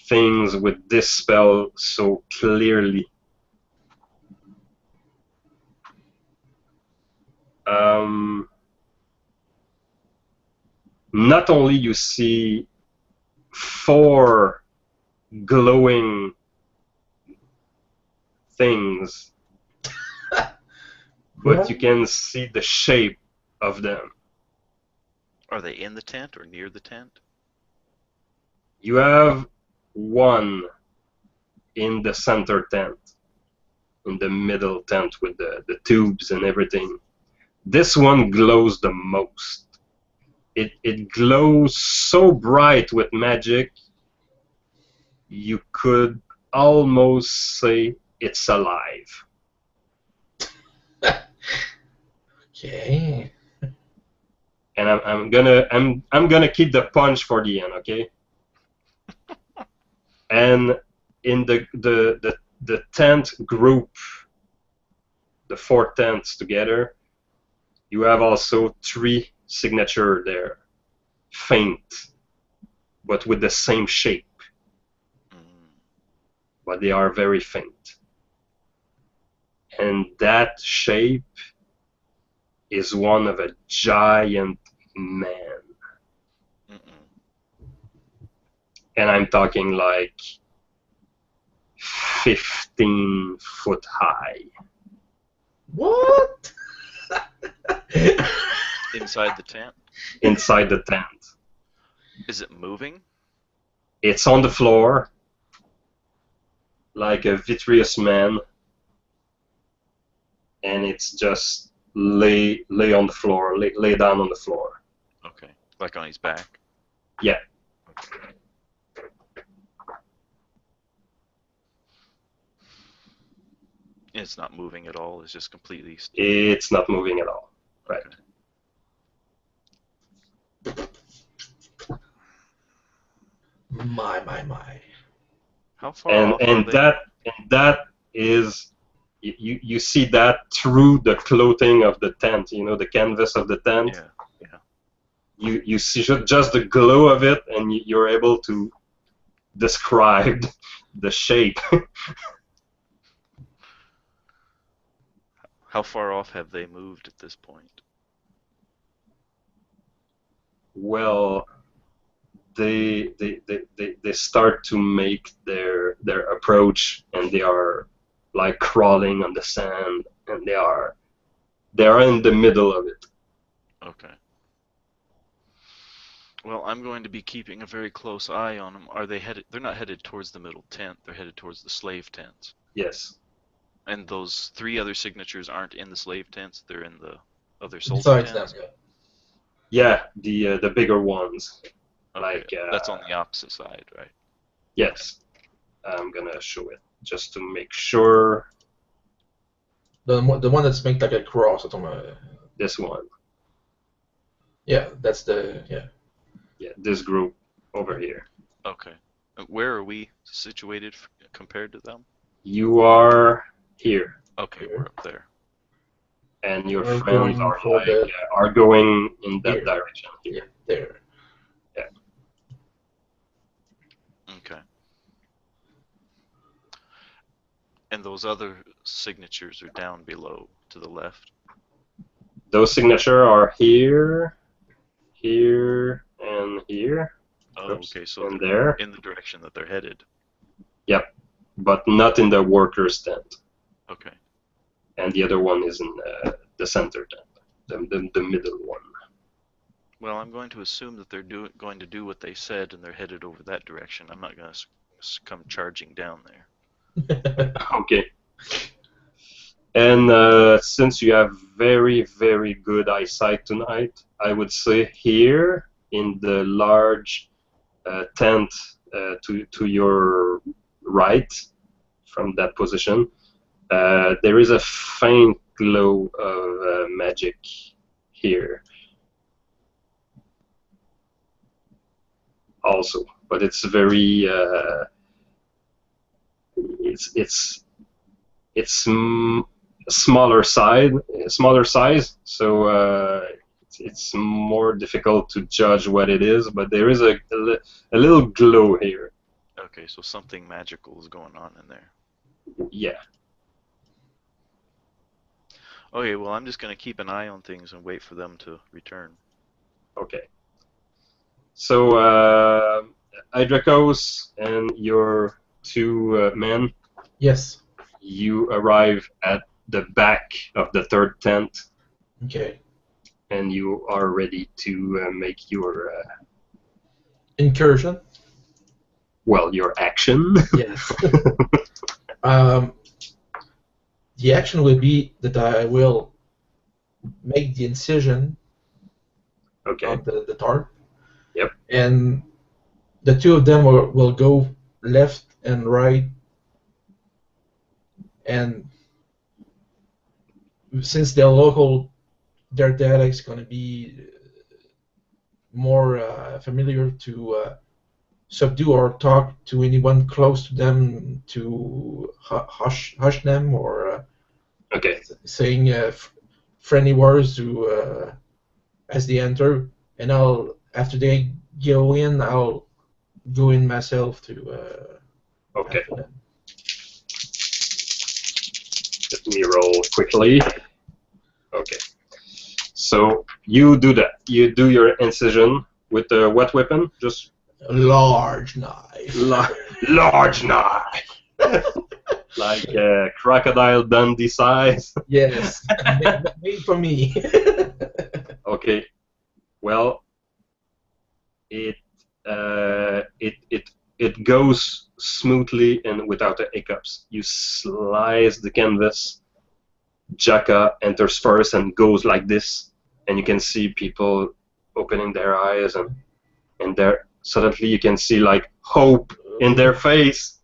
things with this spell so clearly. Not only you see 4 glowing things, but you can see the shape of them. Are they in the tent or near the tent? You have one in the center tent, in the middle tent with the tubes and everything. This one glows the most. It glows so bright with magic, you could almost say it's alive. Okay. And I'm gonna keep the punch for the end, okay? And in the tent group, the 4 tents together, you have also 3 signature there, faint, but with the same shape. But they are very faint. And that shape is one of a giant man. And I'm talking like 15 foot high. What? Inside the tent? Inside the tent. Is it moving? It's on the floor, like a vitreous man, and it's just lay on the floor, lay down on the floor. Okay, like on his back? Yeah. Okay. It's not moving at all. It's just completely. It's not moving at all. Right. Okay. My. How far off are they? that is you see that through the clothing of the tent, you know, the canvas of the tent. Yeah. You see just the glow of it, and you're able to describe the shape. How far off have they moved at this point? Well, they start to make their approach, and they are like crawling on the sand, and they are in the middle of it. Okay. Well, I'm going to be keeping a very close eye on them. Are they headed? They're not headed towards the middle tent. They're headed towards the slave tents. Yes. And those 3 other signatures aren't in the slave tents. They're in the other soldier tents. Yeah, the bigger ones. Okay, Like that's on the opposite side, right? Yes. I'm gonna show it just to make sure. The one that's made like a cross. This one. Yeah, that's the Yeah, this group over here. Okay. Where are we situated compared to them? You are here. Okay, we're up there. And your We're friends going are for like are going in that here. direction here. Yeah, there. Yeah. Okay. And those other signatures are down below to the left. Those signatures are here, here, and here. Oh, Oops, okay, so and they're there. in the direction that they're headed. Yep, but not in the workers' tent. Okay. And the other one is in the center tent, the middle one. Well, I'm going to assume that they're going to do what they said, and they're headed over that direction. I'm not going to come charging down there. Okay. And since you have very, very good eyesight tonight, I would say here in the large tent to your right from that position, there is a faint glow of magic here also, but it's very it's smaller size, so it's more difficult to judge what it is, but there is a little glow here. Okay, so something magical is going on in there. Yeah. Okay, well, I'm just going to keep an eye on things and wait for them to return. Okay. So, Hydracos and your 2 men. Yes. You arrive at the back of the 3rd tent. Okay. And you are ready to make your incursion. Well, your action. Yes. The action will be that I will make the incision on the tarp. Yep. And the 2 of them will go left and right. And since they're local, their dialect's going to be more familiar to subdue or talk to anyone close to them, to hush them, or saying friendly words to as they enter. And after they go in, I'll go in myself to okay. after them. Let me roll quickly. Okay. So you do that. You do your incision with what weapon? Just a large knife. Large knife. Like Crocodile Dundee size. Yes. Made for me. Okay. Well, it goes smoothly and without hiccups. You slice the canvas. Jaka enters first and goes like this, and you can see people opening their eyes, and there suddenly you can see like hope in their face.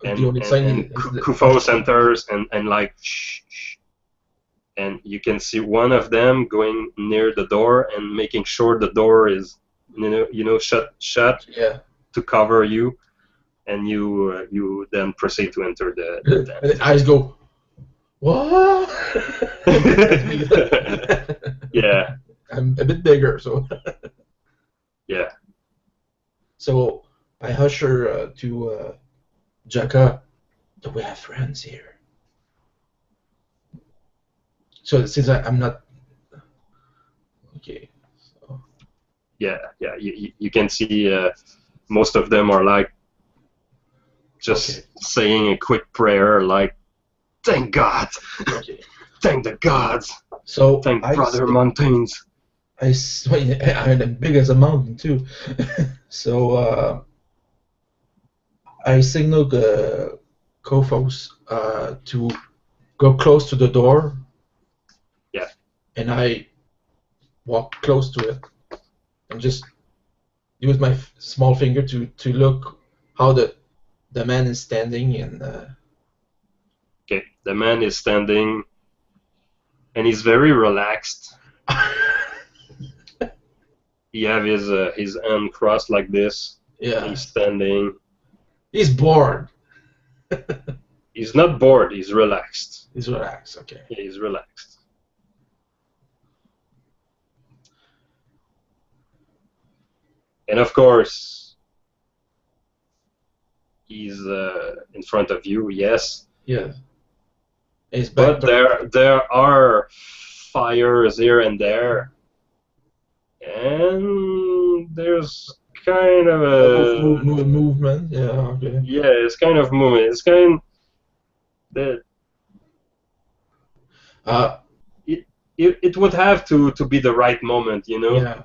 The only sign is the Kufos enters and like shh, shh, and you can see one of them going near the door and making sure the door is shut yeah. to cover you, and you then proceed to enter the tent. And the eyes go, what? Yeah. I'm a bit bigger, so. Yeah. So I usher to Jaka. Do we have friends here? So since I'm not. Okay. So. Yeah. You can see most of them are like just saying a quick prayer, like, thank God, thank the gods, so thank Brother Mountains. I'm big as a mountain too. So I signaled Kophos to go close to the door. Yeah. And I walk close to it and just use my small finger to look how the man is standing and. Okay, the man is standing, and he's very relaxed. He have his hand crossed like this. Yeah. He's standing. He's bored. He's not bored. He's relaxed. He's relaxed. Okay. Yeah, he's relaxed. And of course, he's in front of you. Yes. Yeah. But there are fires here and there, and there's kind of a movement. Yeah. Okay. Yeah, it's kind of movement. It's kind that it would have to be the right moment, you know. Yeah.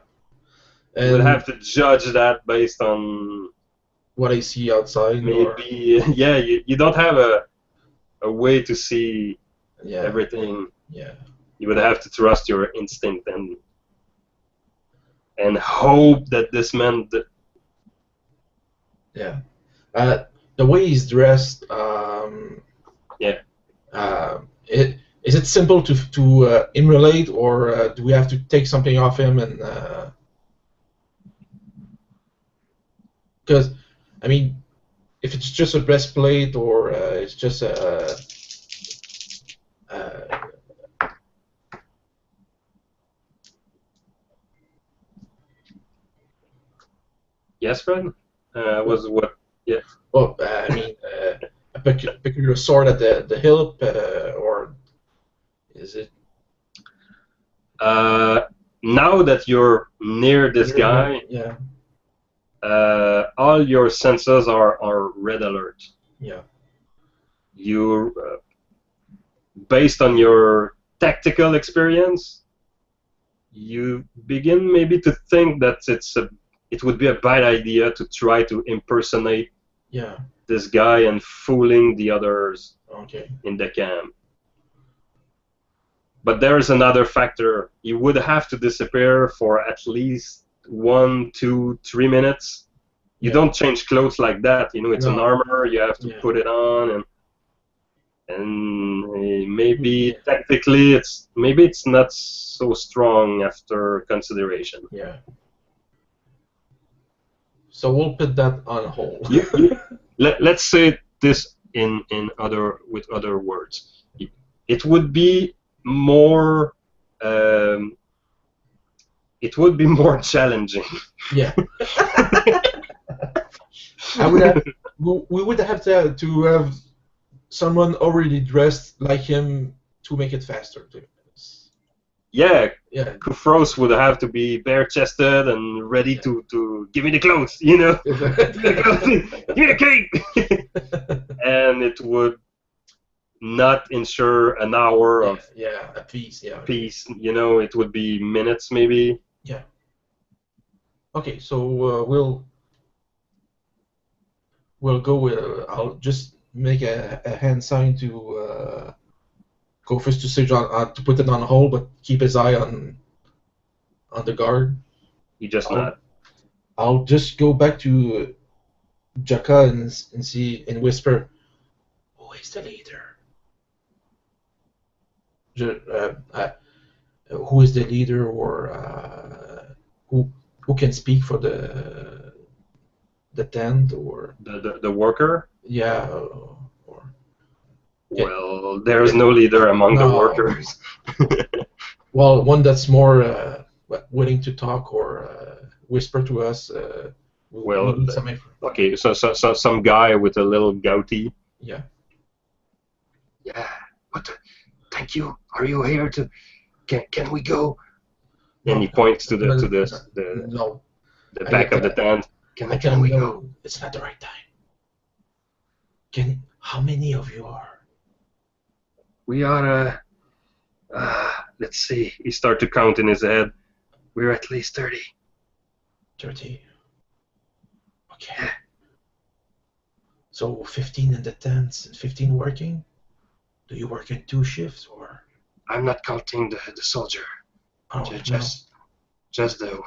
And you would have to judge that based on what I see outside. Maybe yeah, you don't have a way to see everything. Yeah. You would have to trust your instinct and hope that this man. Yeah. The way he's dressed. Yeah. Is it simple to emulate, or do we have to take something off him and? Because, I mean, if it's just a breastplate or it's just a. Yes, Fred? Was what? Yeah. Well, I mean, a peculiar sword at the hilt, or is it? Now that you're near this guy, yeah. All your senses are red alert. Yeah. You, based on your tactical experience, you begin maybe to think that it would be a bad idea to try to impersonate this guy and fooling the others in the camp. But there's another factor. You would have to disappear for at least 1, 2, 3 minutes. You don't change clothes like that. You know, it's an armor. You have to put it on, and maybe tactically it's not so strong after consideration. Yeah. So we'll put that on hold. Let's say this with other words. It would be more. It would be more challenging. Yeah. We would have to have someone already dressed like him to make it faster. Yeah. Kufros would have to be bare-chested and ready to give me the clothes, you know. Give me the cape. And it would not ensure an hour of peace. You know, it would be minutes maybe. Yeah. Okay, so we'll go with. I'll just make a hand sign to go first to say to put it on hold, but keep his eye on the guard. You just nod. I'll just go back to Jaka and see and whisper, is the leader? Who is the leader, or who can speak for the tent, or The worker? yeah, or Well, there is no leader among the no. workers. Well, one that's more willing to talk or whisper to us. We Well, need some info. okay, so some guy with a little goatee. Yeah. Yeah, but thank you. Are you here to? Can we go? And he points to No, the back of the tent. I Can we go? know it's not the right time. How many of you are? We are. Let's see. He starts to count in his head. We're at least 30. 30. Okay. So 15 in the tents, 15 working? Do you work in 2 shifts, or? I'm not counting the soldier. Oh, Just the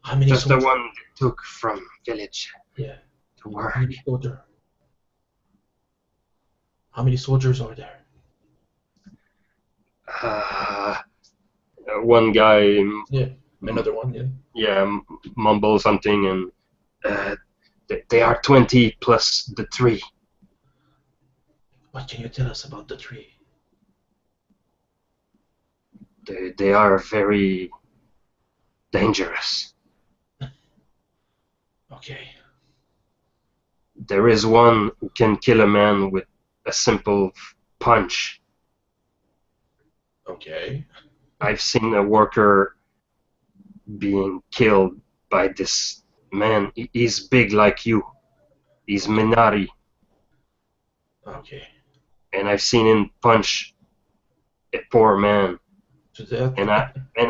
how many just soldiers? the one they took from village. Yeah. To work. How many soldiers are there? One guy. Yeah. Another one. Yeah. Yeah, mumble something, and they are 20 plus the 3. What can you tell us about the 3? They are very dangerous. Okay. There is one who can kill a man with a simple punch. Okay. I've seen a worker being killed by this man. He's big like you. He's Minari. Okay. And I've seen him punch a poor man. To death. And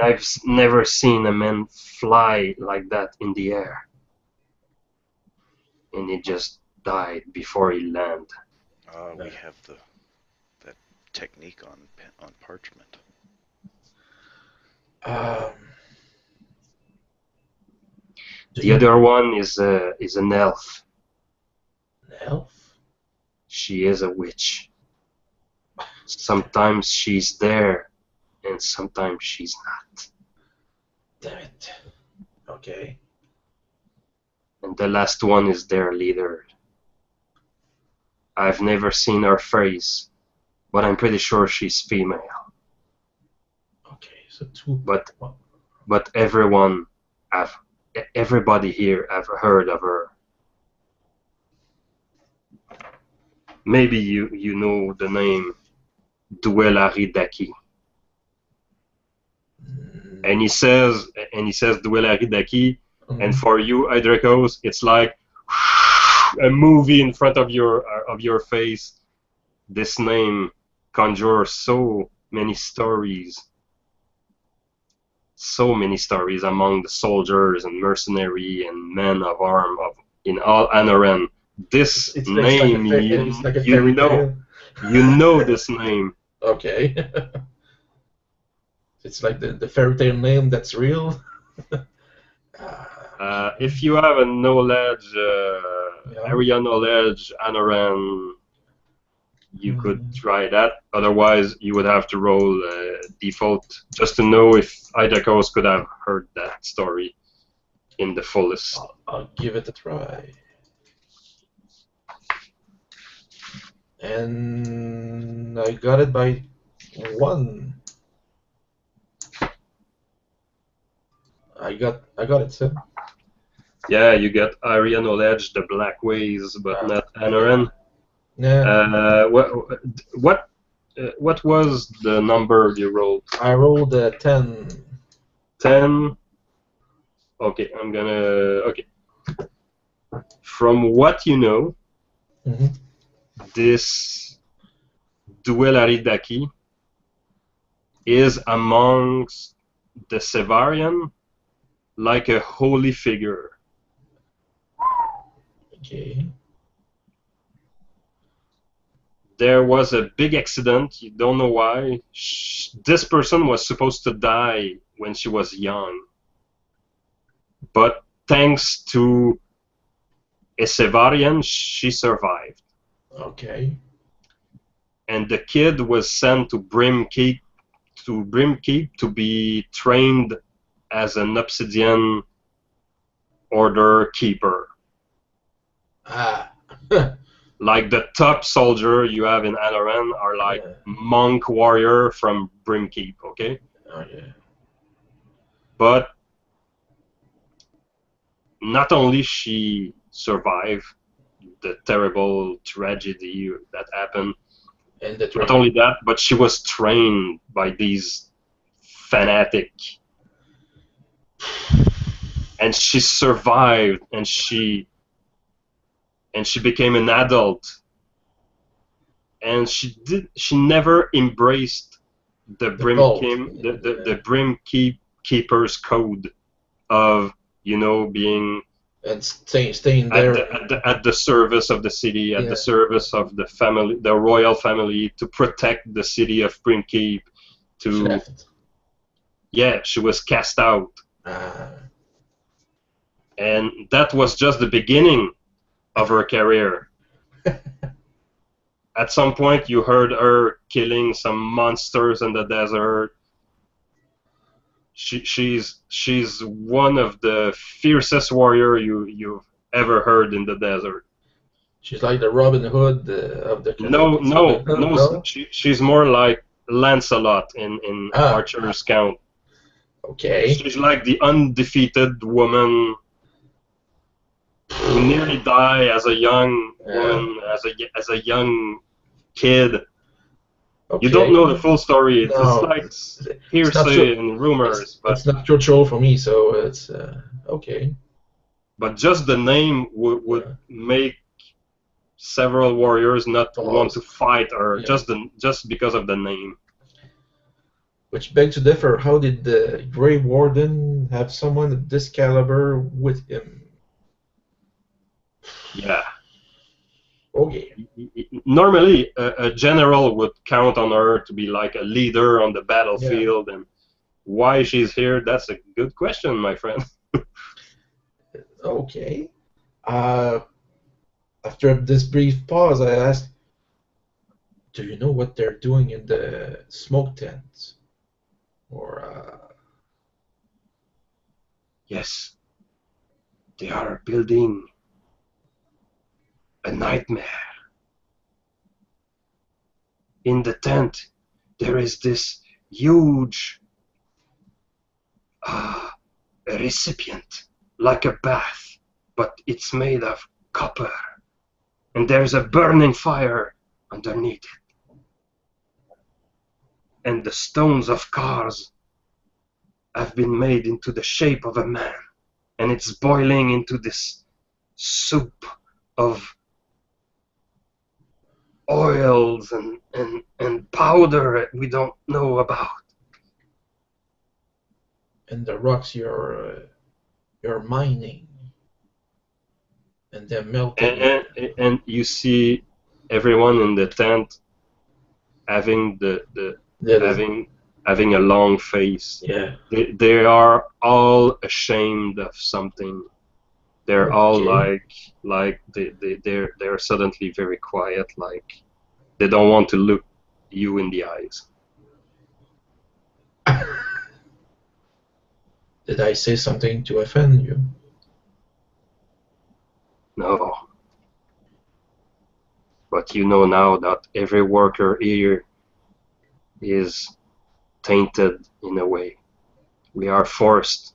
I've never seen a man fly like that in the air. And he just died before he landed. We have that technique on parchment. The other one is an elf. An elf? She is a witch. Sometimes she's there, and sometimes she's not. Damn it. Okay. And the last one is their leader. I've never seen her face, but I'm pretty sure she's female. Okay, so 2. But everybody here have heard of her. Maybe you know the name Duelari Daki. And he says Duelari Daki, and for you, Hydrakos, it's like a movie in front of your face. This name conjures so many stories among the soldiers and mercenary and men of arm in all Anoren. This name, you know this name. Okay. It's like the fairy tale name that's real. If you have a knowledge, area knowledge, Anoren, you could try that. Otherwise, you would have to roll default just to know if Hydrakos could have heard that story in the fullest. I'll give it a try. And I got it by 1. I got it, sir. Yeah, you get area knowledge, the black ways, but not Anoren. Yeah. What was the number you rolled? I rolled a 10. 10. Okay, I'm gonna. Okay. From what you know, this Duelaridaki is amongst the Sevarian like a holy figure. Okay. There was a big accident, you don't know why. This person was supposed to die when she was young. But thanks to a Sevarian, she survived. Okay. And the kid was sent to Brimkeep to be trained as an Obsidian Order keeper. Ah. Like the top soldier you have in Anoren are like Yeah. monk warrior from Brimkeep, okay? Oh yeah. But not only she survived the terrible tragedy that happened, And the not training. only that, but she was trained by these fanatic, and she survived, and she became an adult, and she never embraced the The cult. the Brimkeeper's code of being And staying there. at the service of the city, at the Yeah. service of the family, the royal family, to protect the city of Brimkeep. She To left. Yeah, she was cast out, Ah. and that was just the beginning of her career. At some point, you heard her killing some monsters in the desert. She's one of the fiercest warrior you've ever heard in the desert. She's like the Robin Hood of the No, no, no. no. She's more like Lancelot in Ah. Archer's Count. Okay. She's like the undefeated woman who nearly died as a young Yeah. woman, as a young kid. You don't Okay. know the full story. It's No. like It's not so. hearsay and rumors, It's not cultural for me, so it's okay. but just the name would Yeah. make several warriors not want Pause. to fight her Yeah. just because of the name. Which begs to differ. How did the Grey Warden have someone of this caliber with him? Yeah. Okay. Normally, a general would count on her to be like a leader on the battlefield, and why she's here, that's a good question, my friend. Okay. Uh, After this brief pause, I asked, "Do you know what they're doing in the smoke tents?" Or Yes, they are building a nightmare. In the tent, there is this huge a recipient, like a bath, but it's made of copper. And there's a burning fire underneath it. And the stones of cars have been made into the shape of a man. And it's boiling into this soup of oils and powder we don't know about. and the rocks you're mining, and they're melting. And you see everyone in the tent having That is, having a long face. yeah. They are all ashamed of something. They're all Okay. like they're suddenly very quiet, like they don't want to look you in the eyes. Did I say something to offend you? No. But you know now that every worker here is tainted in a way. We are forced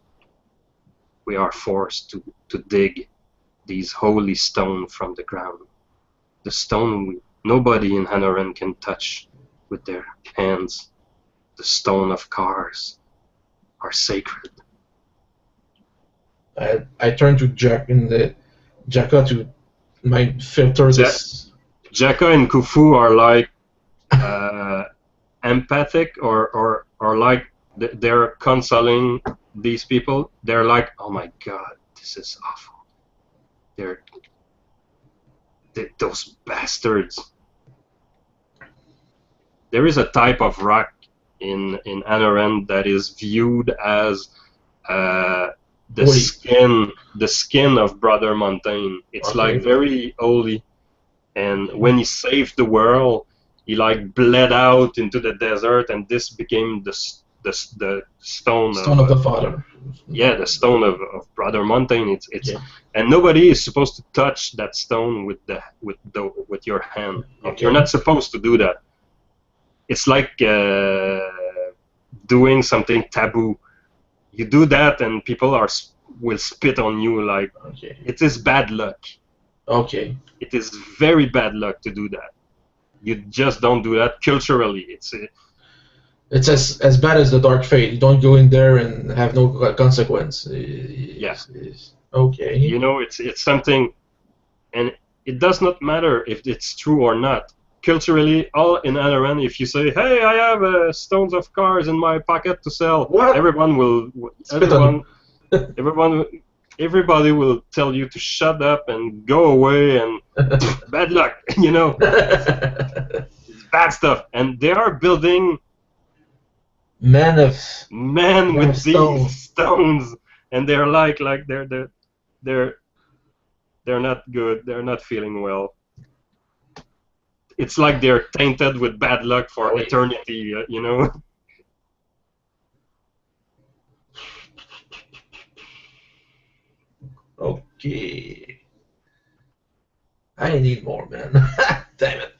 to dig these holy stone from the ground. The stone nobody in Anoren can touch with their hands. The stone of cars are sacred. I turned to Jack in the Jacka to my filter this. Jekka and Kufu are like empathic or like they're consoling these people. They're like, oh my god, this is awful. Those bastards. There is a type of rock in Anoren that is viewed as the Holy. skin of Brother Montaigne. It's like Okay. very holy, And when he saved the world, he like bled out into the desert, and this became the stone Stone of the Father. Yeah, the stone of Brother Mountain. It's Yeah. And nobody is supposed to touch that stone with your hand. Okay. You're not supposed to do that. It's like doing something taboo. You do that, and people will spit on you. Like, Okay. it is bad luck. Okay. It is very bad luck to do that. You just don't do that culturally. It's as bad as the Dark Fate. You don't go in there and have no consequence. Okay. You know, it's something, and it does not matter if it's true or not. Culturally, all in Anoren, if you say, "Hey, I have stones of cars in my pocket to sell," What? everyone will, Spit on everybody will tell you to shut up and go away and bad luck. You know, it's bad stuff. And they are building men with stone. these stones, and they're like they're not good. They're not feeling well. It's like they're tainted with bad luck for eternity, you know? Okay. I need more, man. Damn it.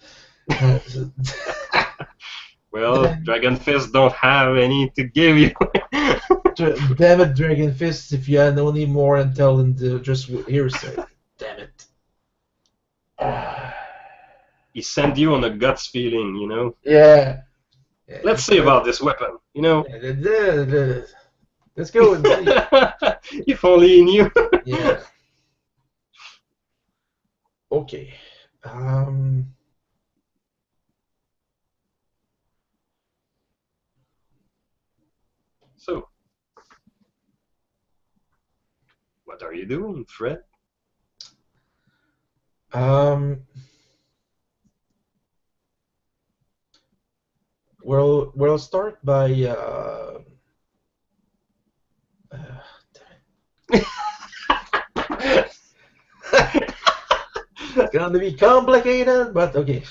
Well, Dragon Fist don't have any to give you. Damn it, Dragon Fist, if you had no need more until the just hearsay. Damn it. He sent you on a guts feeling, you know? Yeah. Let's see about this weapon, you know? Let's go and see. If only he knew. Yeah. Okay. So, what are you doing, Fred? We'll start by it's gonna be complicated, but okay.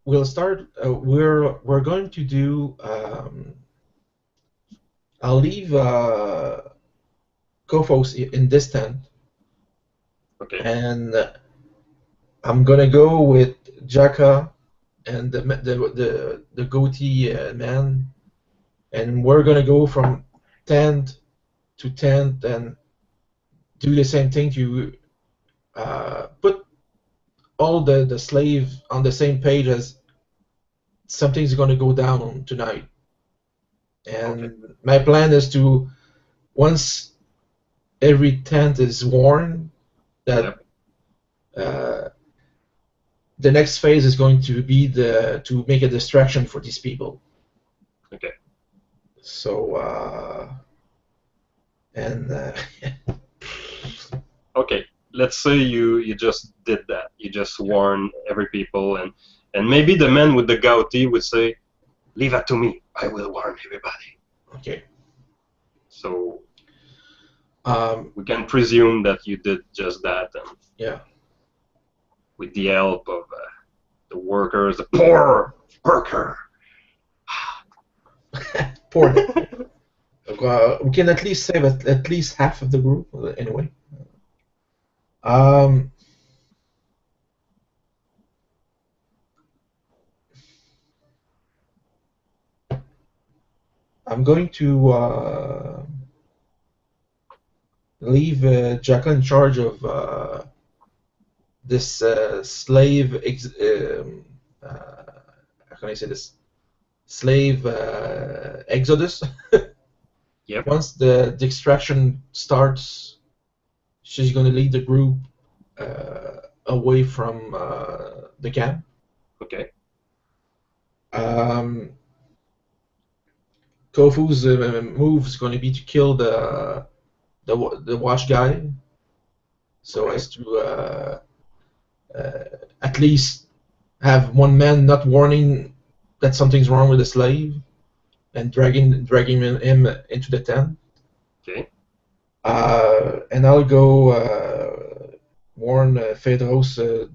We'll start. We're going to do. I'll leave Kofos in this tent. Okay. And I'm gonna go with Jaka and the goatee man, and we're gonna go from tent to tent and do the same thing to put all the slave on the same page as something's gonna go down tonight. And my plan is to, once every tent is worn, that the next phase is going to be to make a distraction for these people. Okay. So Okay. Let's say you just did that. You just warned every people, and maybe the man with the goatee would say, "Leave it to me. I will warn everybody." Okay. So we can presume that you did just that, and yeah, with the help of the workers, the poor worker. poor. We can at least save at least half of the group anyway. I'm going to leave Jaka in charge of this slave. How can I say this? Slave exodus. Yep. Once the extraction starts, she's going to lead the group away from the camp. Okay. Kofu's move is going to be to kill the watch guy, so as to at least have one man not warning that something's wrong with the slave and dragging him into the tent. Okay. And I'll go warn Phaedros.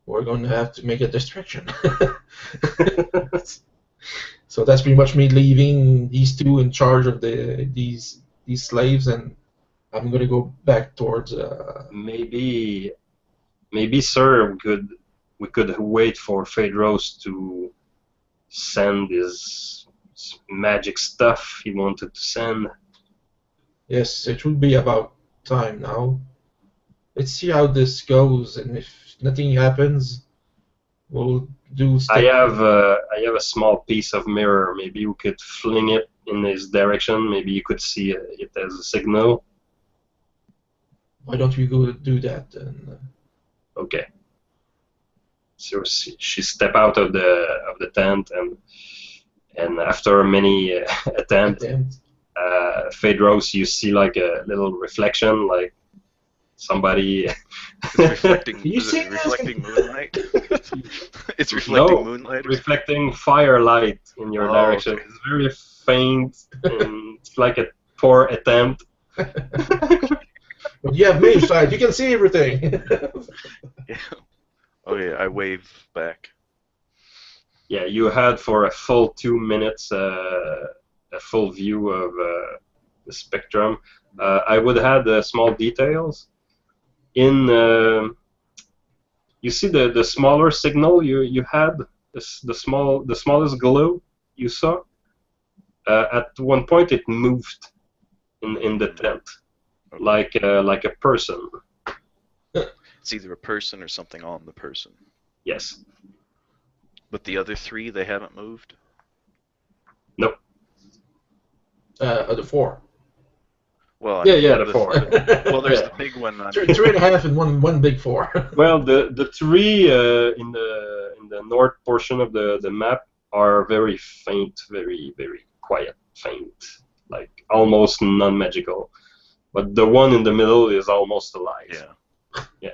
We're going to have to make a distraction. So that's pretty much me leaving these two in charge of these slaves, and I'm gonna go back towards. Maybe, sir, we could wait for Phaedros to send his magic stuff he wanted to send. Yes, it will be about time now. Let's see how this goes, and if nothing happens, we'll do I stick. have a small piece of mirror. Maybe we could fling it in his direction. Maybe you could see it as a signal. Why don't we go do that? And Okay. So she step out of the tent, and after many attempts, attempt. Phaedros, you see like a little reflection, like somebody. It's reflecting. You Is see it this? reflecting moonlight? It's reflecting No, moonlight. reflecting firelight in your Oh, direction. okay. It's very faint, and it's like a poor attempt. But you have me side. You can see everything. Yeah. Oh yeah, I wave back. Yeah, you had for a full 2 minutes a full view of the spectrum. I would add small details. You see the smaller signal you had, the smallest glow you saw. At one point, it moved in the tent, Okay. like a person. It's either a person or something on the person. Yes. But the other three, they haven't moved. Nope. The four. Well, I Yeah, mean, yeah, the four. Well, there's Yeah. the big one. Three and a half and one big four. Well, the three in the north portion of the map are very faint, very quiet, faint, like almost non-magical. But the one in the middle is almost alive. Yeah. Yeah.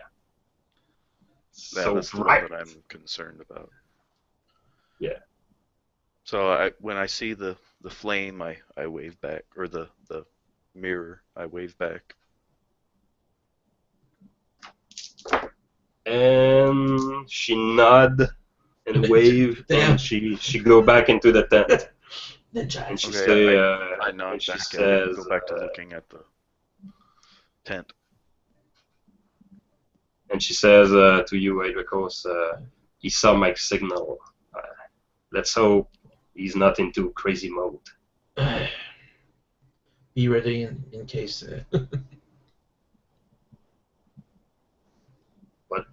Yeah, So that's the bright. one that I'm concerned about. Yeah. So when I see the flame, I wave back, or the mirror, I wave back. And she nod and wave, Damn. and she go back into the tent. Ninja. And she Okay, say, I nod and she back says, and go back to looking at the tent. and she says to you, Adricos, he saw my signal. Let's hope he's not into crazy mode. Be ready in case. But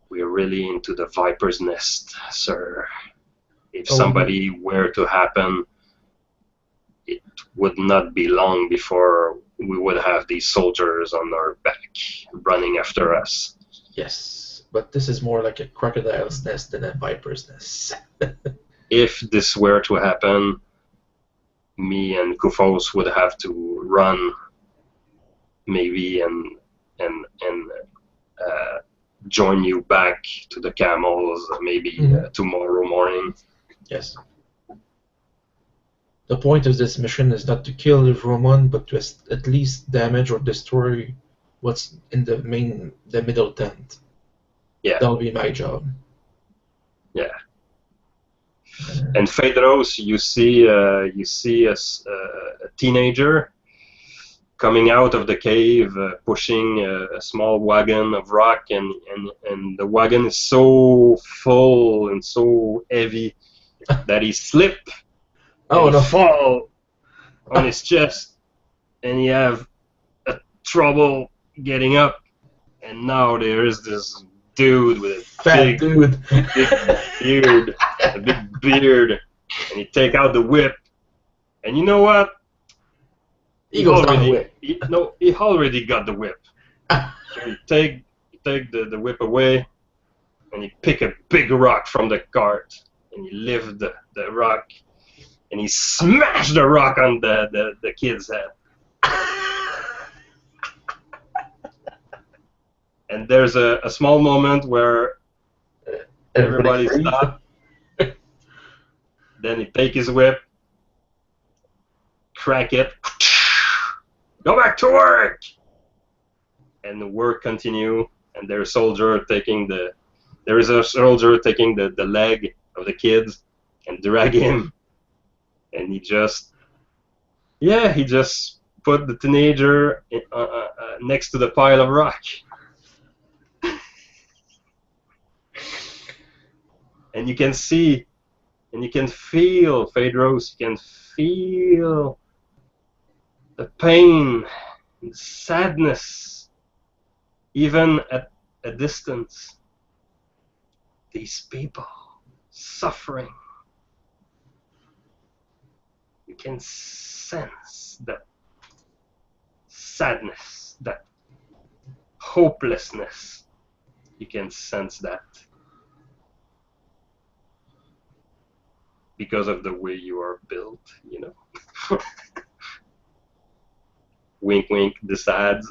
we're really into the viper's nest, sir. If Oh, somebody were to happen, it would not be long before we would have these soldiers on our back running after us. Yes, but this is more like a crocodile's nest than a viper's nest. If this were to happen, me and Kufos would have to run, maybe, and join you back to the camels, maybe tomorrow morning. Yes. The point of this mission is not to kill Roman, but to at least damage or destroy what's in the middle tent. Yeah. That'll be my job. Yeah. And Phaedros, you see a teenager coming out of the cave, pushing a small wagon of rock, and the wagon is so full and so heavy that he slipped and he fall on his chest, and he have trouble getting up. And now there is this dude with a big beard, and he take out the whip, and you know what? He already got the whip. So he take the whip away, and he pick a big rock from the cart, and he lift the rock, and he smash the rock on the kid's head. And there's a small moment where everybody stops. Then he take his whip, crack it. Go back to work. And the work continue. And there is a soldier taking the leg of the kids and drag him. And he just put the teenager next to the pile of rock. And you can see, and you can feel, Phaedros, you can feel the pain, and sadness, even at a distance. These people suffering. You can sense that sadness, that hopelessness. You can sense that because of the way you are built, you know. Wink, wink, decides.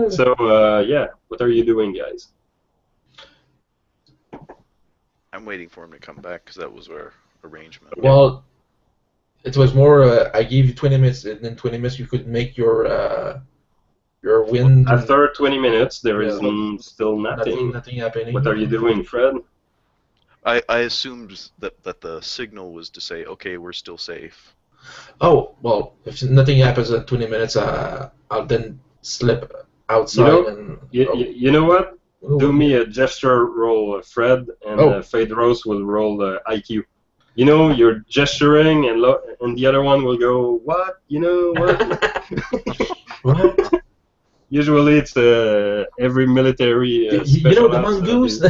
So, yeah, what are you doing, guys? I'm waiting for him to come back because that was our arrangement. Well, it was more. I gave you 20 minutes, and in 20 minutes you could make your wind. After 20 minutes, there is still nothing nothing. happening. What are you doing, Fred? I assumed that the signal was to say, okay, we're still safe. Oh, well, if nothing happens in 20 minutes, I'll then slip outside. You know what? Do me a gesture roll, Fred, and Phaedros will roll IQ. You know, you're gesturing, and the other one will go, what? You know, what? What? Usually it's every military you know the mongoose?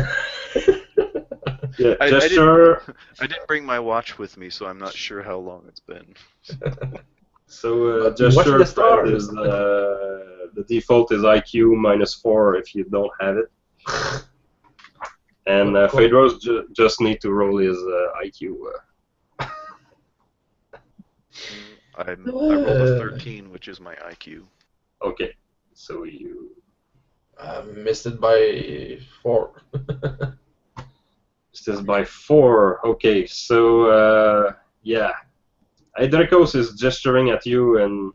Yeah, gesture. I didn't bring my watch with me, so I'm not sure how long it's been. So gesture Fred is the default is IQ -4 if you don't have it. And Phaedros just need to roll his IQ. I rolled a 13, which is my IQ. Okay, so you missed it by 4. Missed it by 4. Okay, so yeah, Idrikos is gesturing at you, and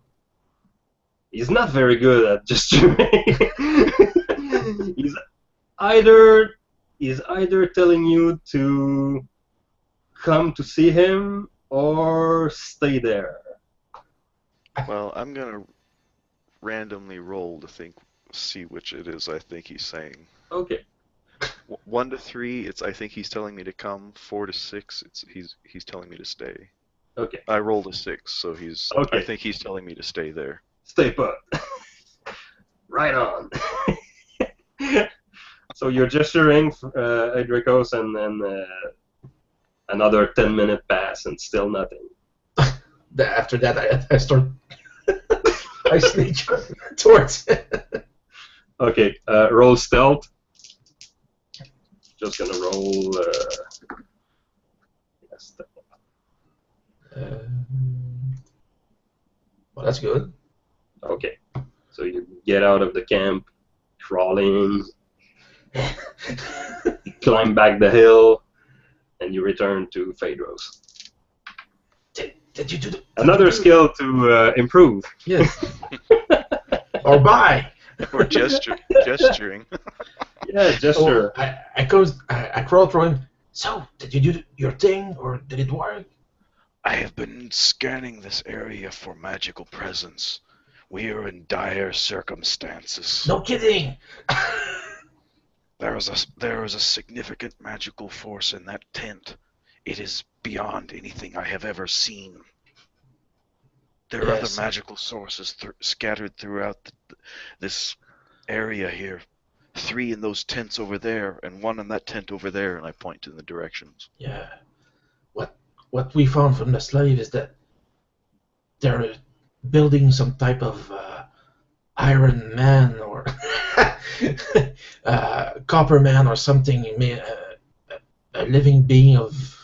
he's not very good at gesturing. He's either telling you to come to see him or stay there. Well, I'm gonna randomly roll to see which it is I think he's saying. Okay. 1 to 3, I think he's telling me to come. 4 to 6, he's telling me to stay. Okay. I rolled a 6, so Okay. I think he's telling me to stay there. Stay put. Right on. So you're gesturing, Idrikos, and then another 10-minute pass, and still nothing. After that, I start. I sneak towards it. Okay, roll stealth. Just gonna roll. Well, that's good. Okay, so you get out of the camp, crawling, climb back the hill, and you return to Phaedros. Did you do another skill to improve? Yes. Or buy. Or gesturing. Yeah, gesture. So I crawl through him. So, did you do your thing, or did it work? I have been scanning this area for magical presence. We are in dire circumstances. No kidding. There is a significant magical force in that tent. It is beyond anything I have ever seen. There are other magical sources scattered throughout this area here. 3 in those tents over there, and 1 in that tent over there, and I point in the directions. Yeah. What we found from the slave is that they're building some type of Iron Man or Copper Man or something, a living being of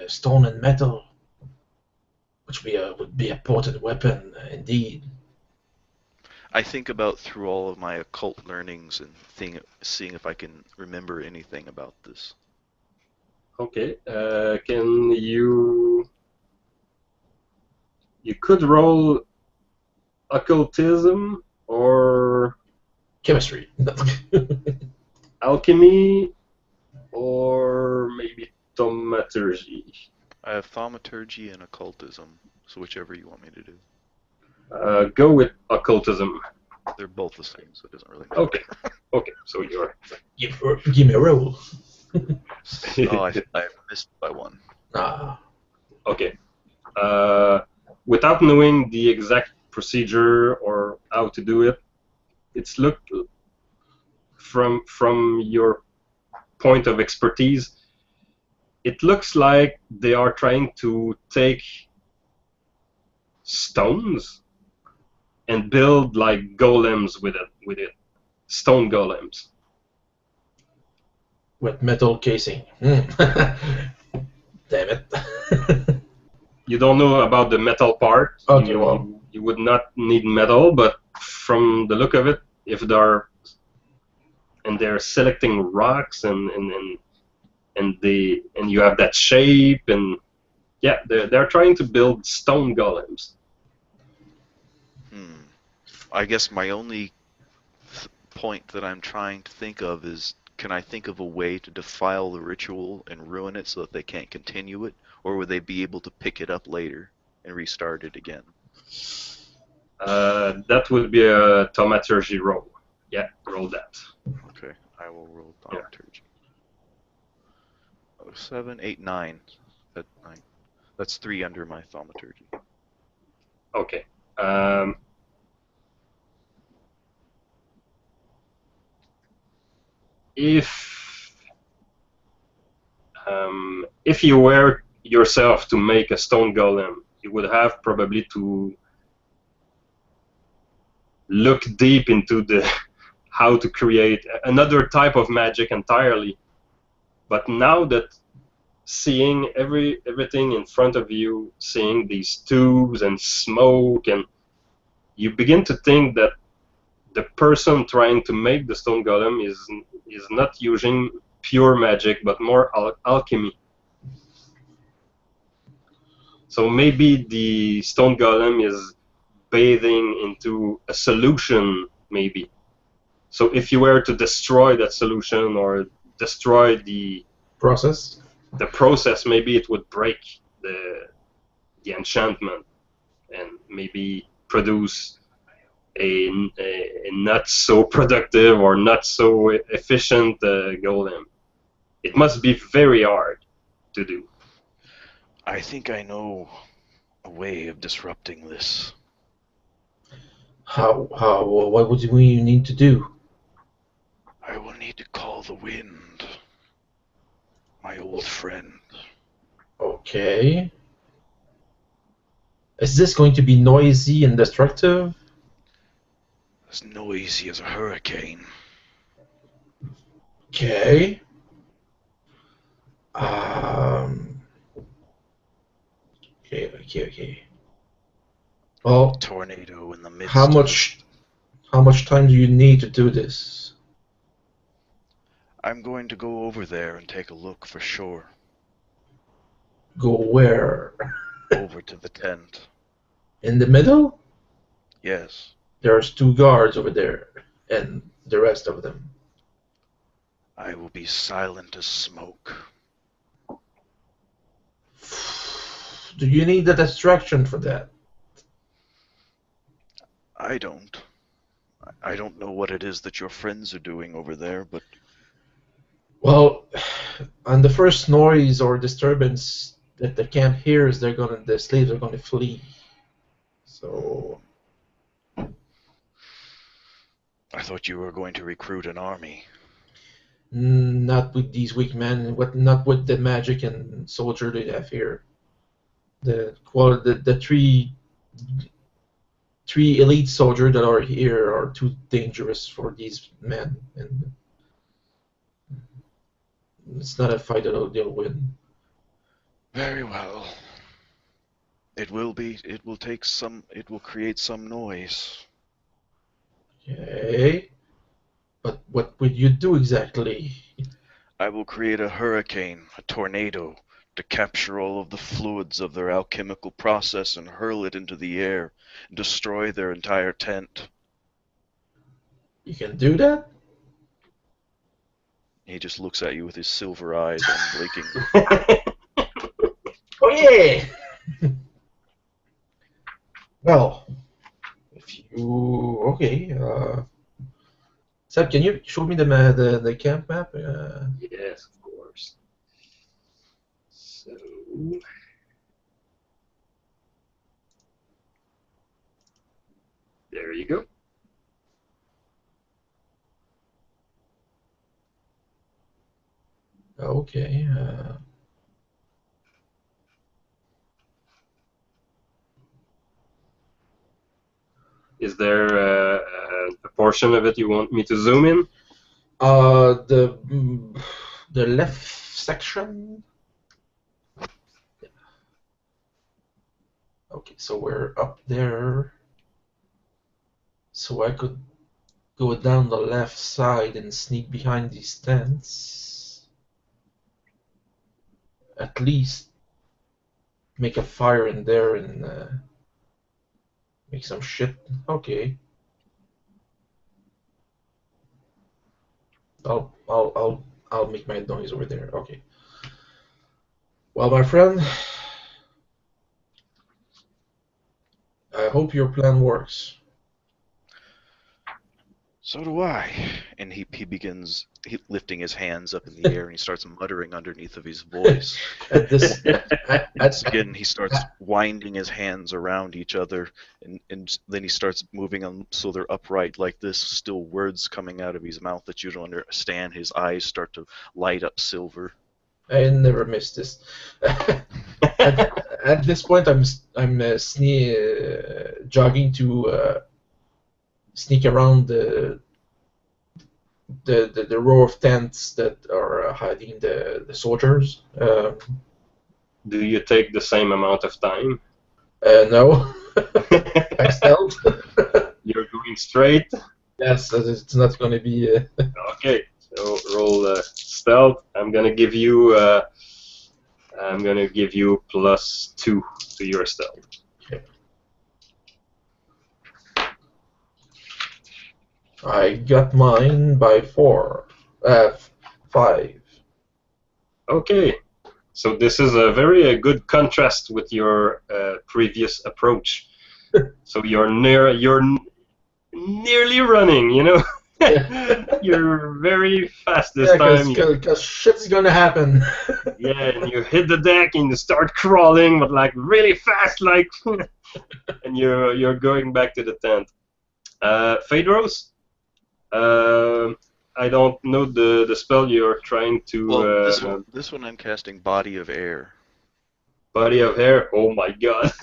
stone and metal, which would be a potent weapon indeed. I think about through all of my occult learnings and seeing if I can remember anything about this. Okay. Can you? You could roll occultism or Chemistry. alchemy or maybe thaumaturgy. I have thaumaturgy and occultism, so whichever you want me to do. Go with occultism. They're both the same, so it doesn't really matter. Okay. Okay. So you're. Give me a roll. Oh, I missed by one. Ah. Okay. Without knowing the exact procedure or how to do it, it's look from your point of expertise. It looks like they are trying to take stones and build like golems with it, stone golems. With metal casing. Damn it. You don't know about the metal part. Okay, you would not need metal, but from the look of it, if they're selecting rocks and you have that shape, and yeah, they're trying to build stone golems. I guess my only point that I'm trying to think of is, can I think of a way to defile the ritual and ruin it so that they can't continue it, or would they be able to pick it up later and restart it again? That would be a thaumaturgy roll. Yeah, roll that. Okay, I will roll thaumaturgy. Oh, 7, 8, 9. That's 3 under my thaumaturgy. Okay. If you were yourself to make a stone golem, you would have probably to look deep into the how to create another type of magic entirely. But now that seeing everything in front of you, seeing these tubes and smoke, and you begin to think that the person trying to make the stone golem is not using pure magic, but more alchemy. So maybe the stone golem is bathing into a solution, maybe. So if you were to destroy that solution or destroy the process, maybe it would break the enchantment and maybe produce a not so productive or not so efficient golem. It must be very hard to do. I think I know a way of disrupting this. What would we need to do? I will need to call the wind, my old friend. Okay. Is this going to be noisy and destructive? As noisy as a hurricane. Okay. Okay. Well, Tornado in the midst. How much time do you need to do this? I'm going to go over there and take a look for sure. Go where? Over to the tent. In the middle? Yes. There's 2 guards over there, and the rest of them. I will be silent as smoke. Do you need a distraction for that? I don't. I don't know what it is that your friends are doing over there, but... Well, on the first noise or disturbance that the camp hears, the slaves are going to flee. So... I thought you were going to recruit an army. Not with these weak men, not with the magic and soldier they have here. The three elite soldiers that are here are too dangerous for these men, and it's not a fight that they'll win. Very well. It will create some noise. Okay. But what would you do exactly? I will create a hurricane, a tornado, to capture all of the fluids of their alchemical process and hurl it into the air, and destroy their entire tent. You can do that? He just looks at you with his silver eyes unblinking. Oh yeah! Well, if you okay, Seb, can you show me the camp map? Yes, of course. So there you go. Okay. Is there a portion of it you want me to zoom in? The left section. Okay, so we're up there. So I could go down the left side and sneak behind these tents. At least make a fire in there and make some shit. Okay. I'll make my noise over there. Okay. Well, my friend, I hope your plan works. So do I. And he begins lifting his hands up in the air, and he starts muttering underneath of his voice. At this, Again, he starts winding his hands around each other, and then he starts moving them so they're upright like this, still words coming out of his mouth that you don't understand. His eyes start to light up silver. I never missed this. At this point, I'm jogging to sneak around the row of tents that are hiding the soldiers. Do you take the same amount of time? No, I stealth. You're going straight? Yes, it's not going to be. Okay, so roll stealth. I'm gonna give you +2 to your stealth. Okay. I got mine by 5. Okay, so this is a very good contrast with your previous approach. So you're nearly running, you know. You're very fast this time. Because shit's gonna happen. Yeah, and you hit the deck and you start crawling, but like really fast, like, and you're going back to the tent. Phaedros, I don't know the spell you're trying to. Well, this one I'm casting Body of Air. Body of hair. Oh my god.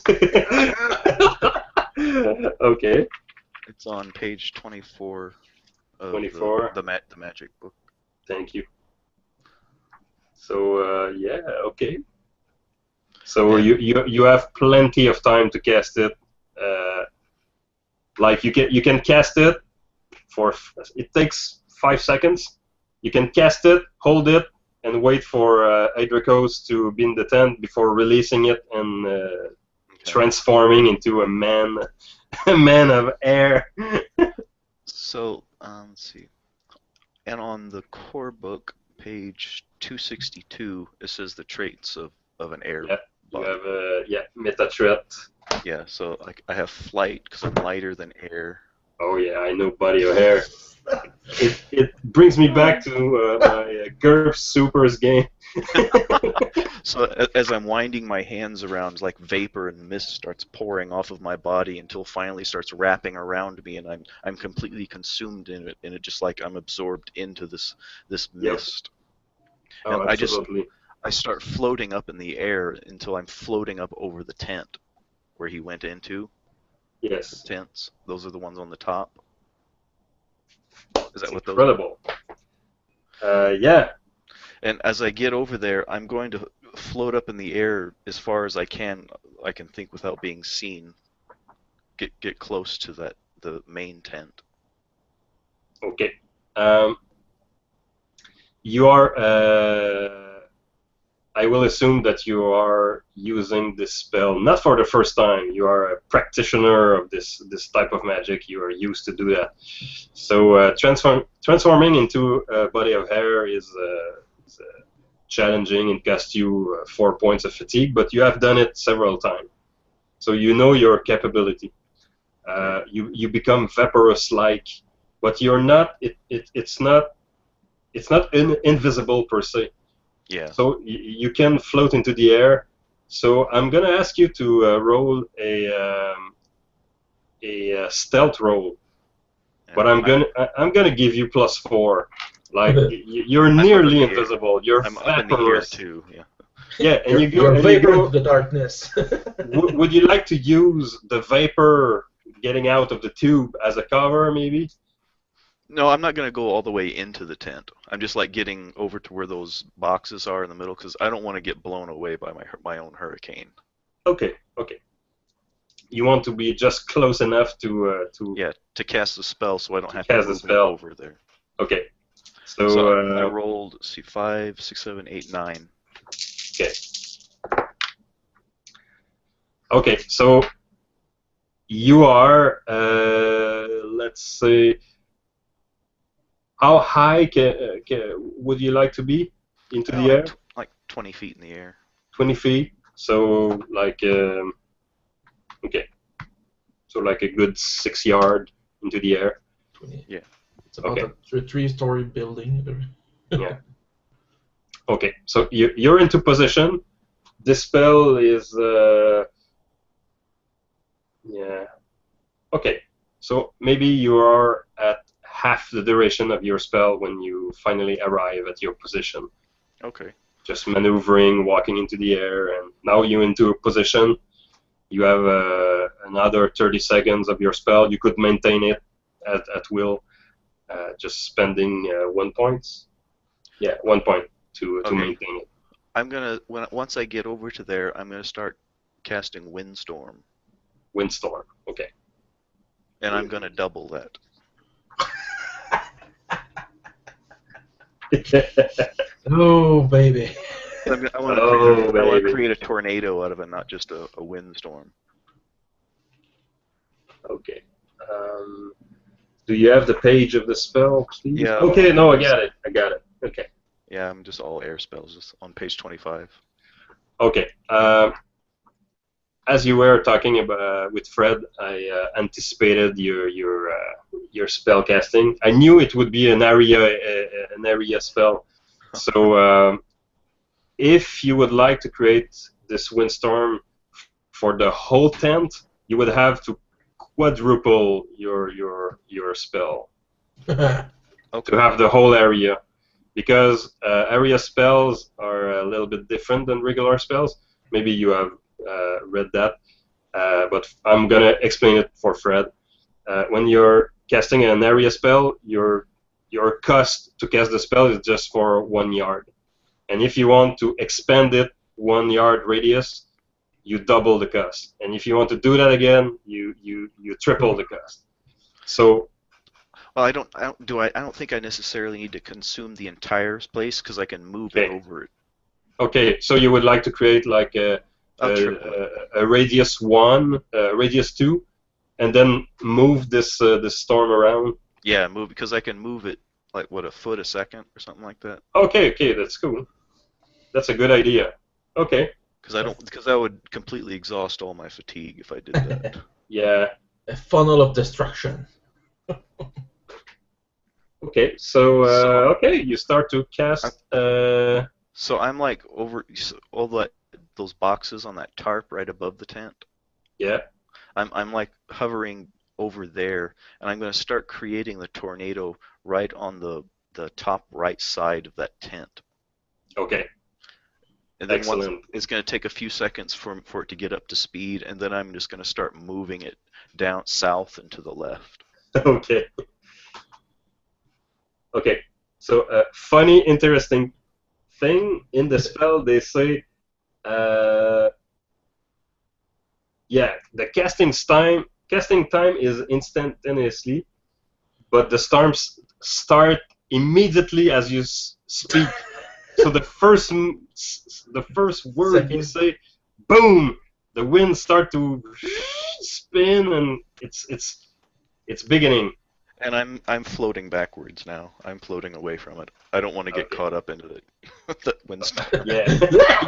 Okay. It's on page 24 of 24. the magic book. Thank you. So yeah, okay. So you have plenty of time to cast it. Like you can cast it for it takes 5 seconds. You can cast it, hold it, and wait for Adricos to be in the tent before releasing it and transforming into a man of air. So let's see. And on the core book, page 262, it says the traits of an air. Yeah, body. you have meta trait. Yeah, so I have flight because I'm lighter than air. Oh yeah, I know body of hair. It brings me back to my GURPS Supers game. So as I'm winding my hands around, like vapor and mist starts pouring off of my body until finally starts wrapping around me, and I'm completely consumed in it, and it just like I'm absorbed into this mist. Oh, And absolutely. I start floating up in the air until I'm floating up over the tent where he went into. Yes. The tents. Those are the ones on the top. Is that what incredible. Those are? Yeah. And as I get over there, I'm going to float up in the air as far as I can think without being seen. Get close to the main tent. Okay. you are. I will assume that you are using this spell not for the first time. You are a practitioner of this type of magic. You are used to do that. So transforming into a body of hair is challenging and costs you 4 points of fatigue, but you have done it several times. So you know your capability. You become vaporous-like, but you're not. It's not invisible per se. Yeah. So you can float into the air. So I'm gonna ask you to roll a stealth roll, but I'm gonna give you +4. Like you're nearly invisible. You're I'm up in the air vaporous. too. Yeah. Yeah, and You're vapor into the darkness. Would you like to use the vapor getting out of the tube as a cover, maybe? No, I'm not going to go all the way into the tent. I'm just like getting over to where those boxes are in the middle because I don't want to get blown away by my own hurricane. Okay. You want to be just close enough to to cast the spell so I don't have to move over there. Okay. So I rolled, let's see, 5, 6, 7, 8, 9. Okay. Okay, so you are, let's say, how high would you like to be into the air? Like 20 feet in the air. 20 feet. So like, okay. So like a good 6 yard into the air. 20. Yeah. It's about a 3-story building. Yeah. Okay. So you're into position. This spell is, yeah. Okay. So maybe you are at half the duration of your spell when you finally arrive at your position. Okay. Just maneuvering, walking into the air, and now you're into a position. You have another 30 seconds of your spell. You could maintain it at will, just spending 1 point. Yeah, 1 point to maintain it. I'm gonna once I get over to there, I'm gonna start casting Windstorm. Windstorm. Okay. And I'm gonna double that. Oh baby. I want to create a tornado out of it, not just a windstorm. Okay. Do you have the page of the spell, please? Yeah. Okay, no, I got it. Okay. Yeah, I'm just all air spells, just on page 25. Okay. As you were talking about with Fred, I anticipated your spell casting. I knew it would be an area spell. So if you would like to create this windstorm for the whole tent, you would have to quadruple your spell to have the whole area, because area spells are a little bit different than regular spells. Maybe you have read that, but I'm gonna explain it for Fred. When you're casting an area spell, your cost to cast the spell is just for 1 yard, and if you want to expand it 1 yard radius, you double the cost, and if you want to do that again, you triple the cost. So. Well, I don't think I necessarily need to consume the entire place because I can move it over it. Okay, so you would like to create like a radius 1, radius 2, and then move this storm around. Yeah, move, because I can move it like a foot a second or something like that. Okay, that's cool. That's a good idea. Okay. Because that would completely exhaust all my fatigue if I did that. Yeah. A funnel of destruction. Okay, so you start to cast. So I'm like over all those boxes on that tarp right above the tent. Yeah. I'm like hovering over there, and I'm going to start creating the tornado right on the top right side of that tent. Okay. And then it's going to take a few seconds for it to get up to speed, and then I'm just going to start moving it down south and to the left. Okay. Okay. So funny, interesting thing in the spell, they say, the casting time is instantaneously, but the storms start immediately as you speak. So the first word you say, boom, the winds start to spin, and it's beginning. And I'm floating backwards now. I'm floating away from it. I don't want to get caught up into the windstorm. Yeah,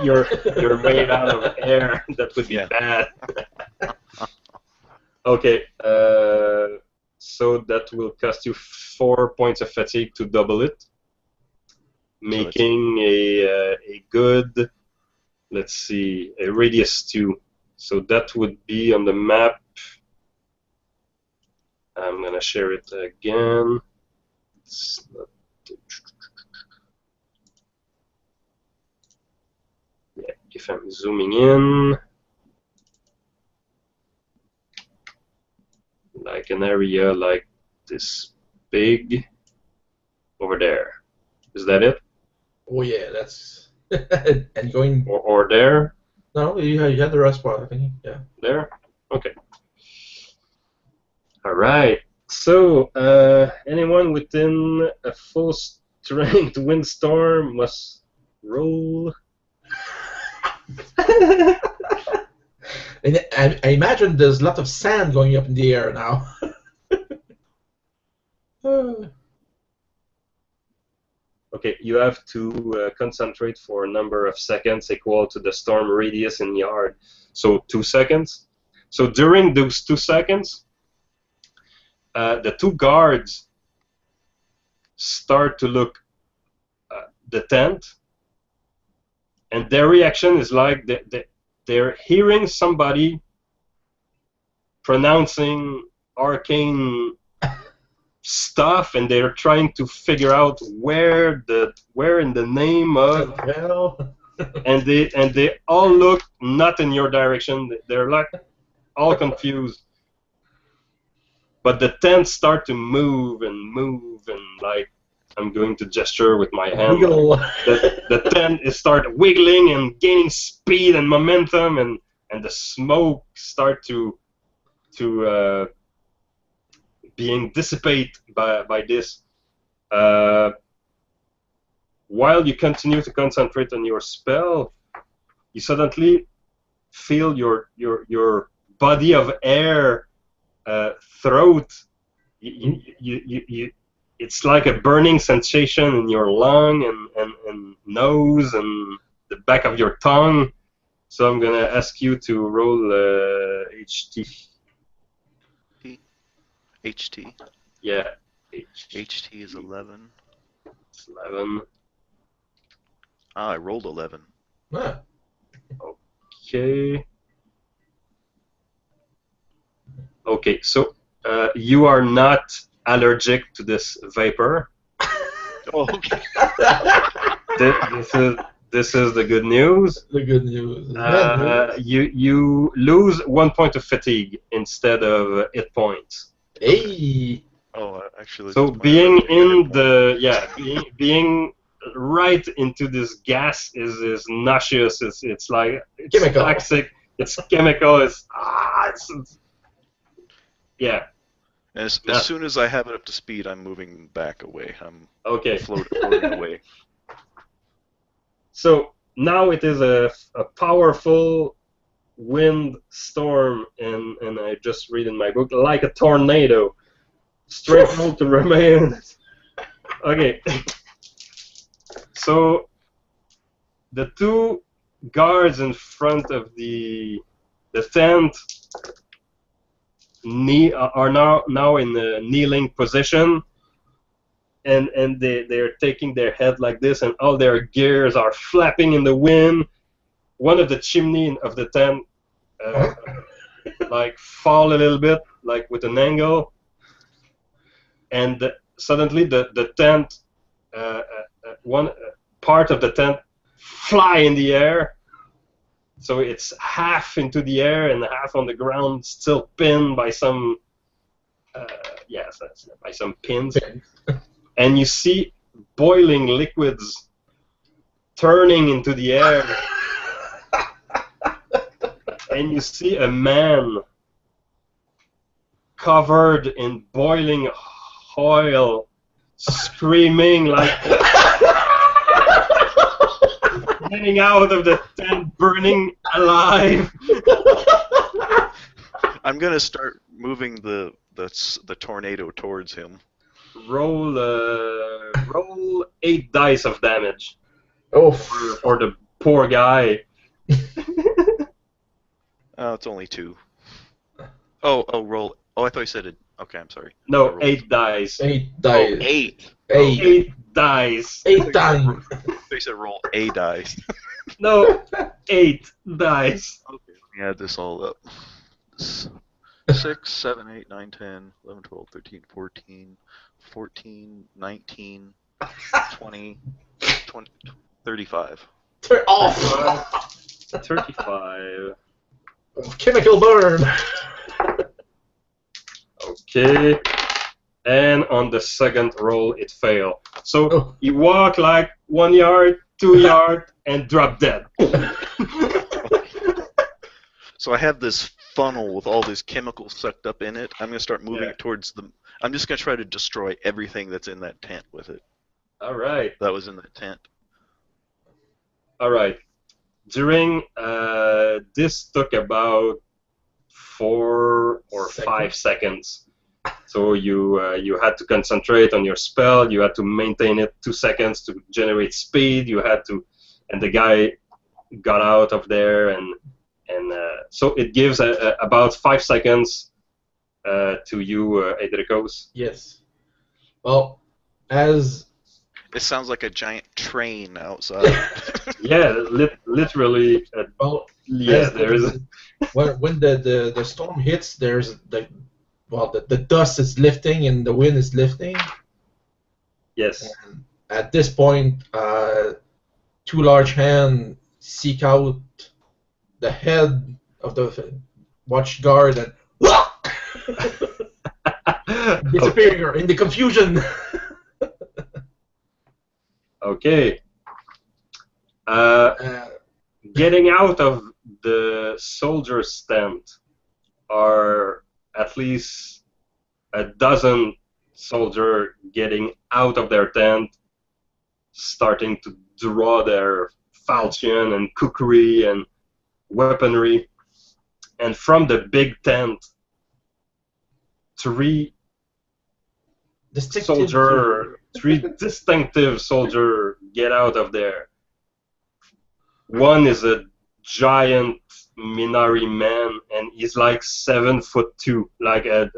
you're made out of air. That would be bad. Okay, so that will cost you 4 points of fatigue to double it, making a good, let's see, a radius 2. So that would be on the map. I'm gonna share it again. It's not... Yeah, if I'm zooming in, like an area like this big over there. Is that it? Oh yeah, that's and going or there? No, you had the right spot, I think. Yeah. There? Okay. Alright. So, anyone within a full strength windstorm must roll. And I imagine there's a lot of sand going up in the air now. Okay, you have to concentrate for a number of seconds equal to the storm radius in yard. So 2 seconds. So during those 2 seconds, the 2 guards start to look the tent, and their reaction is like they're hearing somebody pronouncing arcane stuff, and they're trying to figure out where in the name of, and they all look not in your direction. They're like all confused. But the tents start to move and like I'm going to gesture with my hand. The tent is start wiggling and gaining speed and momentum, and the smoke start to being dissipated by this. While you continue to concentrate on your spell, you suddenly feel your body of air throat. It's like a burning sensation in your lung and nose and the back of your tongue. So I'm gonna ask you to roll HT. HT. Yeah. HT is 11. It's 11. Ah, I rolled 11. Ah. Okay. Okay, so you are not allergic to this vapor. Oh, okay. This is the good news. The good news. You lose 1 point of fatigue instead of 8 points. Hey. Oh, actually. So being in the being right into this gas is nauseous. It's like it's chemical. Toxic. It's chemical. It's yeah. As soon as I have it up to speed, I'm moving back away. I'm floating away. So now it is a powerful wind storm, and I just read in my book, like a tornado. Strength roll to remain. Okay. So the 2 guards in front of the tent are now in a kneeling position, and they're taking their head like this, and all their gears are flapping in the wind. One of the chimney of the tent like fall a little bit, like with an angle, and suddenly the tent, one part of the tent fly in the air. So it's half into the air and half on the ground, still pinned by some, by some pins. And you see boiling liquids turning into the air. And you see a man covered in boiling oil, screaming like getting out of the tent, burning alive. I'm gonna start moving the tornado towards him. Roll 8 dice of damage Oh, for the poor guy. Oh, it's only 2. Oh, roll. Oh, I thought you said it. Okay, I'm sorry. I No, rolled 8 dice. 8 Oh, dice. 8. 8. 8 dice. 8 times. They said roll a dice. No, 8 dice. Okay, let me add this all up. 6, 7, 8, 9, 10, 11, 12, 13, 14, 14, 19, 20, 35. Turn off. 35. Chemical burn. Okay. And on the second roll, it failed. So Oh. he walked like 1 yard, 2 yard, and dropped dead. So I have this funnel with all this chemical sucked up in it. I'm going to start moving Yeah. it towards the... I'm just going to try to destroy everything that's in that tent with it. All right. That was in the tent. All right. During this took about 4 or 5 seconds. So you had to concentrate on your spell. You had to maintain it 2 seconds to generate speed. You had to, and the guy got out of there, and so it gives about 5 seconds to you, Edricos. Yes. Well, as It sounds like a giant train outside. Yeah, literally. well, Yeah, as there is. when the storm hits, there's the dust is lifting and the wind is lifting. Yes. And at this point, 2 large hands seek out the head of the watch guard and disappearing in the confusion. Okay. Uh, Getting out of the soldier's tent are at least a dozen soldiers getting out of their tent, starting to draw their falchion and kukri and weaponry. And from the big tent, 3 distinctive soldier get out of there. One is a giant Minari man, and he's like 7'2", like a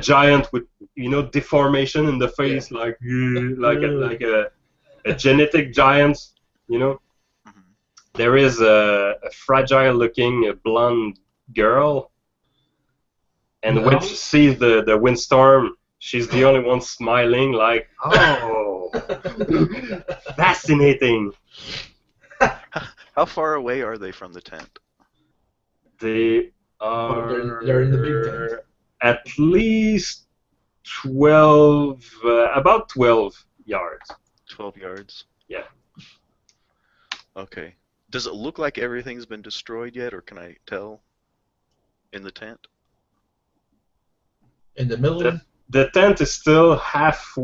giant with deformation in the face, like a genetic giant, There is a fragile-looking blonde girl, and when she sees the windstorm, she's the only one smiling, like, oh, fascinating. How far away are they from the tent? They are they're in the big tent. at least 12, about 12 yards. 12 yards? Yeah. Okay. Does it look like everything's been destroyed yet, or can I tell in the tent? In the middle? The tent is still half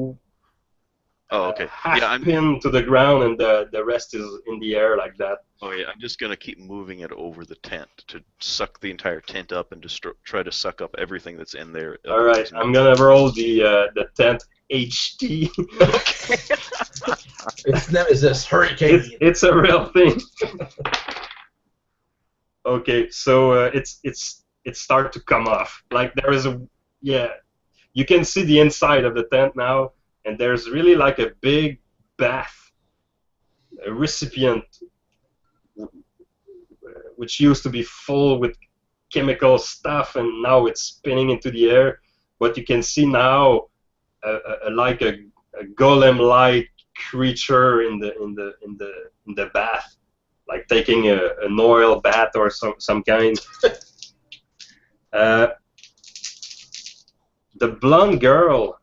okay. half pinned to the ground, and the rest is in the air like that. Oh yeah, I'm just gonna keep moving it over the tent to suck the entire tent up and try to suck up everything that's in there. All right, I'm gonna roll the tent HT. Okay. Its name is this hurricane. It's a real thing. Okay, so it starts to come off. Like there is you can see the inside of the tent now, and there's really like a big bath, a recipient, which used to be full with chemical stuff, and now it's spinning into the air. But you can see now, like a golem-like creature in the bath, like taking an oil bath or some kind. The blonde girl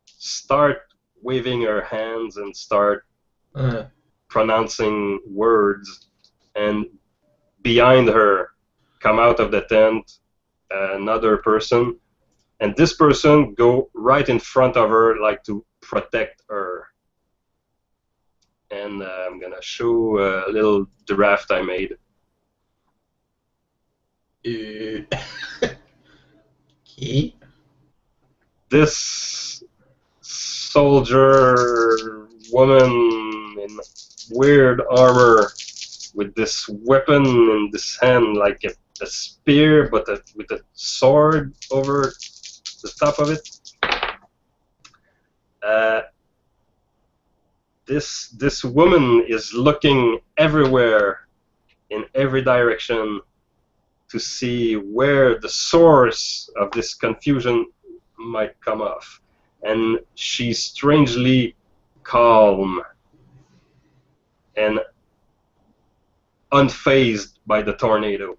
start waving her hands and start pronouncing words, and behind her come out of the tent another person, and this person go right in front of her, like to protect her. and I'm gonna show a little draft I made. Okay. This soldier woman in weird armor with this weapon in this hand, like a spear, but with a sword over the top of it. This woman is looking everywhere, in every direction, to see where the source of this confusion might come off. And she's strangely calm and unfazed by the tornado,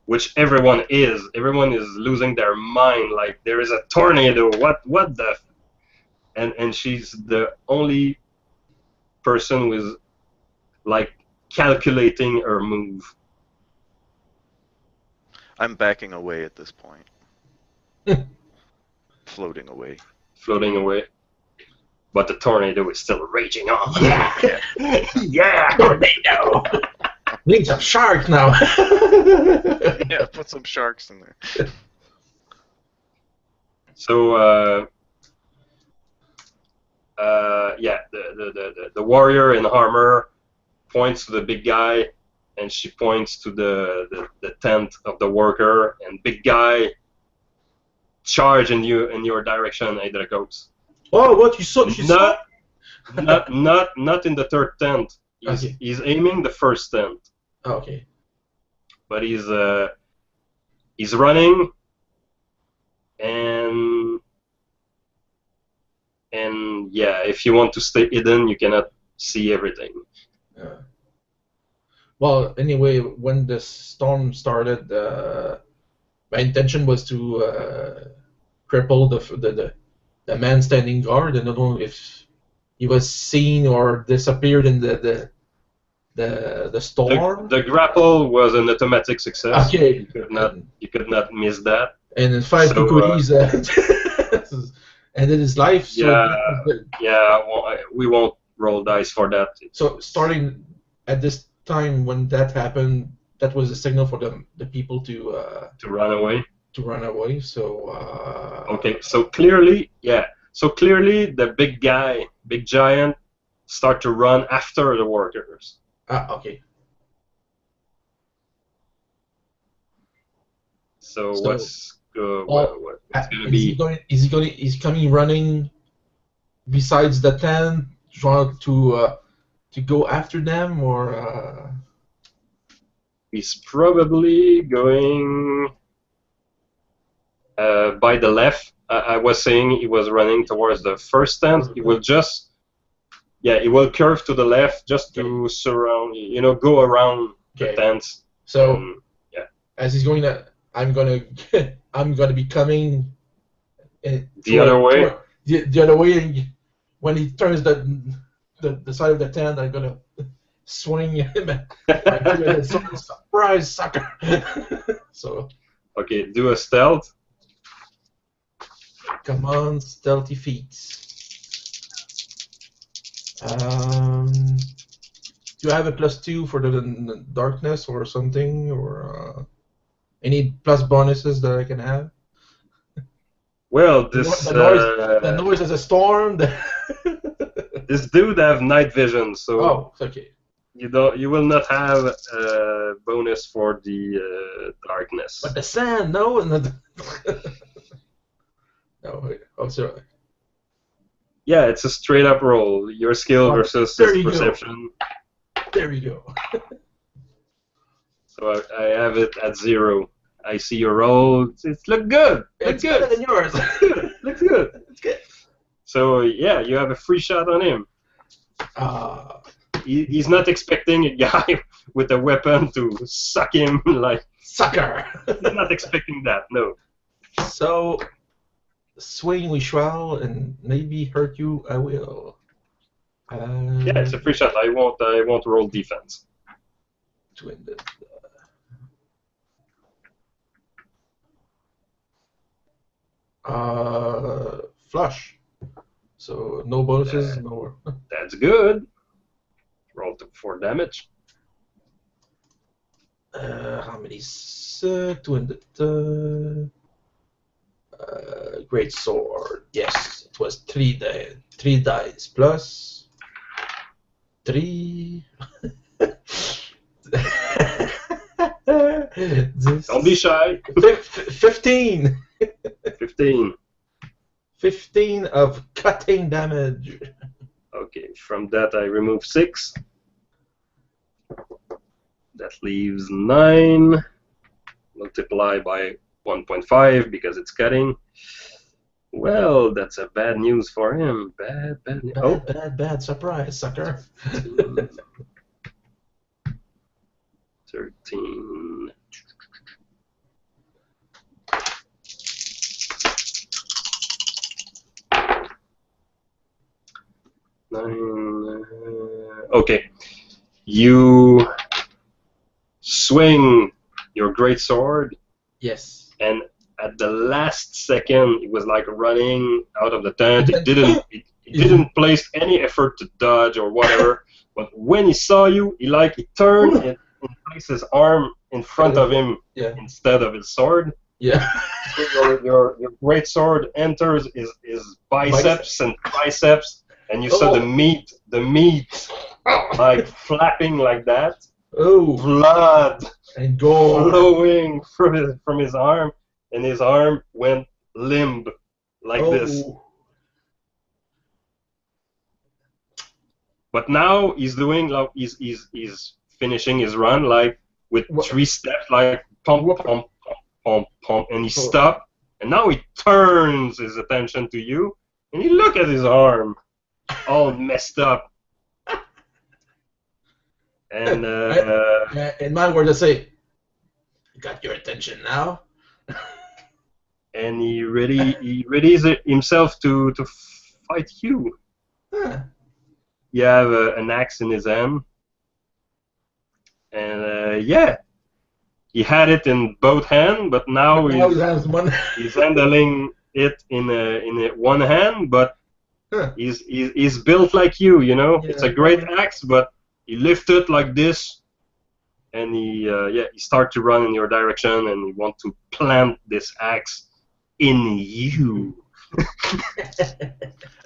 which everyone is. Everyone is losing their mind, like there is a tornado. What the? And she's the only person who is like calculating her move. I'm backing away at this point. Floating away. Floating away. But the tornado is still raging on. Yeah! Yeah, Tornado! We need some sharks now! Yeah, put some sharks in there. So, yeah, the warrior in armor points to the big guy, and she points to the tent of the worker, and big guy charge in your direction, Adracos. Oh, what you saw? She saw? Not in the third tent. Okay. He's aiming the first tent, Okay. but he's running, and yeah, if you want to stay hidden, you cannot see everything. Well, anyway, when the storm started, my intention was to cripple the man standing guard, and I don't know if he was seen or disappeared in the storm. The grapple was an automatic success. Okay. You could not miss that. And in 5 cookies, ended his life. So yeah, we won't roll dice for that. So starting at this time when that happened, that was a signal for the people to run away. To run away. So okay. So clearly, yeah. So clearly, the big giant, start to run after the workers. Okay. So what's gonna be? Is he coming running besides the tent, trying to go after them, or? He's probably going by the left. I was saying he was running towards the first tent. He will just, he will curve to the left just to surround, go around the tents. So, as he's going I'm gonna be coming the other way. The other way, and when he turns the side of the tent, I'm gonna swing him. Surprise, sucker! So. Okay, do a stealth. Come on, stealthy feats. Do I have a +2 for the darkness or something, or any plus bonuses that I can have? Well, the noise is a storm. This dude have night vision, so. Oh, okay. You will not have a bonus for the darkness. But the sand, no, no. Oh, sorry. Yeah, it's a straight up roll. Your skill versus his perception. There you go. So I have it at 0. I see your roll. It's look good. It's better than yours. Looks good. It's good. So yeah, you have a free shot on him. He's not expecting a guy with a weapon to suck him like sucker. He's not expecting that. No. So swing we shall, and maybe hurt you I will. Yeah, it's a free shot. I won't roll defense. To end it. Flush. So no bonuses, no. That's good. Roll for damage. How many? 200. Great sword. Yes, it was 3 dice plus 3. Don't be shy. 15. 15. 15 of cutting damage. Okay, from that I remove 6. That leaves 9. Multiply by 1.5 because it's cutting. Well, that's a bad news for him. Bad news. Bad surprise, sucker. 13. Okay. You swing your great sword. Yes. And at the last second, it was like running out of the tent. It didn't place any effort to dodge or whatever. But when he saw you, he turned and placed his arm in front of him instead of his sword. Yeah. So your great sword enters his biceps and triceps, and you saw the meat like flapping like that. Oh. Blood and gore flowing from his arm, and his arm went limp like this. But now he's doing like he's finishing his run like with 3 steps, like pump, and he stopped, and now he turns his attention to you, and you look at his arm, all messed up. And in my words, I say, "Got your attention now." And he readies himself to fight you. Huh. You have an axe in his hand, and he had it in both hands, but now he's handling it in one hand. But he's built like you, you know. It's a great axe, but he lifted it like this, and he starts to run in your direction, and he wants to plant this axe in you.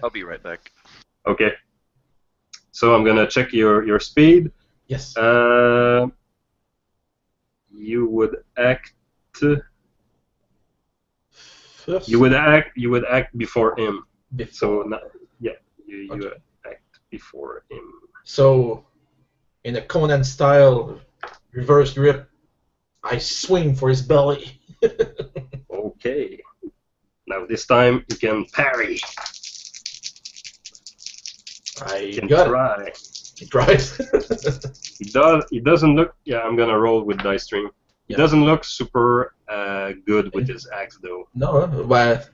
I'll be right back. Okay. So I'm gonna check your speed. Yes. You would act. First. You would act before him. So you act before him. So, in a Conan style reverse grip, I swing for his belly. Okay. Now this time you can parry. I can got try. it. He tries. He doesn't look. Yeah, I'm gonna roll with dice stream. He doesn't look super good with his axe though. No, but.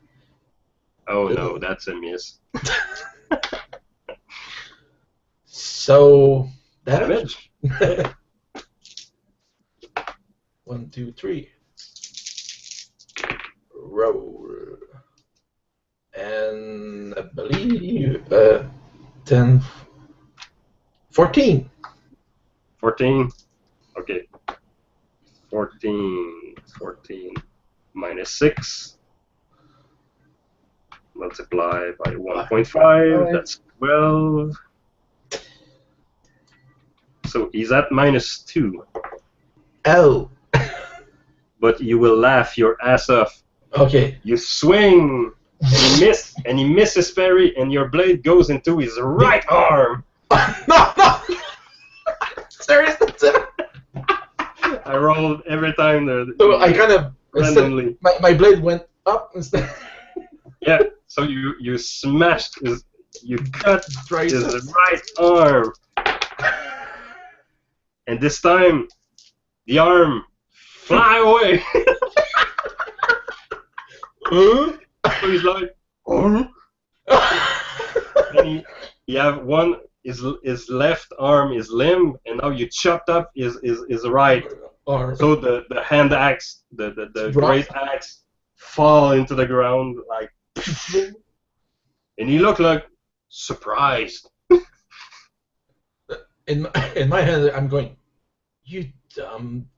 Oh no, that's a miss. So damage. 1, 2, 3. Roll. And I believe 10, 14. 14. Okay. 14 minus 6. Multiply by 1.5. That's 12. So he's at -2. Oh. But you will laugh your ass off. Okay. You swing, and he misses parry, and your blade goes into his right arm. No! Seriously? I rolled every time. So I kind of randomly. My blade went up instead. Yeah. So you smashed you cut his right arm, and this time the arm fly away. So he's like, and he have one. His left arm is limb, and now you chopped up his right arm. So the hand axe, the great axe, fall into the ground like, and he looked like surprised. in my head, I'm going, you dumb.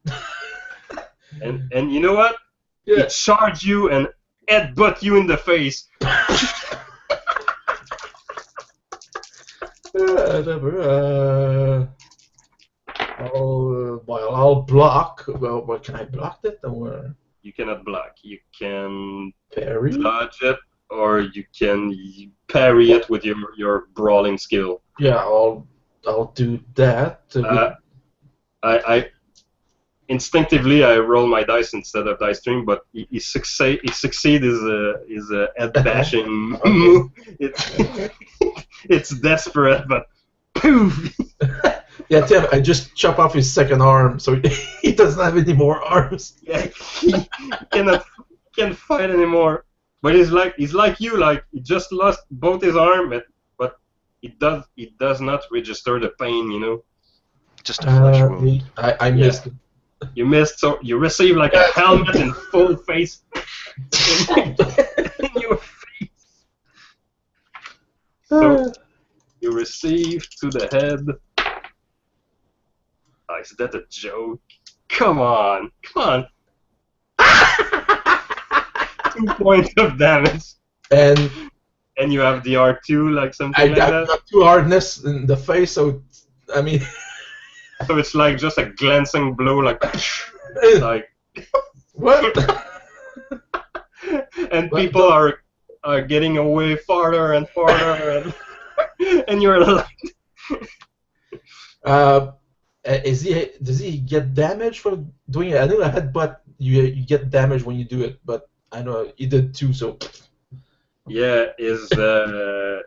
And you know what? Yeah. It charged you and headbutt you in the face. I'll block. Well, what can I block that? Or You cannot block. You can parry? dodge it, or you can parry it with your brawling skill. Yeah, I'll do that. I instinctively I roll my dice instead of dice stream, but he succeed is a head bashing move. It's desperate, but poof. Yeah, Tim, I just chop off his second arm, so he doesn't have any more arms. Yeah, he can't fight anymore. But he's like you, like he just lost both his arm, but it does not register the pain, you know. Just a flesh wound. I missed it. You missed, so you receive like a helmet in full face in your face. So you receive to the head. Oh, is that a joke? Come on. 2 points of damage. And you have the R2, like something I like that? got 2 hardness in the face, so I mean. So it's like just a glancing blow, like What? And people are getting away farther and farther, and you're like. Does he get damage for doing it? I know a headbutt you get damage when you do it, but I know he did too. So yeah, his DR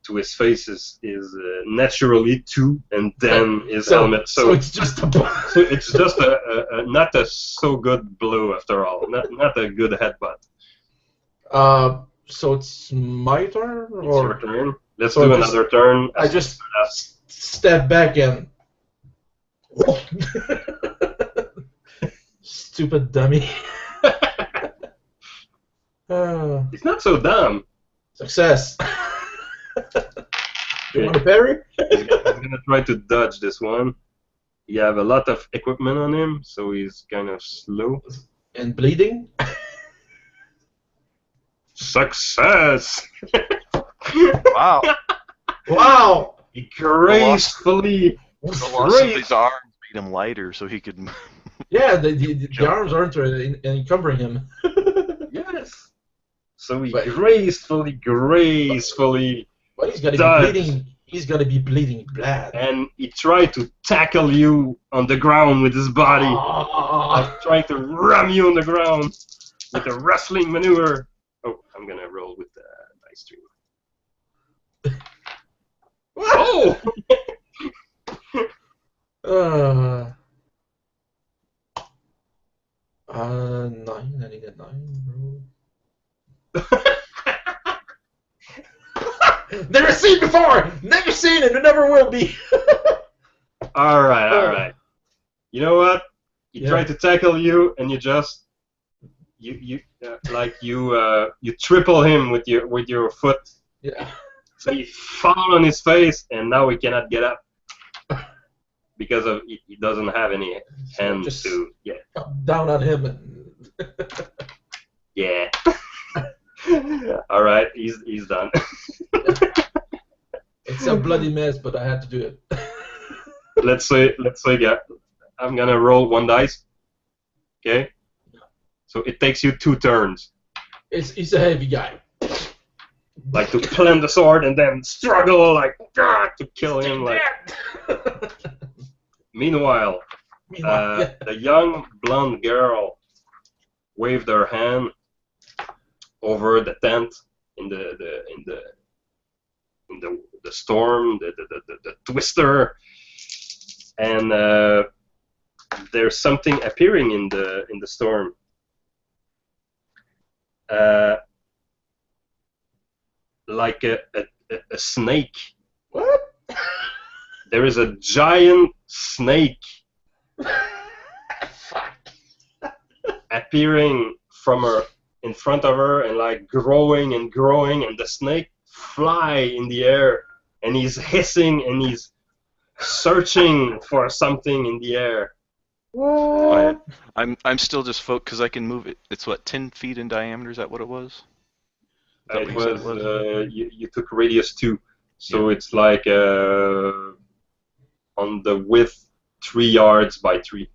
to his face is naturally 2, and then his helmet. So it's just a. So it's just a not a so good blow after all. Not a good headbutt. So it's my turn, It's or your turn. Let's do another turn. I just step back and. Stupid dummy. It's not so dumb. Success. You want to parry? He's gonna try to dodge this one. You have a lot of equipment on him, so he's kind of slow. And bleeding? Success! Wow. Wow! He gracefully. The loss of his arms made him lighter, so he could. Yeah, the arms aren't encumbering him. Yes. So he gracefully. But he's gonna dodged. be bleeding. He's gonna be bleeding blood. And he tried to tackle you on the ground with his body. Like trying to ram you on the ground with a wrestling maneuver. Oh, I'm gonna roll with the dice stream. Oh! 9. I need a 9. Never seen before. Never seen it. It never will be. All right. You know what? He tried to tackle you, and you just you triple him with your foot. Yeah. So he fall on his face, and now he cannot get up because of he doesn't have any hand Just to down on him. And yeah. All right, he's done. It's a bloody mess, but I had to do it. let's say I'm gonna roll 1 dice. Okay. So it takes you 2 turns. He's a heavy guy. Like to plant the sword and then struggle like to kill him. Like. Meanwhile, the young blonde girl waved her hand over the tent in the storm, the twister, and there's something appearing in the storm. Like a snake. What? There is a giant snake appearing from her in front of her and like growing, and the snake fly in the air, and he's hissing and he's searching for something in the air. Oh, yeah. I'm still just focused because I can move it. It's what, 10 feet in diameter? Is that what it was? Is that what It you said was, it was? you took radius 2, so it's like on the width 3 yards by 3.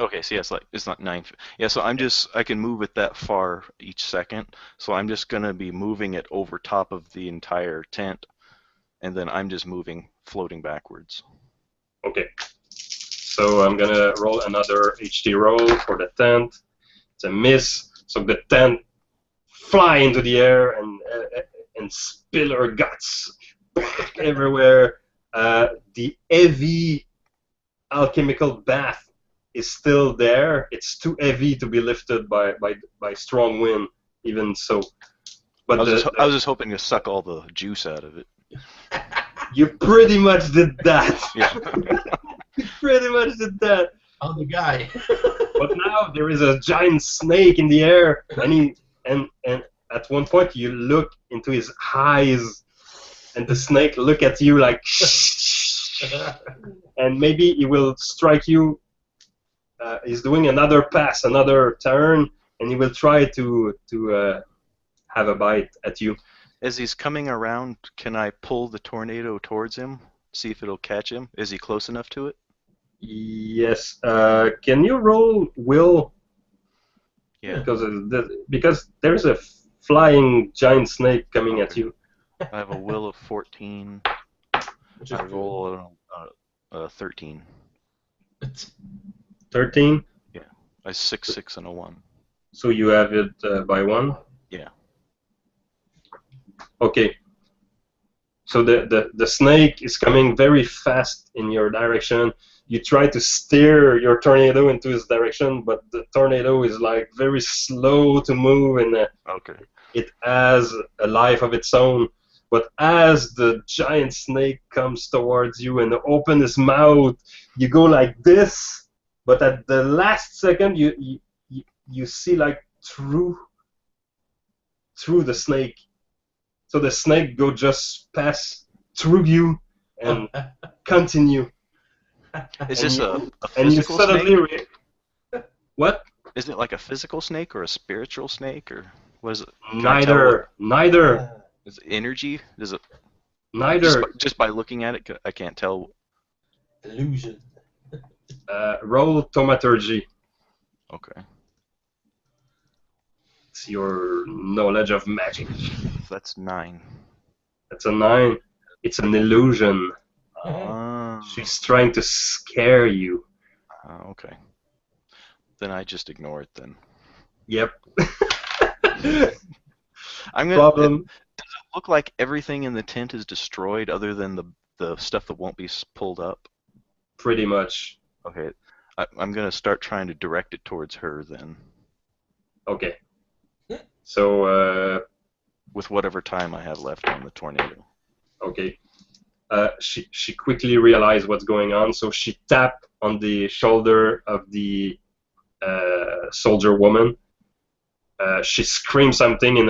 Okay, so yeah, it's not 9 feet. Yeah, so I can move it that far each second. So I'm just gonna be moving it over top of the entire tent, and then I'm just floating backwards. Okay. So I'm gonna roll another HT roll for the tent. It's a miss. So the tent fly into the air and spill her guts everywhere. The heavy alchemical bath is still there. It's too heavy to be lifted by strong wind, even so. But I was just hoping to suck all the juice out of it. You pretty much did that. Yeah. You pretty much did that. On the guy. But now there is a giant snake in the air, and at one point you look into his eyes, and the snake look at you like, and maybe he will strike you. He's doing another pass, another turn, and he will try to have a bite at you. As he's coming around, can I pull the tornado towards him? See if it'll catch him? Is he close enough to it? Yes. Can you roll will? Yeah. Because there's a flying giant snake coming at you. I have a will of 14. I roll a 13. 13? Yeah. I 6, 6, and a 1. So you have it by 1? Yeah. Okay. So the snake is coming very fast in your direction. You try to steer your tornado into his direction, but the tornado is like very slow to move, and okay. It has a life of its own. But as the giant snake comes towards you and opens his mouth, you go like this. But at the last second, you see like through the snake. So the snake go just pass through you and continue. Is this a and you physical suddenly snake? What? Is it like a physical snake or a spiritual snake, or what is it? Neither. Is it energy? Is it? Neither. Just by looking at it, I can't tell. Illusion. Roll thaumaturgy. Okay. It's your knowledge of magic. That's 9. That's a 9. It's an illusion. She's trying to scare you. Okay. Then I just ignore it then. Yep. Problem. Does it look like everything in the tent is destroyed other than the stuff that won't be pulled up? Pretty much. Okay. I'm going to start trying to direct it towards her then. Okay. So, with whatever time I have left on the tornado. Okay. She quickly realized what's going on, so she tapped on the shoulder of the soldier woman. She screamed something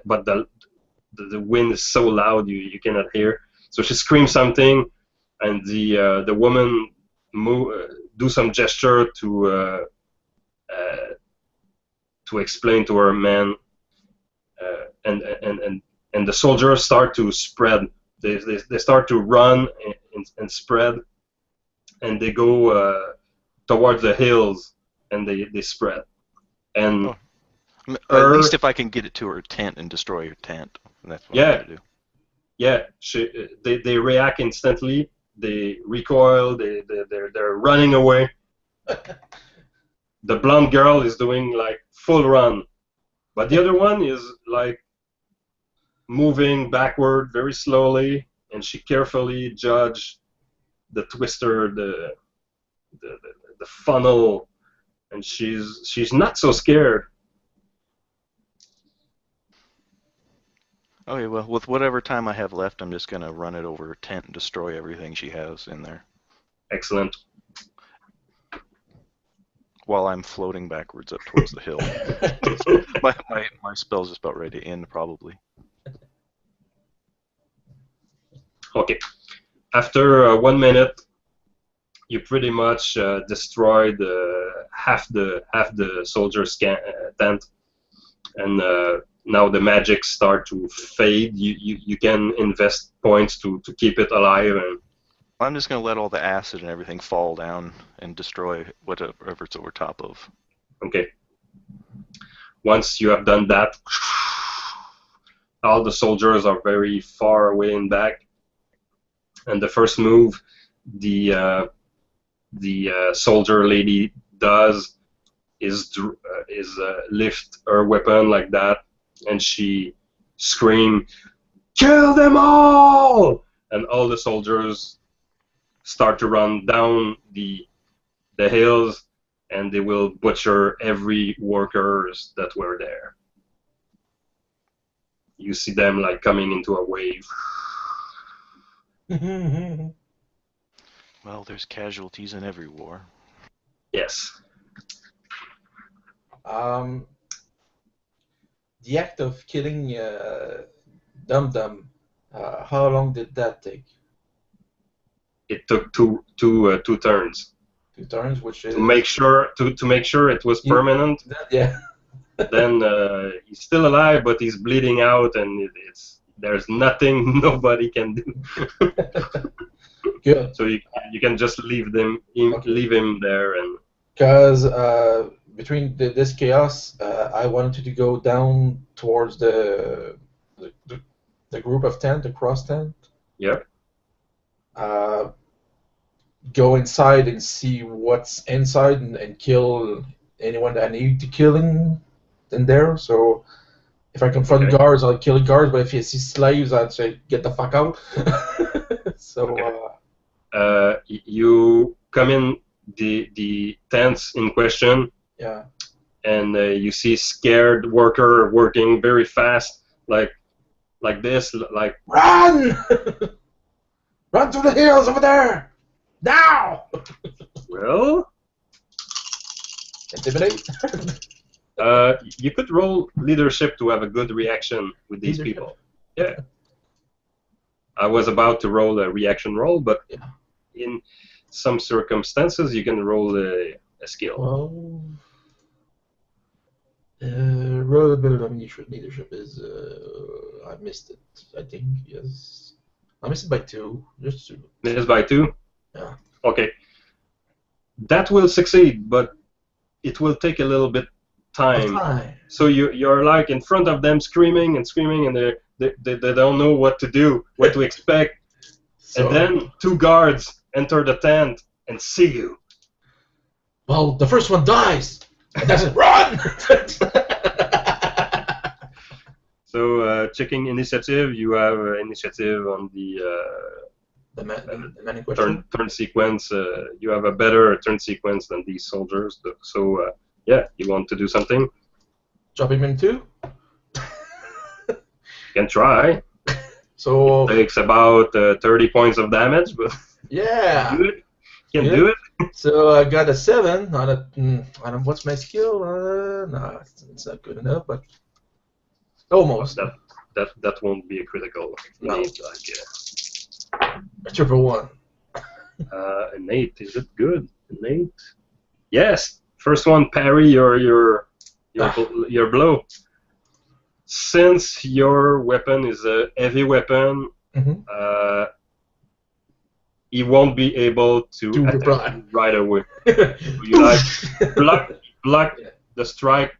but the wind is so loud you cannot hear. So she screamed something, and the woman do some gesture to explain to her man, and the soldiers start to spread. They start to run and spread, and they go towards the hills, and they spread. And at least if I can get it to her tent and destroy her tent, that's what I'm going to do. Yeah, they react instantly. They recoil. They're running away. The blonde girl is doing like full run, but the other one is like moving backward very slowly, and she carefully judged the twister, the funnel, and she's not so scared. Okay, well, with whatever time I have left, I'm just going to run it over her tent and destroy everything she has in there. Excellent. While I'm floating backwards up towards the hill. my spell's just about ready to end, probably. Okay. After 1 minute, you pretty much destroyed half the soldiers' tent, and now the magic start to fade. You can invest points to keep it alive. And I'm just gonna let all the acid and everything fall down and destroy whatever it's over top of. okay. Once you have done that, all the soldiers are very far away and back. And the first move the soldier lady does is lift her weapon like that, and she scream, "Kill them all!" And all the soldiers start to run down the hills, and they will butcher every workers that were there. You see them like coming into a wave. Well, there's casualties in every war. Yes. The act of killing Dum Dum, how long did that take? It took two turns. 2 turns, which is To make sure it was permanent. Yeah. Then he's still alive, but he's bleeding out, and there's nothing nobody can do. Good. So you can just leave him there, and because between this chaos, I wanted to go down towards the group of tent, the cross tent. Yep. Go inside and see what's inside and kill anyone that I need to kill in there. So if I confront guards, I'll kill guards. But if you see slaves, I'd say get the fuck out. So you come in the tents in question. Yeah. And you see scared worker working very fast, like this, like run, run to the hills over there, now. Well, intimidate. You could roll leadership to have a good reaction with these people. Yeah. I was about to roll a reaction roll, but in some circumstances you can roll a skill. Well, roll a bit of leadership is I missed it. I think yes, I missed it by 2. Just 2. Missed by 2. Yeah. Okay. That will succeed, but it will take a little bit time. So you're like in front of them screaming, and they don't know what to do, what to expect. So, and then 2 guards enter the tent and see you. Well, the first one dies. And that's it. Run! So checking initiative, you have initiative on the turn sequence. You have a better turn sequence than these soldiers. So yeah, you want to do something? Drop him in 2? You can try. So it takes about 30 points of damage, but yeah, you can do it. So I got a 7 on a. What's my skill? No, it's not good enough, but almost. That won't be a critical. No. Need, a triple 1. An 8. Is it good? An 8. Yes. First one, parry your blow. Since your weapon is a heavy weapon, he won't be able to attack right away. You like block the strike,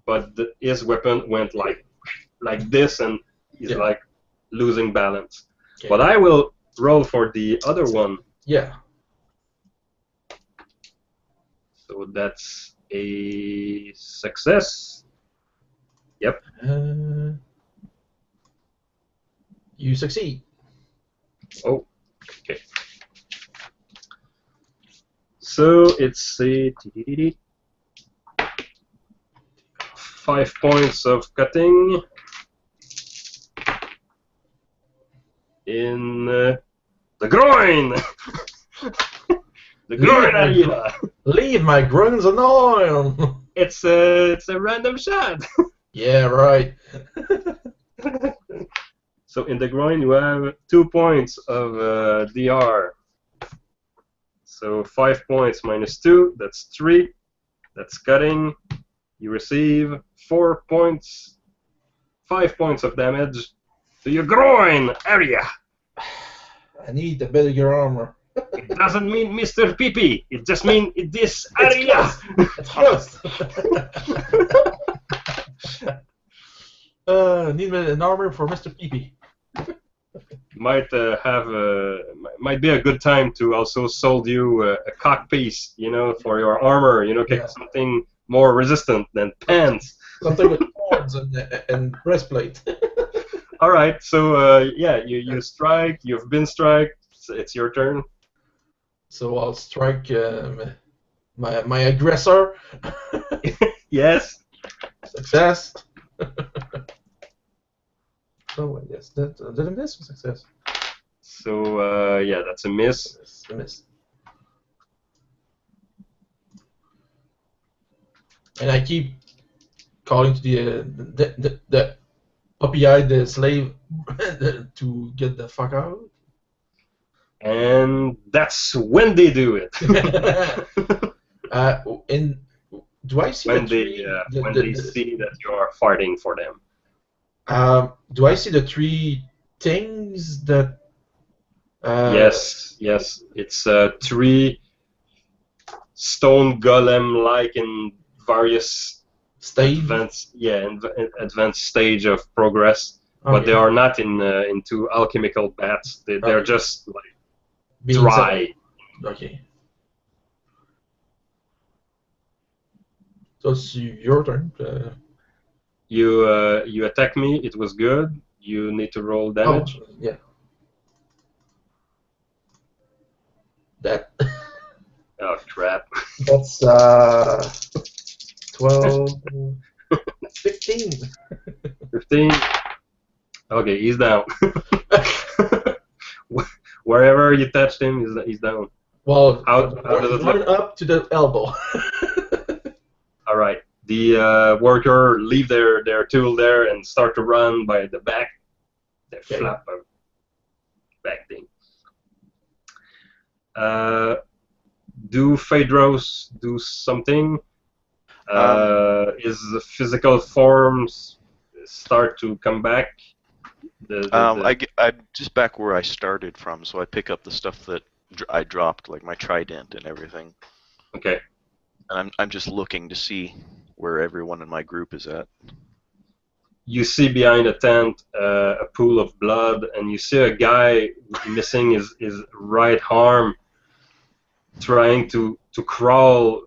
but his weapon went like this, and he's like losing balance. Okay. But I will roll for the other one. Yeah. So that's a success. Yep. You succeed. Oh, okay. So it's a 5 points of cutting in the groin. The groin area. Leave my groins alone. It's a random shot. Yeah, right. So in the groin you have 2 points of DR. So 5 points minus 2, that's 3. That's cutting. You receive 4 points, 5 points of damage to your groin area. I need a better armor. It doesn't mean Mr. Pee-Pee. It just means this area. It's close. Need an armor for Mr. Pee-Pee. Might might be a good time to also sold you a cock piece, for your armor. Something more resistant than pants. Something with cords and breastplate. All right, so you strike. You've been striked. It's your turn. So I'll strike my aggressor. Yes. Success. Oh, yes, did I miss or success? So that's a miss. Yes, I missed. And I keep calling to the puppy-eyed slave to get the fuck out. And that's when they do it. Do I see when the tree? when they see that you are fighting for them. Do I see the three things that? Yes. It's 3 stone golem-like in various Stage. advanced stage of progress. But they are not into alchemical bats. They're just like dry. Okay. So it's your turn. You attack me. It was good. You need to roll damage. Oh, yeah. That. Oh crap. That's 12, 15. 15. Okay, he's down. Wherever you touched him, he's down. Well, how does it look? Up to the elbow. All right. The worker leave their tool there and start to run by the back. Their flap of back thing. Do Phaedros do something? Is the physical forms start to come back? I'm just back where I started from, so I pick up the stuff that I dropped, like my trident and everything. Okay. And I'm just looking to see where everyone in my group is at. You see behind a tent a pool of blood, and you see a guy missing his right arm, trying to crawl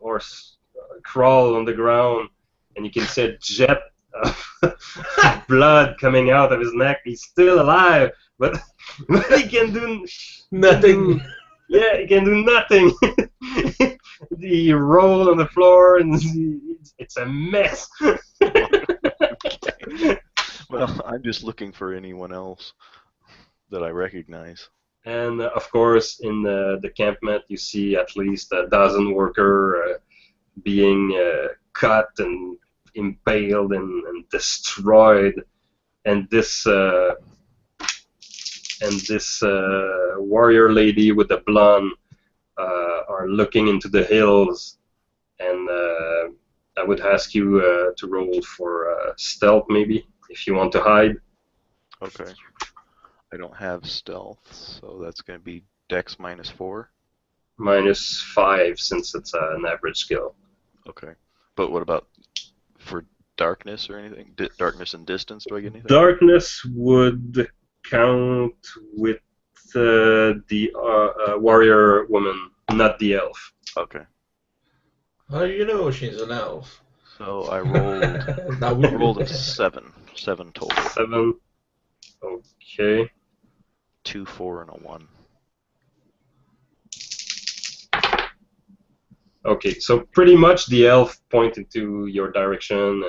crawl on the ground, and you can see a jet of blood coming out of his neck. He's still alive, but he can do nothing. Yeah, he can do nothing. He rolls on the floor, and it's a mess. Well, I'm just looking for anyone else that I recognize. And of course, in the campment, you see at least a dozen workers being cut and impaled and destroyed, and this warrior lady with the blonde are looking into the hills, and I would ask you to roll for stealth, maybe, if you want to hide. Okay. I don't have stealth, so that's going to be Dex -4. -5, since it's an average skill. Okay. But what about for darkness or anything? Darkness and distance, do I get anything? Darkness would count with the warrior woman, not the elf. Okay. How do you know she's an elf? So I rolled a 7. 7 total. 7. Okay. 2, 4, and a 1. Okay, so pretty much the elf pointed to your direction,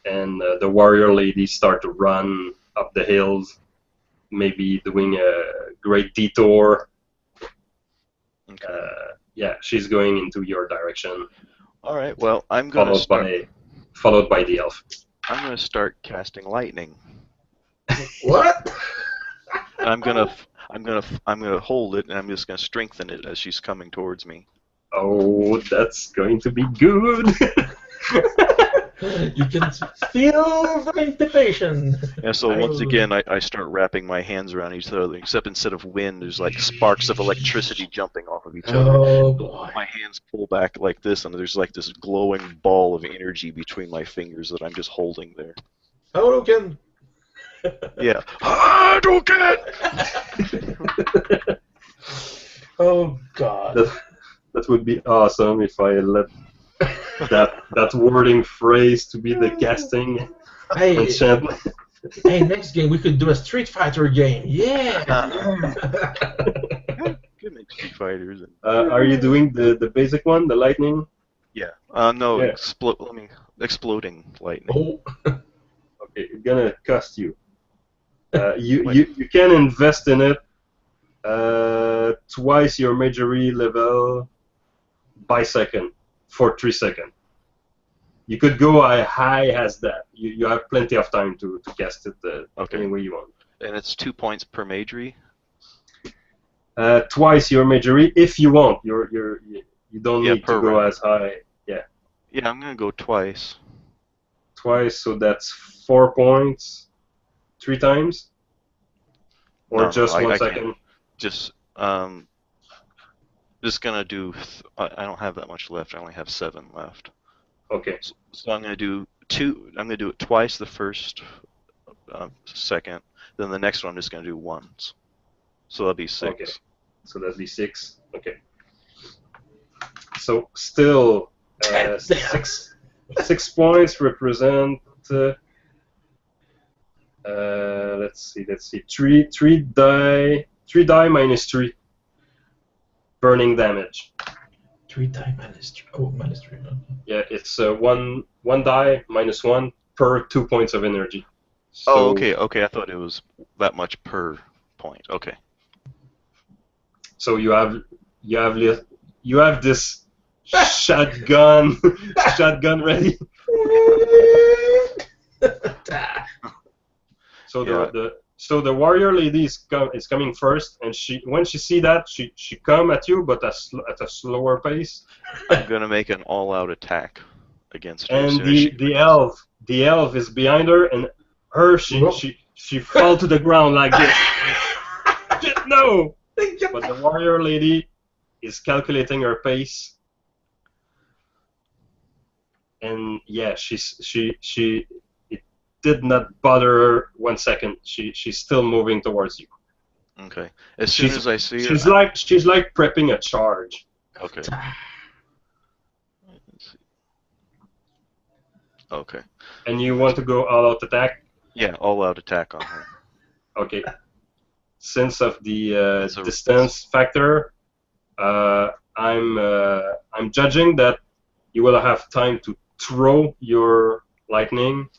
and the warrior lady start to run up the hills, maybe doing a great detour. Okay. Yeah, she's going into your direction. All right. Well, I'm gonna followed by the elf. I'm gonna start casting lightning. What? I'm I'm gonna hold it, and I'm just gonna strengthen it as she's coming towards me. Oh, that's going to be good. You can feel the anticipation. Yeah, so once again, I start wrapping my hands around each other, except instead of wind, there's like sparks of electricity jumping off of each other. Oh boy. My hands pull back like this, and there's like this glowing ball of energy between my fingers that I'm just holding there. Hadouken! Yeah. Hadouken! Oh god. That would be awesome if I let that wording phrase to be the casting Hey, enchantment. hey, next game we could do a Street Fighter game. Yeah. Good make Street Fighters. Are you doing the basic one, the lightning? Yeah. No, Yeah. exploding lightning. Oh. Okay, it's gonna cost you. You can invest in it twice your majory level by second for 3 seconds. You could go as high as that. You have plenty of time to cast it any way you want. And it's 2 points per majory. Twice your majory if you want. You don't need to go round. as high. Yeah. Yeah, I'm gonna go twice. Twice, so that's 4 points. 3 times. Or No, just 1 I second. can't. Just gonna do. I don't have that much left. I only have 7 left. Okay. So I'm gonna do 2. I'm gonna do it twice the first second. Then the next one I'm just gonna do once. So that'll be 6. Okay. So that'd be 6. Okay. So still 6 points represent. Let's see. 3 die minus 3. Burning damage. 3 times minus 3. Oh, minus 3. Yeah, it's one die minus 1 per 2 points of energy. So, Oh, okay. I thought it was that much per point. Okay. So you have this shotgun ready. So the warrior lady is coming first, and when she see that she come at you, but at a slower pace. I'm gonna make an all-out attack against her. And the elf is behind her, and she fall to the ground like this. No. But the warrior lady is calculating her pace, and yeah, it did not bother her 1 second. She's still moving towards you. Okay. As soon as I see her, she's like prepping a charge. Okay. Okay. And you want to go all out attack? Yeah, all out attack on her. Okay. Since of the distance factor, I'm judging that you will have time to throw your lightning.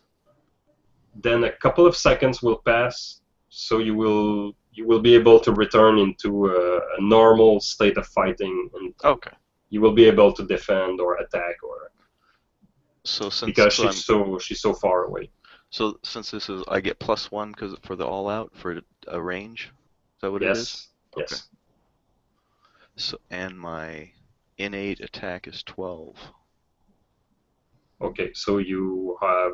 Then a couple of seconds will pass, so you will be able to return into a normal state of fighting, and you will be able to defend or attack because she's so far away. So since this is, I get +1 for the all out for a range. Is that what it is? Yes. Okay. So and my innate attack is 12. Okay, so you have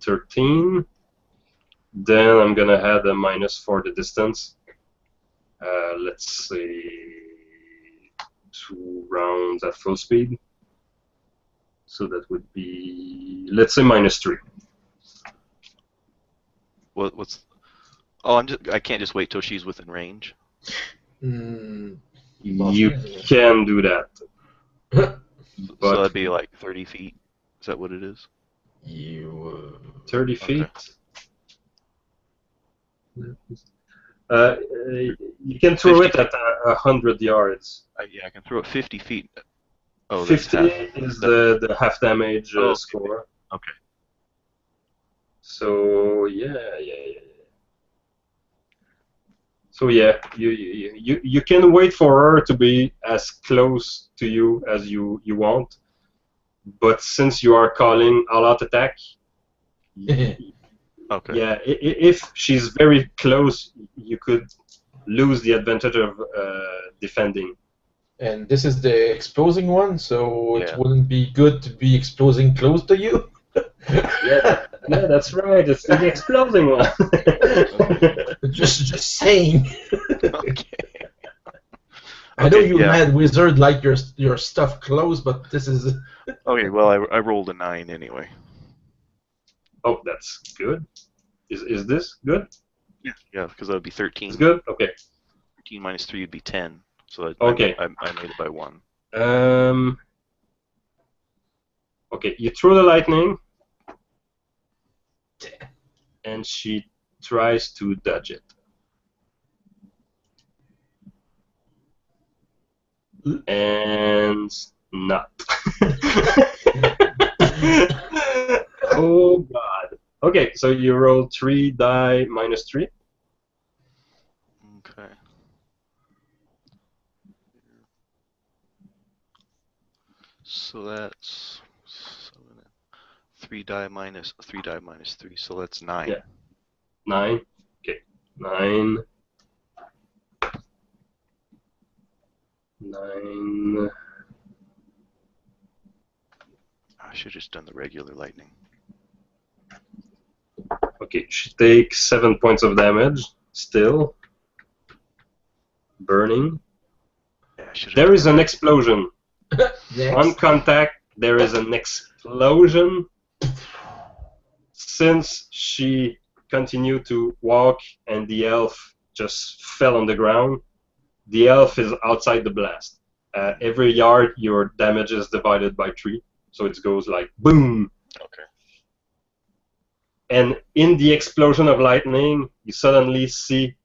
13. Then I'm gonna add a minus for the distance. Let's say 2 rounds at full speed. So that would be, let's say, -3. What's? Oh, I can't just wait till she's within range. You can do that. So that'd be like 30 feet. Is that what it is? 30 feet. You can throw it at 100 yards. Yeah, I can throw it 50 feet. Oh, 50 is the half damage score. Okay. So yeah. So yeah, you can wait for her to be as close to you as you want, but since you are calling all-out attack, okay. Yeah, if she's very close, you could lose the advantage of defending. And this is the exposing one, so it Yeah. wouldn't be good to be exposing close to you. Yeah, that's right. It's the exploding one. just saying. Okay. I know Okay, you yeah. mad wizard like your stuff close, but this is. Okay, well, I rolled a 9 anyway. Oh, that's good. Is this good? Yeah, because that would be 13. It's good. Okay. 13 minus 3 would be 10. So Okay. I made it by 1. Okay, you throw the lightning, and she tries to dodge it. And not. Oh god. Okay, so you roll 3 die minus 3. Okay. So that's 3 die minus 3 3, so that's 9. Yeah. 9. Okay. 9. 9. I should have just done the regular lightning. Okay, she takes 7 points of damage. Still. Burning. Yeah, I should have There done is the an reg- explosion. On contact, there is an explosion. Since she continued to walk and the elf just fell on the ground, the elf is outside the blast. Every yard, your damage is divided by 3. So it goes like boom. Okay. And in the explosion of lightning, you suddenly see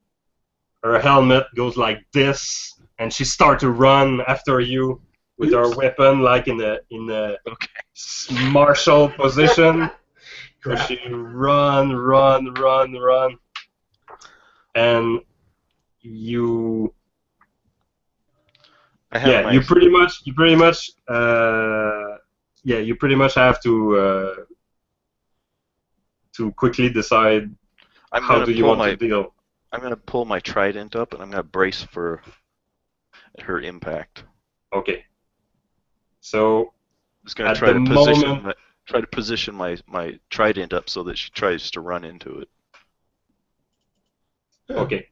her helmet goes like this, and she starts to run after you with her weapon, like in a martial position. So she run, and you. You pretty much have to quickly decide how do you want to deal. I'm going to pull my trident up, and I'm going to brace for her impact. Okay. So I'm just going to try to position my trident up so that she tries to run into it. Okay.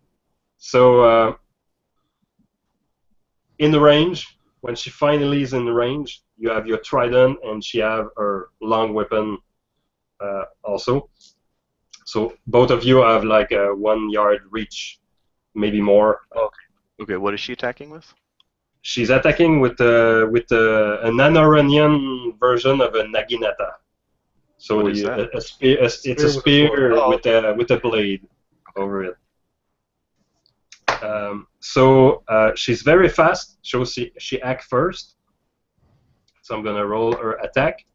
So in the range, when she finally is in the range, you have your trident and she have her long weapon also. So both of you have like a 1 yard reach, maybe more. Okay, what is she attacking with? She's attacking with an Anorenian version of a Naginata. So What is that? It's a spear with a blade over it. So she's very fast. So she acts first. So I'm gonna roll her attack,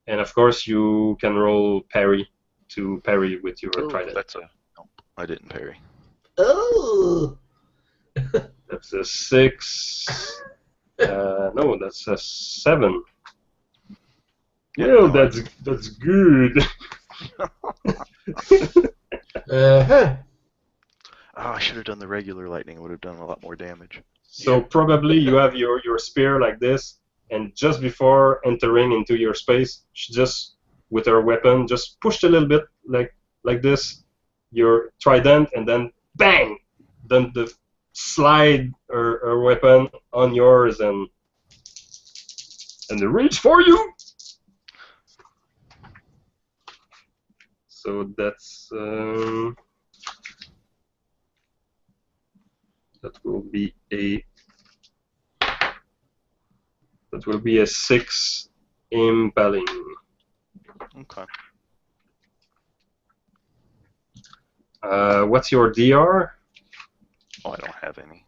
and of course you can roll parry to parry with your trident. Nope, I didn't parry. Oh. That's a 6. No, that's a 7. Well, that's good. Oh, I should have done the regular lightning. It would have done a lot more damage. So probably you have your spear like this, and just before entering into your space, she just, with her weapon, just pushed a little bit like this, your trident, and then bang! Then the slide her weapon on yours and the reach for you. So that's that will be a 6 impaling. Okay. What's your DR? Oh, I don't have any.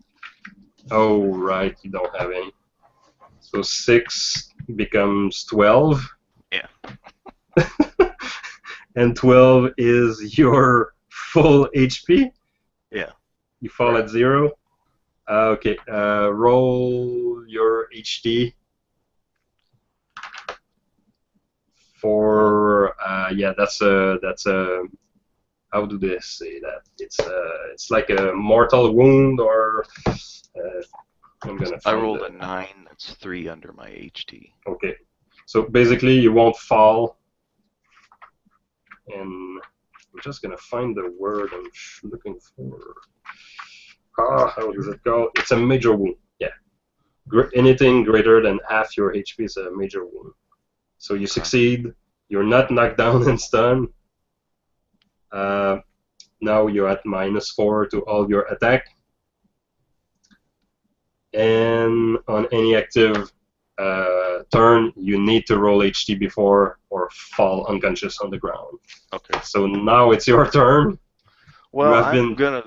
Oh, right, you don't have any. So 6 becomes 12. Yeah. And 12 is your full HP? Yeah. You fall at 0? Okay, roll your HD for, that's a how do they say that? It's like a mortal wound, or I'm gonna I find rolled it. a 9. That's 3 under my HT. Okay, so basically you won't fall, and I'm just gonna find the word I'm looking for. How does it go? It's a major wound. Yeah, anything greater than half your HP is a major wound. So you succeed. You're not knocked down and stunned. Now you're at -4 to all your attack. And on any active turn, you need to roll HT before or fall unconscious on the ground. Okay. So now it's your turn. Well, have I'm been gonna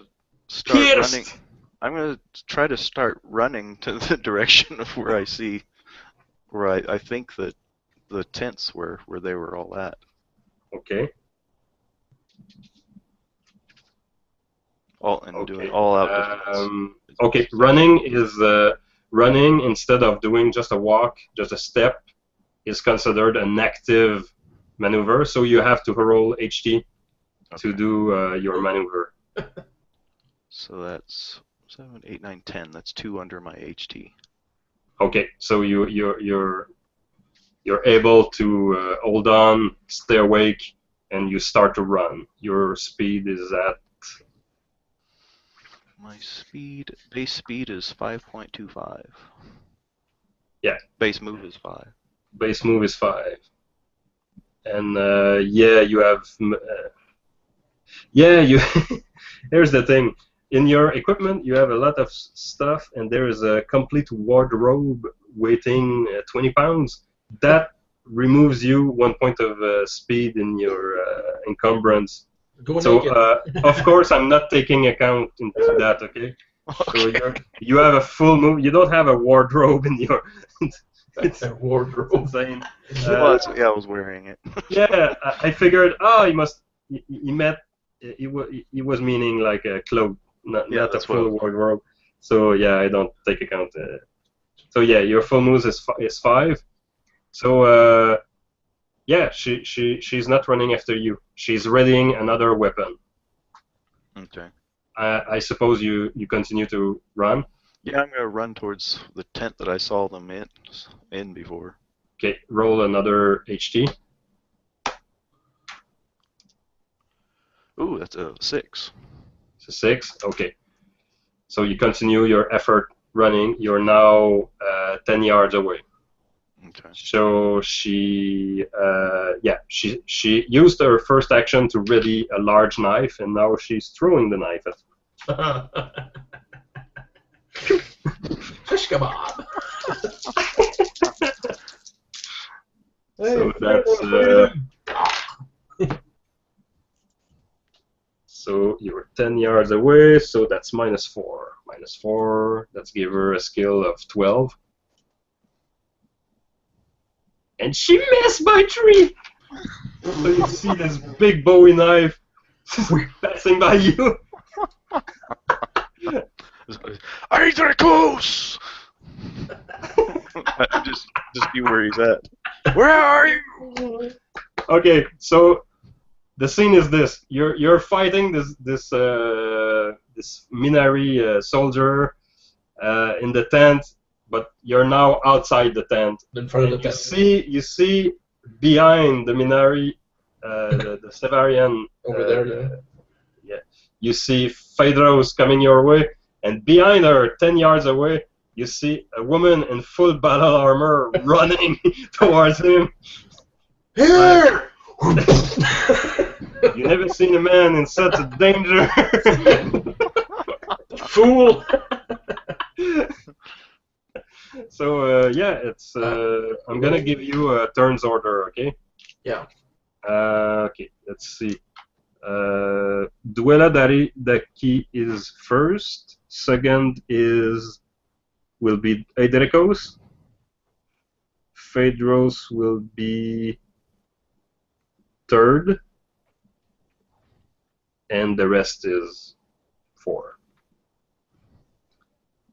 start pierced. running. I'm gonna try to start running to the direction of where I see, where I think that the tents were, where they were all at. Okay. Doing all out defense. Okay, running instead of doing just a walk, just a step, is considered an active maneuver. So you have to roll HT to do your maneuver. So that's 7, 8, 9, 10. That's 2 under my HT. Okay, so you're able to hold on, stay awake, and you start to run. Your speed is at. My base speed is 5.25. Yeah. Base move is 5. Base move is 5. And yeah, you have. Yeah, you. Here's the thing. In your equipment, you have a lot of stuff, and there is a complete wardrobe weighing 20 pounds. That removes you 1 point of speed in your encumbrance. So, of course, I'm not taking account into that, okay? So you have a full move. You don't have a wardrobe in your. It's a wardrobe. Insane. Well, I was wearing it. Yeah, I figured. Oh, he was meaning like a cloak, not a full wardrobe. So yeah, I don't take account. So yeah, your full move is 5. So yeah, she's not running after you. She's readying another weapon. Okay. I suppose you continue to run. Yeah, I'm gonna run towards the tent that I saw them in before. Okay, roll another HT. Ooh, that's a 6. It's a 6. Okay. So you continue your effort running. You're now 10 yards away. Okay. So she used her first action to ready a large knife, and now she's throwing the knife at. Fish kebab. So that's. So you're 10 yards away, so that's -4. -4, let's give her a skill of 12. And she missed by 3! So you see this big Bowie knife passing by you. Idricus! just be where he's at. Where are you? Okay, so the scene is this: you're fighting this Minari soldier in the tent, but you're now outside the tent. In front of the tent. You see behind the Minari, the Severian over there. Yeah. You see Phaedros coming your way, and behind her, 10 yards away, you see a woman in full battle armor running towards him. Here! You never seen a man in such a danger. Fool! So yeah, it's. I'm gonna give you a turns order, okay? Yeah. Okay, let's see. Duela Daki is first. Second will be Eidericos. Phaedros will be third, and the rest is 4.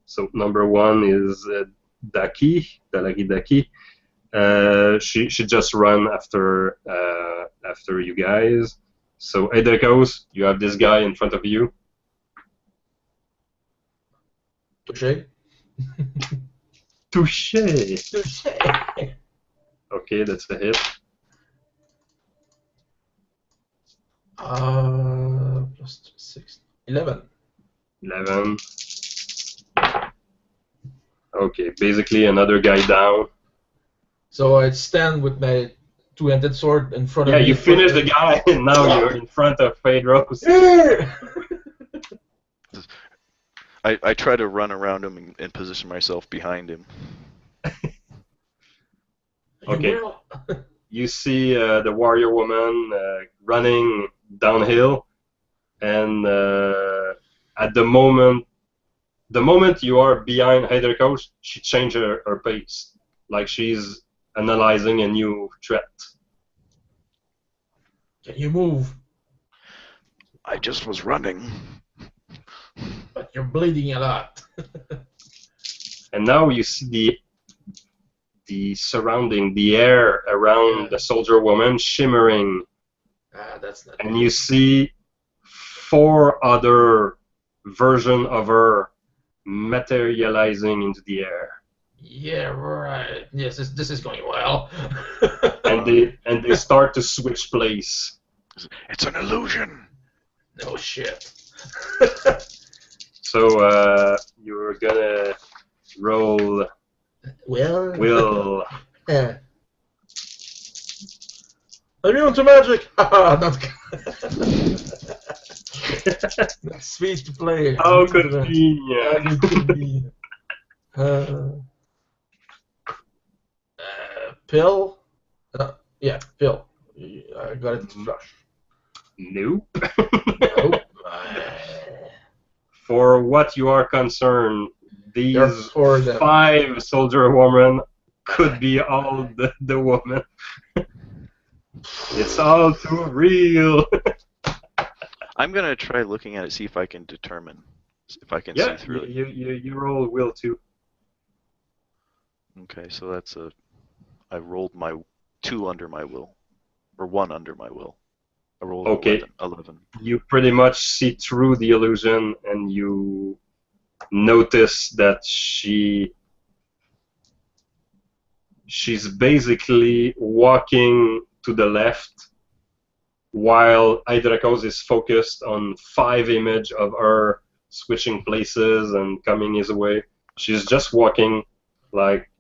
So number 1 is Daki, Dalagi Daki. She just run after you guys. So, Edekos, you have this guy in front of you. Touché. Touché! Touché. Okay, that's a hit. Plus 6. 11. 11. Okay, basically another guy down. So I stand with my two-handed sword in front of Yeah, me. you finish the guy, and now you're in front of Phaedros. I try to run around him and position myself behind him. Okay. You see the warrior woman running downhill, and at the moment you are behind Hydercoach, she changed her pace, like she's analyzing a new threat. Can you move? I just was running. But you're bleeding a lot. And now you see the surrounding, the air around the soldier woman shimmering. That's not And good. you see 4 other versions of her materializing into the air. Yeah, right. Yes, this is going well. And they start to switch place. It's an illusion. No shit. So you're gonna roll Well. will. Immune to magic. Not That's sweet to play. How convenient. It could be. Pill? Yeah, pill. I got it flush. Nope. Nope. For what you are concerned, these Therefore, 5 soldier women could be all the woman. It's all too real. I'm gonna try looking at it, see if I can determine, if I can see through it. You roll will too. Okay, so that's I rolled my 2 under my will, or 1 under my will. I rolled Okay. 11. You pretty much see through the illusion, and you notice that she's basically walking to the left, while Hydrakos is focused on 5 images of her switching places and coming his way. She's just walking like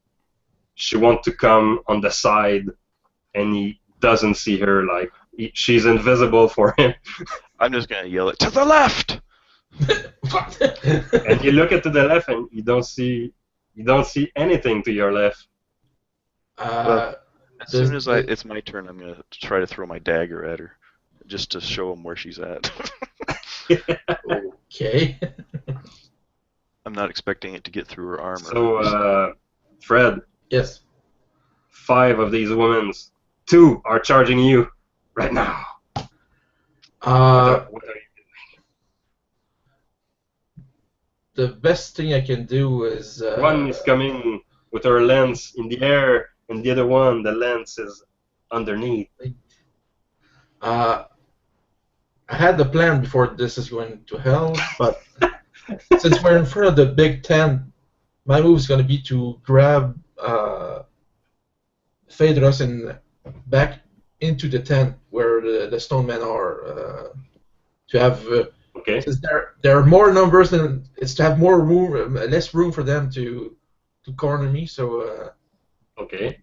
she wants to come on the side, and he doesn't see her. Like she's invisible for him. I'm just gonna yell it, to the left! And you look at to the left, and you don't see anything to your left. As soon as it's my turn, I'm gonna try to throw my dagger at her, just to show him where she's at. Okay. I'm not expecting it to get through her armor. So, Fred. Yes. 5 of these women, 2 are charging you right now. What are you doing? The best thing I can do is. One is coming with her lance in the air, and the other one, the lance is underneath. I had the plan before this is going to hell, but since we're in front of the big tent, my move is going to be to grab Phaedros and back into the tent where the stone men are, to have. Okay. Since there are more numbers, than it's to have more room, less room for them to corner me. So. Okay.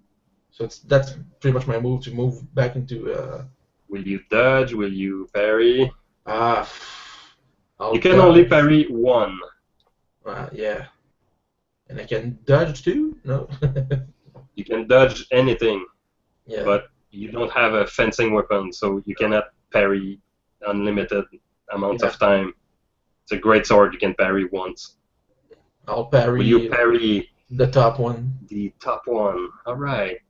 So that's pretty much my move, to move back into. Will you dodge? Will you parry? You can dodge. only parry 1. Yeah. And I can dodge too? No. You can dodge anything, Yeah. but you don't have a fencing weapon, so you cannot parry unlimited amounts of time. It's a great sword. You can parry once. I'll parry. Will you parry the top one? The top one. All right.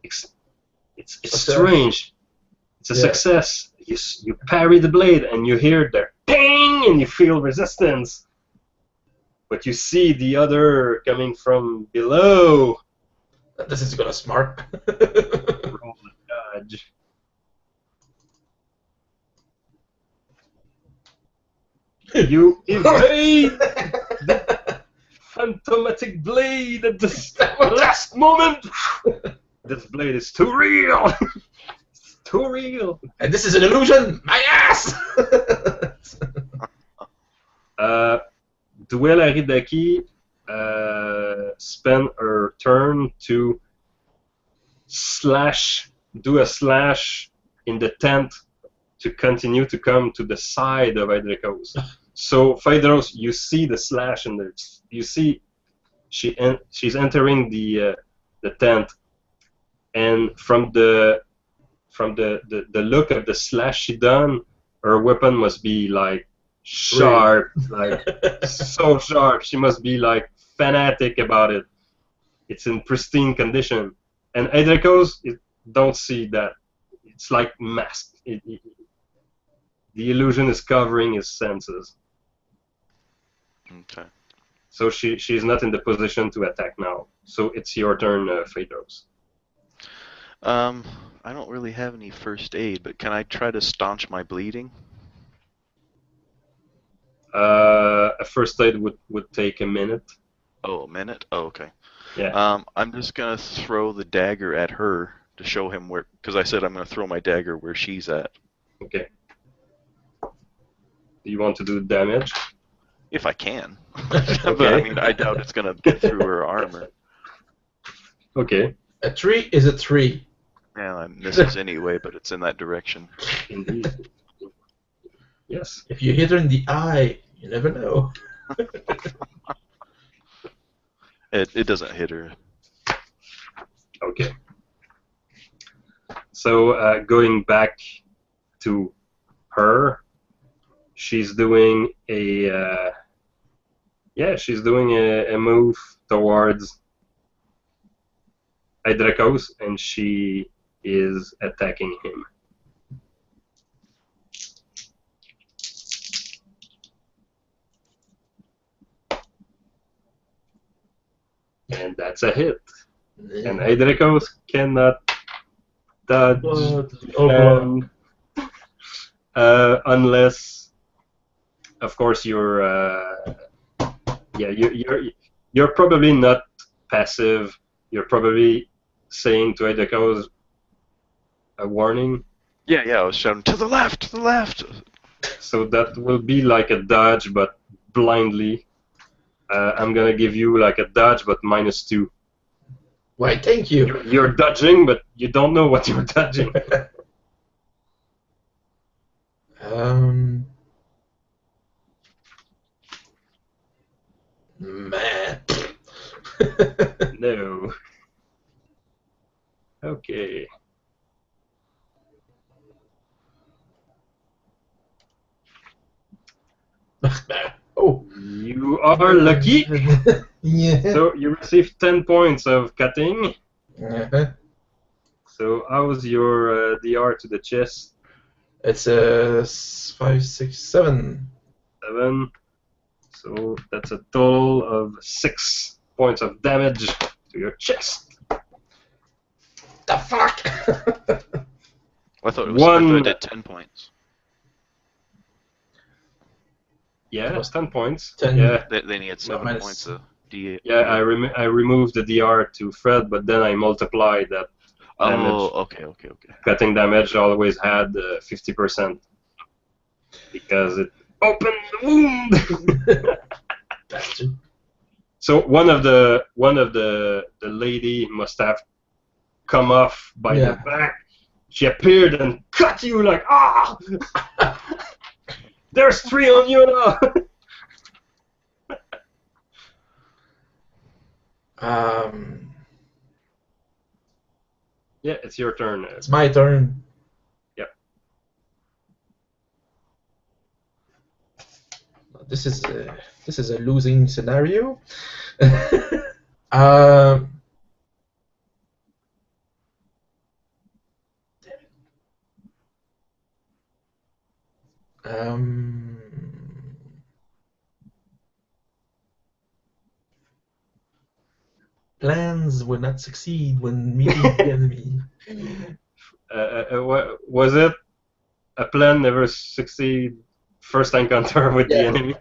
It's Success. Strange. It's a success. You parry the blade, and you hear the ping, and you feel resistance. But you see the other coming from below. This is gonna smart. Roll the dodge. You evade the phantomatic blade at the last moment. This blade is too real. It's too real. And this is an illusion. My ass. Duel Aridaki spend her turn to do a slash in the tent to continue to come to the side of Hydricos. So Phaedros, you see the slash in you see she's entering the tent, and from the look of the slash she done, her weapon must be like sharp, like so sharp. She must be like fanatic about it. It's in pristine condition, and Hydricos don't see that. It's like masked. The illusion is covering his senses. Okay. So she's not in the position to attack now. So it's your turn, Phaedros. I don't really have any first aid, but can I try to staunch my bleeding? A first aid would take a minute. Oh, a minute? Oh, okay. Yeah. I'm just gonna throw the dagger at her to show him where, because I said I'm gonna throw my dagger where she's at. Okay. Do you want to do damage? If I can. Okay. But I mean, I doubt it's gonna get through her armor. Okay. A tree is a tree. Yeah, I misses anyway, but it's in that direction. Indeed. Yes. If you hit her in the eye, you never know. It doesn't hit her. Okay. So going back to her, she's doing a move towards Hydricos, and she is attacking him. And that's a hit. And Hydricos cannot dodge unless, of course, you're probably not passive. You're probably saying to Hydricos a warning. Yeah, I was shouting, to the left, to the left! So that will be like a dodge, but blindly. I'm gonna give you like a dodge, but -2. Why, thank you. You're dodging, but you don't know what you're dodging. Man. No. Okay. Oh. You are lucky. Yeah. So you receive 10 points of cutting. Uh-huh. So how's your DR to the chest? It's 5, 6, 7. 7. So that's a total of 6 points of damage to your chest. The fuck? I thought it was I thought I did 10 points. Yeah, it's 10 points. 10. Yeah. They need 7 minus- points of D8. Yeah, I removed the DR to Fred, but then I multiplied that damage. Oh, okay. Cutting damage always had 50% because it opened the wound. Bastard. So one of the lady must have come off by the back. She appeared and cut you like ah. There's 3 on you now. Yeah, it's your turn. It's my turn. Yep. This is a losing scenario. Plans will not succeed when meeting the enemy. Was it a plan never succeed first encounter with the Yeah. enemy.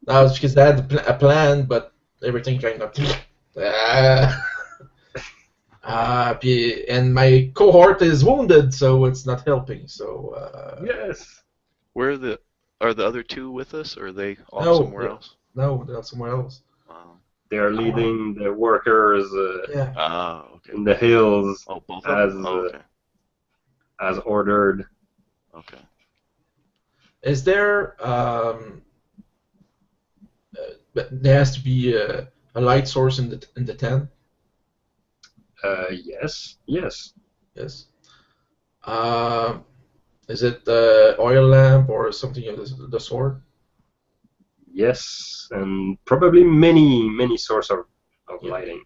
No, it's because I had a plan, but everything kind of. And my cohort is wounded, so it's not helping. So. Yes. Where are the other two with us, or are they off No, somewhere else? No, they're somewhere else. They are leading the workers Yeah. Okay. in the hills Oh, both of them? Okay. as ordered. Okay. Is there there has to be a light source in the tent? Yes. Yes. Yes. Is it oil lamp or something of the sort? Yes. And probably many sources of Yeah. lighting.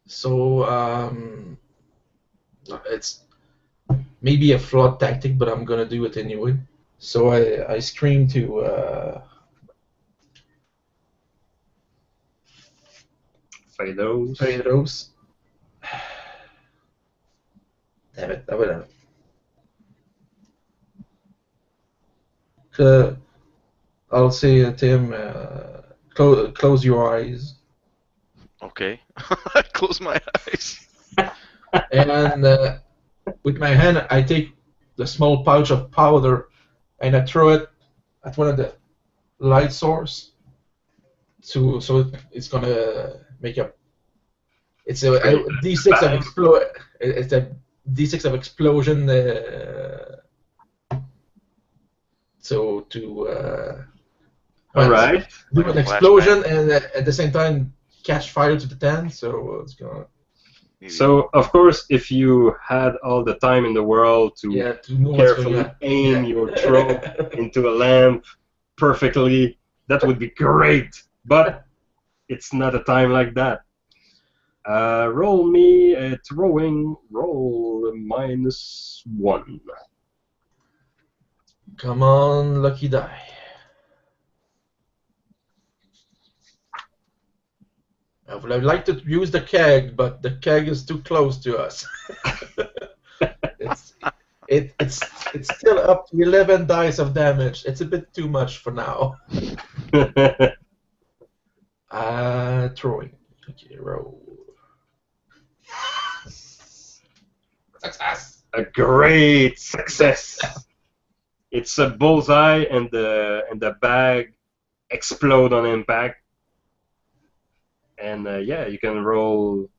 So it's maybe a flawed tactic, but I'm gonna do it anyway. So I scream to Phaedos. Phaedos. Damn it! I would have. I'll say to him, close your eyes. Okay. I close my eyes. And with my hand, I take the small pouch of powder and I throw it at one of the light source. So it's gonna make a. It's a D6 of It's a D6 of explosion. So to All right. do Like an a explosion and at the same time catch fire to the tent. So it's gonna. So, of course, if you had all the time in the world to To know what's going carefully on. aim your throw into a lamp perfectly, that would be great. But it's not a time like that. Roll me a throwing roll -1. Come on, lucky die. I would like to use the keg, but the keg is too close to us. it's still up to 11 dice of damage. It's a bit too much for now. Throwing. Okay, roll. Success. A great success. It's a bullseye, and the bag explode on impact. And yeah, you can roll.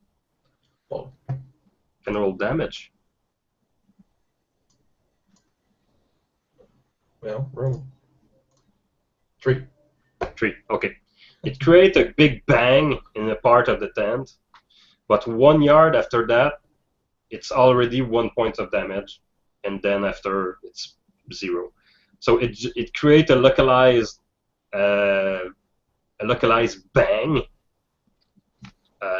Damage. Well, roll. 3. 3. Okay. It creates a big bang in a part of the tent, but 1 yard after that, it's already 1 point of damage, and then after it's 0. So it creates a localized bang,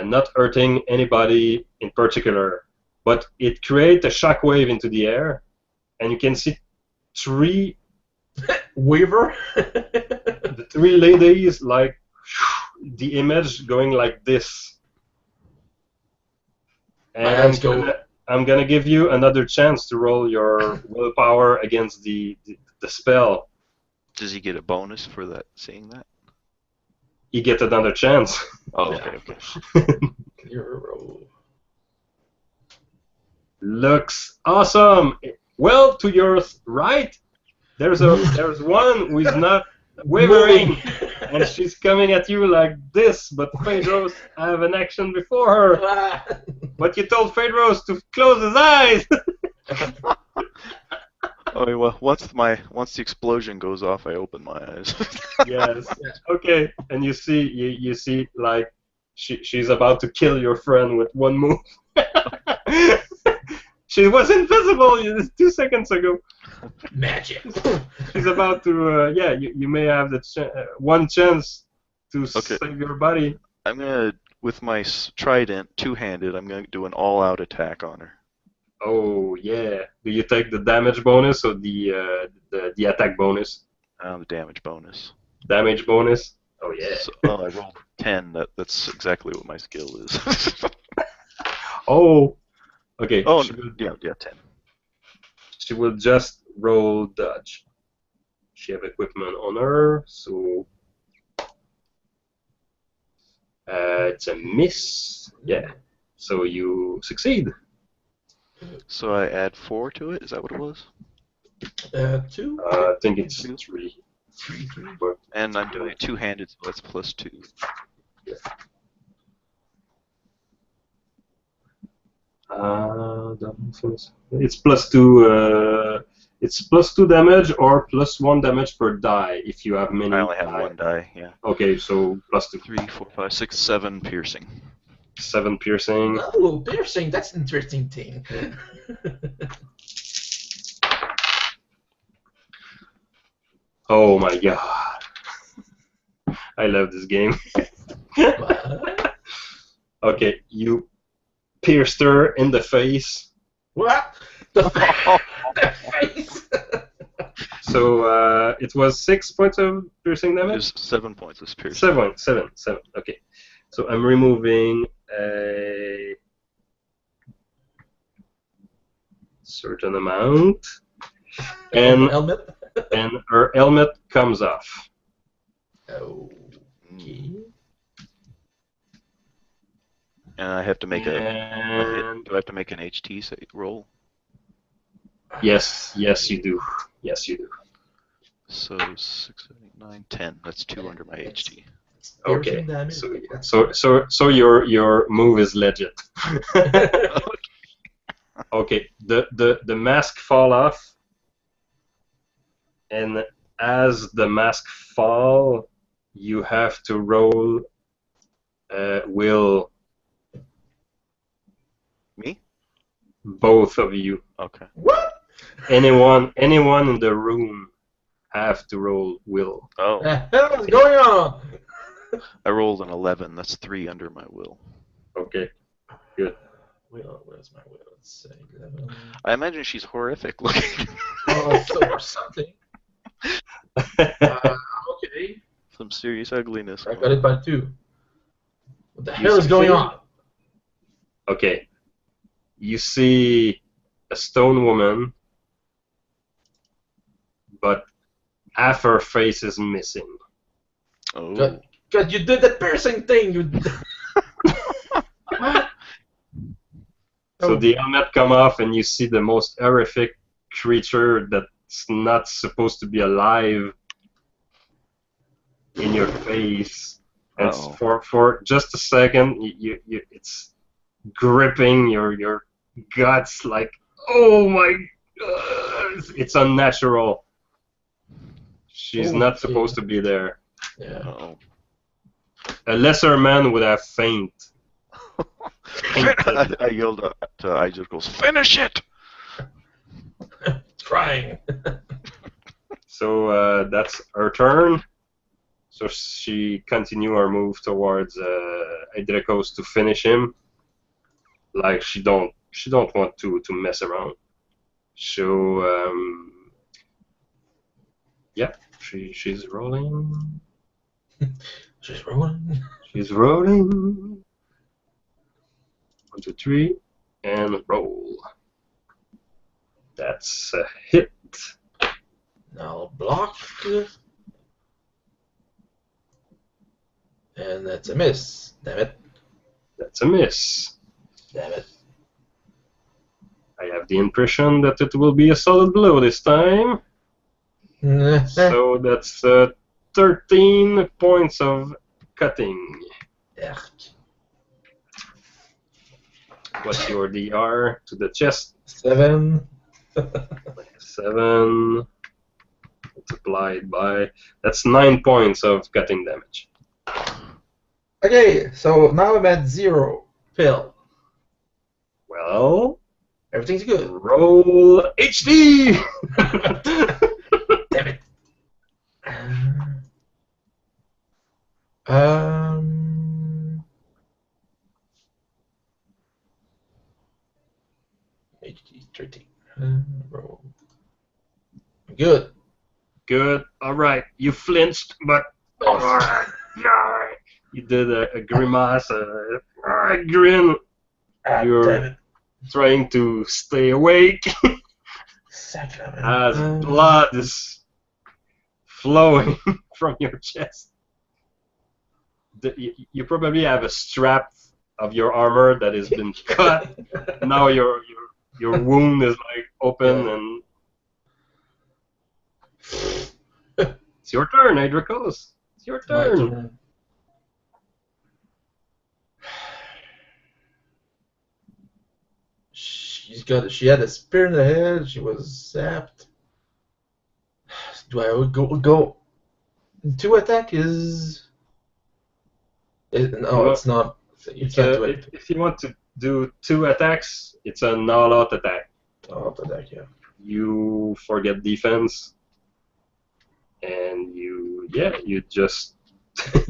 not hurting anybody in particular, but it creates a shockwave into the air, and you can see 3 Weaver. the 3 ladies, like the image going like this. And I'm gonna give you another chance to roll your willpower against the spell. Does he get a bonus for that? Seeing that? You get another chance. Oh, okay. Your roll. Looks awesome. Well, to your right, there's one who is not wavering, and she's coming at you like this. But Phaedros have an action before her. But you told Phaedros to close his eyes. Oh well, once the explosion goes off, I open my eyes. Yes. Okay. And you see like she's about to kill your friend with one move. She was invisible 2 seconds ago. Magic. She's about to. Yeah. You may have the one chance to save your buddy. I'm gonna, with my trident, two-handed, I'm gonna do an all-out attack on her. Oh yeah. Do you take the damage bonus or the attack bonus? The damage bonus. Damage bonus. Oh yeah. So, I rolled 10. That's exactly what my skill is. Oh, okay. Oh, She will, yeah, 10. she will just roll dodge. She have equipment on her, so it's a miss. Yeah. So you succeed. So I add 4 to it. Is that what it was? 2. I think it's 2. 3. 3, 3. But, And I'm doing it two-handed, so that's +2. yeah. It's +2. It's +2 damage or +1 damage per die if you have many I only have die. 1 die, yeah. Okay, so +2. 3, 4, 5, 6, 7 piercing. 7 piercing. Oh, piercing, that's an interesting thing. Oh my god. I love this game. What? Okay, you pierced her in the face. What? The face! So it was 6 points of piercing damage? There's 7 points of piercing. 7. Okay. So I'm removing a certain amount. And Helmet? and her helmet comes off. Okay. And I have to make a hit. And Do I have to make an HT roll? yes, you do. Yes, you do. So 6, 7, 8, 9, 10. That's 2 under my HT. Okay. Piercing damage. So your move is legit. Okay. The mask fall off, and as the mask fall, you have to roll will. Me? Both of you. Okay. What? Anyone in the room have to roll will. Oh, The hell is going on? I rolled an 11. That's 3 under my will. Okay. Good. Where's my will? Let's say 11. I imagine she's horrific looking. Oh, so or something. Okay. Some serious ugliness. I got it by 2. What the You hell is going succeed? on? Okay. You see a stone woman, but half her face is missing. Oh. God, you did that piercing thing. You. What? So Oh. the helmet come off, and you see the most horrific creature that's not supposed to be alive in your face. And for just a second, it's gripping your guts like, oh my god, it's unnatural. She's not supposed to be there. Yeah. Uh-oh. A lesser man would have faint. I yelled to Isaac, goes, finish it! Trying. So that's her turn. So she continue her move towards Idricos to finish him. Like she don't want to mess around. So yeah, she's rolling. She's rolling. She's rolling. 1, 2, 3, and roll. That's a hit. Now block. And that's a miss. Damn it. That's a miss. Damn it. I have the impression that it will be a solid blow this time. So that's 13 points of cutting. What's your DR to the chest? 7. 7. Multiplied by... That's 9 points of cutting damage. Okay, so now I'm at 0. Phil. Well... Everything's good. Roll HD! Damn it. HD 13. Roll. Good. Good. Alright. You flinched, but... You did a grimace, a grin. Damn You're it. trying to stay awake Sacrament. as blood is flowing from your chest. You probably have a strap of your armor that has been cut. Now your wound is like open, and it's your turn, Adricos. It's your My turn. turn. She had a spear in the head. She was zapped. Do I go? 2 attack is? No, it's not. You can't do it. If you want to do 2 attacks, it's an all-out attack. All-out attack, yeah. You forget defense, and you just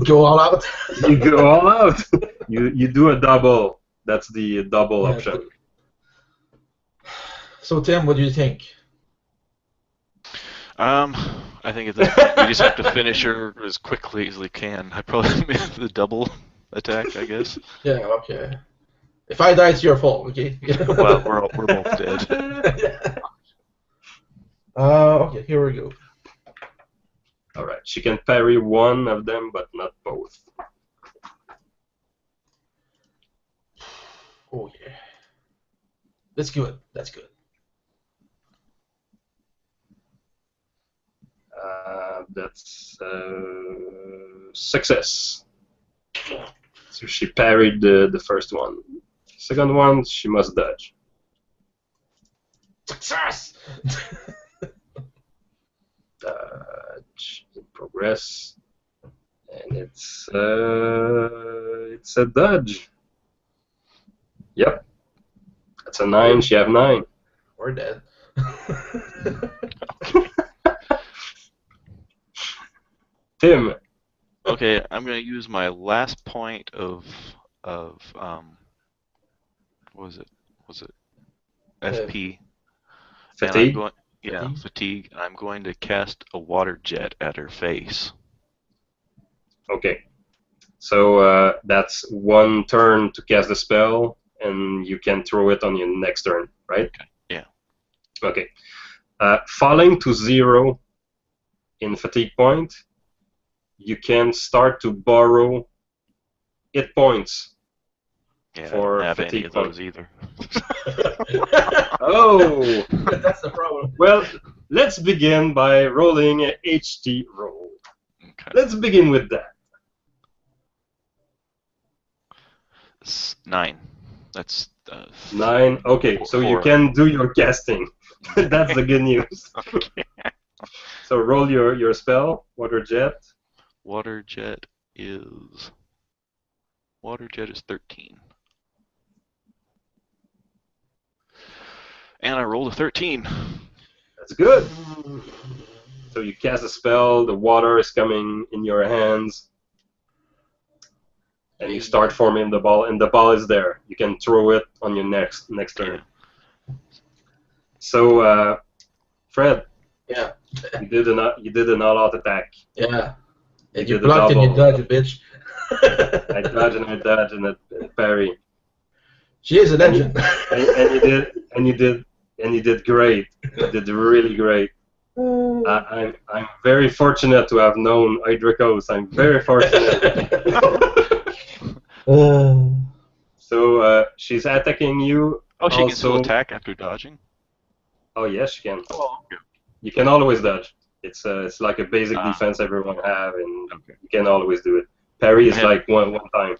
Go all out. you go all out. You do a double. That's the double option. So Tim, what do you think? I think at this point we just have to finish her as quickly as we can. I probably made the double attack, I guess. Yeah, okay. If I die, it's your fault, okay? Well, we're both dead. Okay, here we go. Alright, she can parry one of them, but not both. Oh, yeah. That's good. That's good. That's success. So she parried the first one. Second one, she must dodge. Success! Dodge in progress, and it's a dodge. Yep, that's a 9. She have 9. We're dead. Tim. Okay, I'm gonna use my last point of what was it? Was it FP? Fatigue. Fatigue. I'm going to cast a water jet at her face. Okay. So that's 1 turn to cast the spell, and you can throw it on your next turn, right? Okay. Yeah. Okay. Falling to 0 in fatigue point, you can start to borrow hit points. Yeah, For I don't have any fatigue of those either. Oh! That's the problem. Well, let's begin by rolling a HT roll. Okay. Let's begin with that. 9. That's 9. Okay, so you 4. can do your casting. That's the good news. Okay. So roll your spell, water jet. Water jet is 13. And I rolled a 13. That's good. So you cast a spell, the water is coming in your hands, and you start forming the ball, and the ball is there. You can throw it on your next turn. Yeah. So, Fred. Yeah. You did an all-out attack. Yeah. And you did a blocked and you double. dodged, bitch. I dodge and I dodge and I parry. She is a legend. And you did great. You did really great. I'm very fortunate to have known Idricos. I'm very fortunate. So she's attacking you. Oh, she also, can still attack after dodging? Oh yes, she can. Oh, okay. You can always dodge. It's like a basic Ah. defense everyone have, and Okay. you can always do it. Parry is like one time.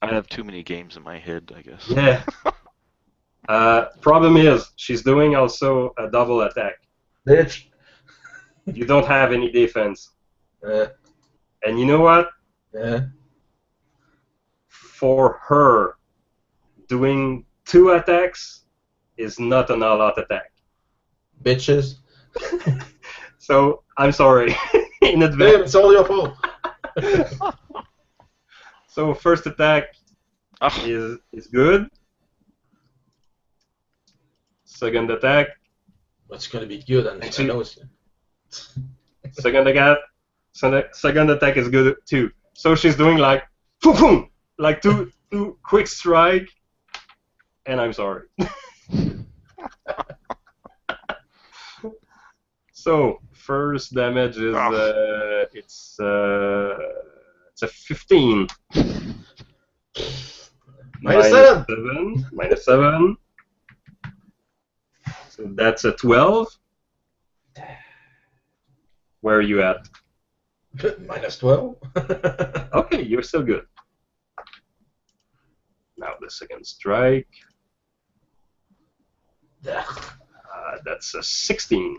I have too many games in my head, I guess. Yeah. Problem is, she's doing also a double attack. Bitch. You don't have any defense. Yeah. And you know what? Yeah. For her, doing 2 attacks is not an all-out attack. Bitches. So, I'm sorry in Damn, advance. it's all your fault. So, first attack is good. Second attack. It's gonna be good, and I know it's. Second attack is good too. So she's doing like boom, boom, like two quick strike, and I'm sorry. So first damage is it's a 15. -7. -7. So that's a 12. Where are you at? -12. Okay, you're still good. Now the second strike. That's a 16.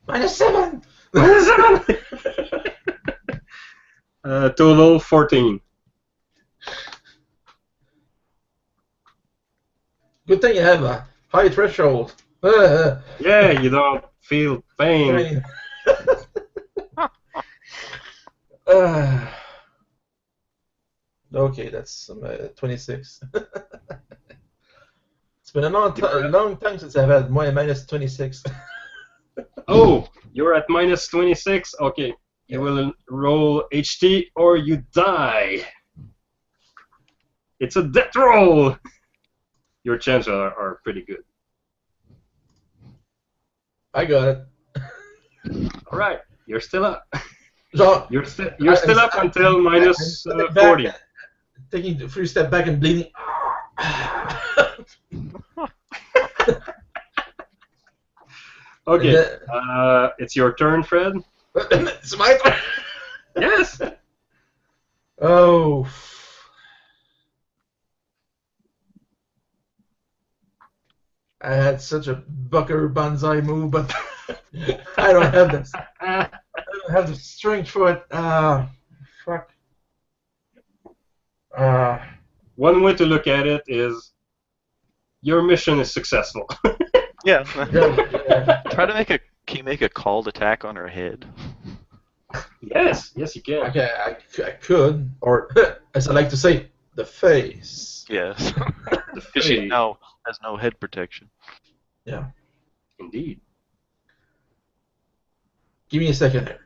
-7. -7. Total 14. Good thing you have a high threshold. Yeah, you don't feel pain. Okay, that's 26. It's been a long time since I've had -26. Oh, you're at -26? Okay, you will roll HT or you die. It's a death roll! Your chances are pretty good. I got it. Alright, you're still up. So, You're still up until minus 40. Taking the 3 step back and bleeding. Okay, it's your turn, Fred. It's my turn. Yes. Oh. I had such a Bucker Banzai move, but I don't have this. I don't have the strength for it. Fuck. One way to look at it is your mission is successful. Yeah. Yeah. Try to can you make a called attack on her head? Yes, you can. Okay, I could, or as I like to say, the face. Yes. The Because she face. now has no head protection. Yeah. Indeed. Give me a second here.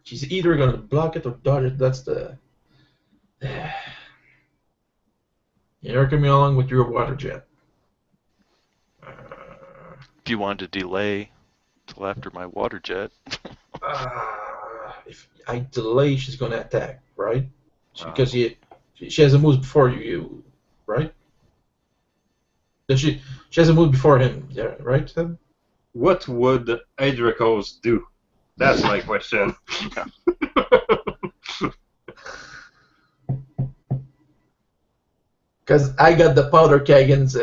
She's either gonna block it or dodge it. That's the. You're coming along with your water jet. If you wanted to delay till after my water jet. If I delay, she's gonna attack, right? Because she has a move before you, right? Does she has a move before him, yeah, right? Tim? What would Adricos do? That's my question. Because I got the powder keg and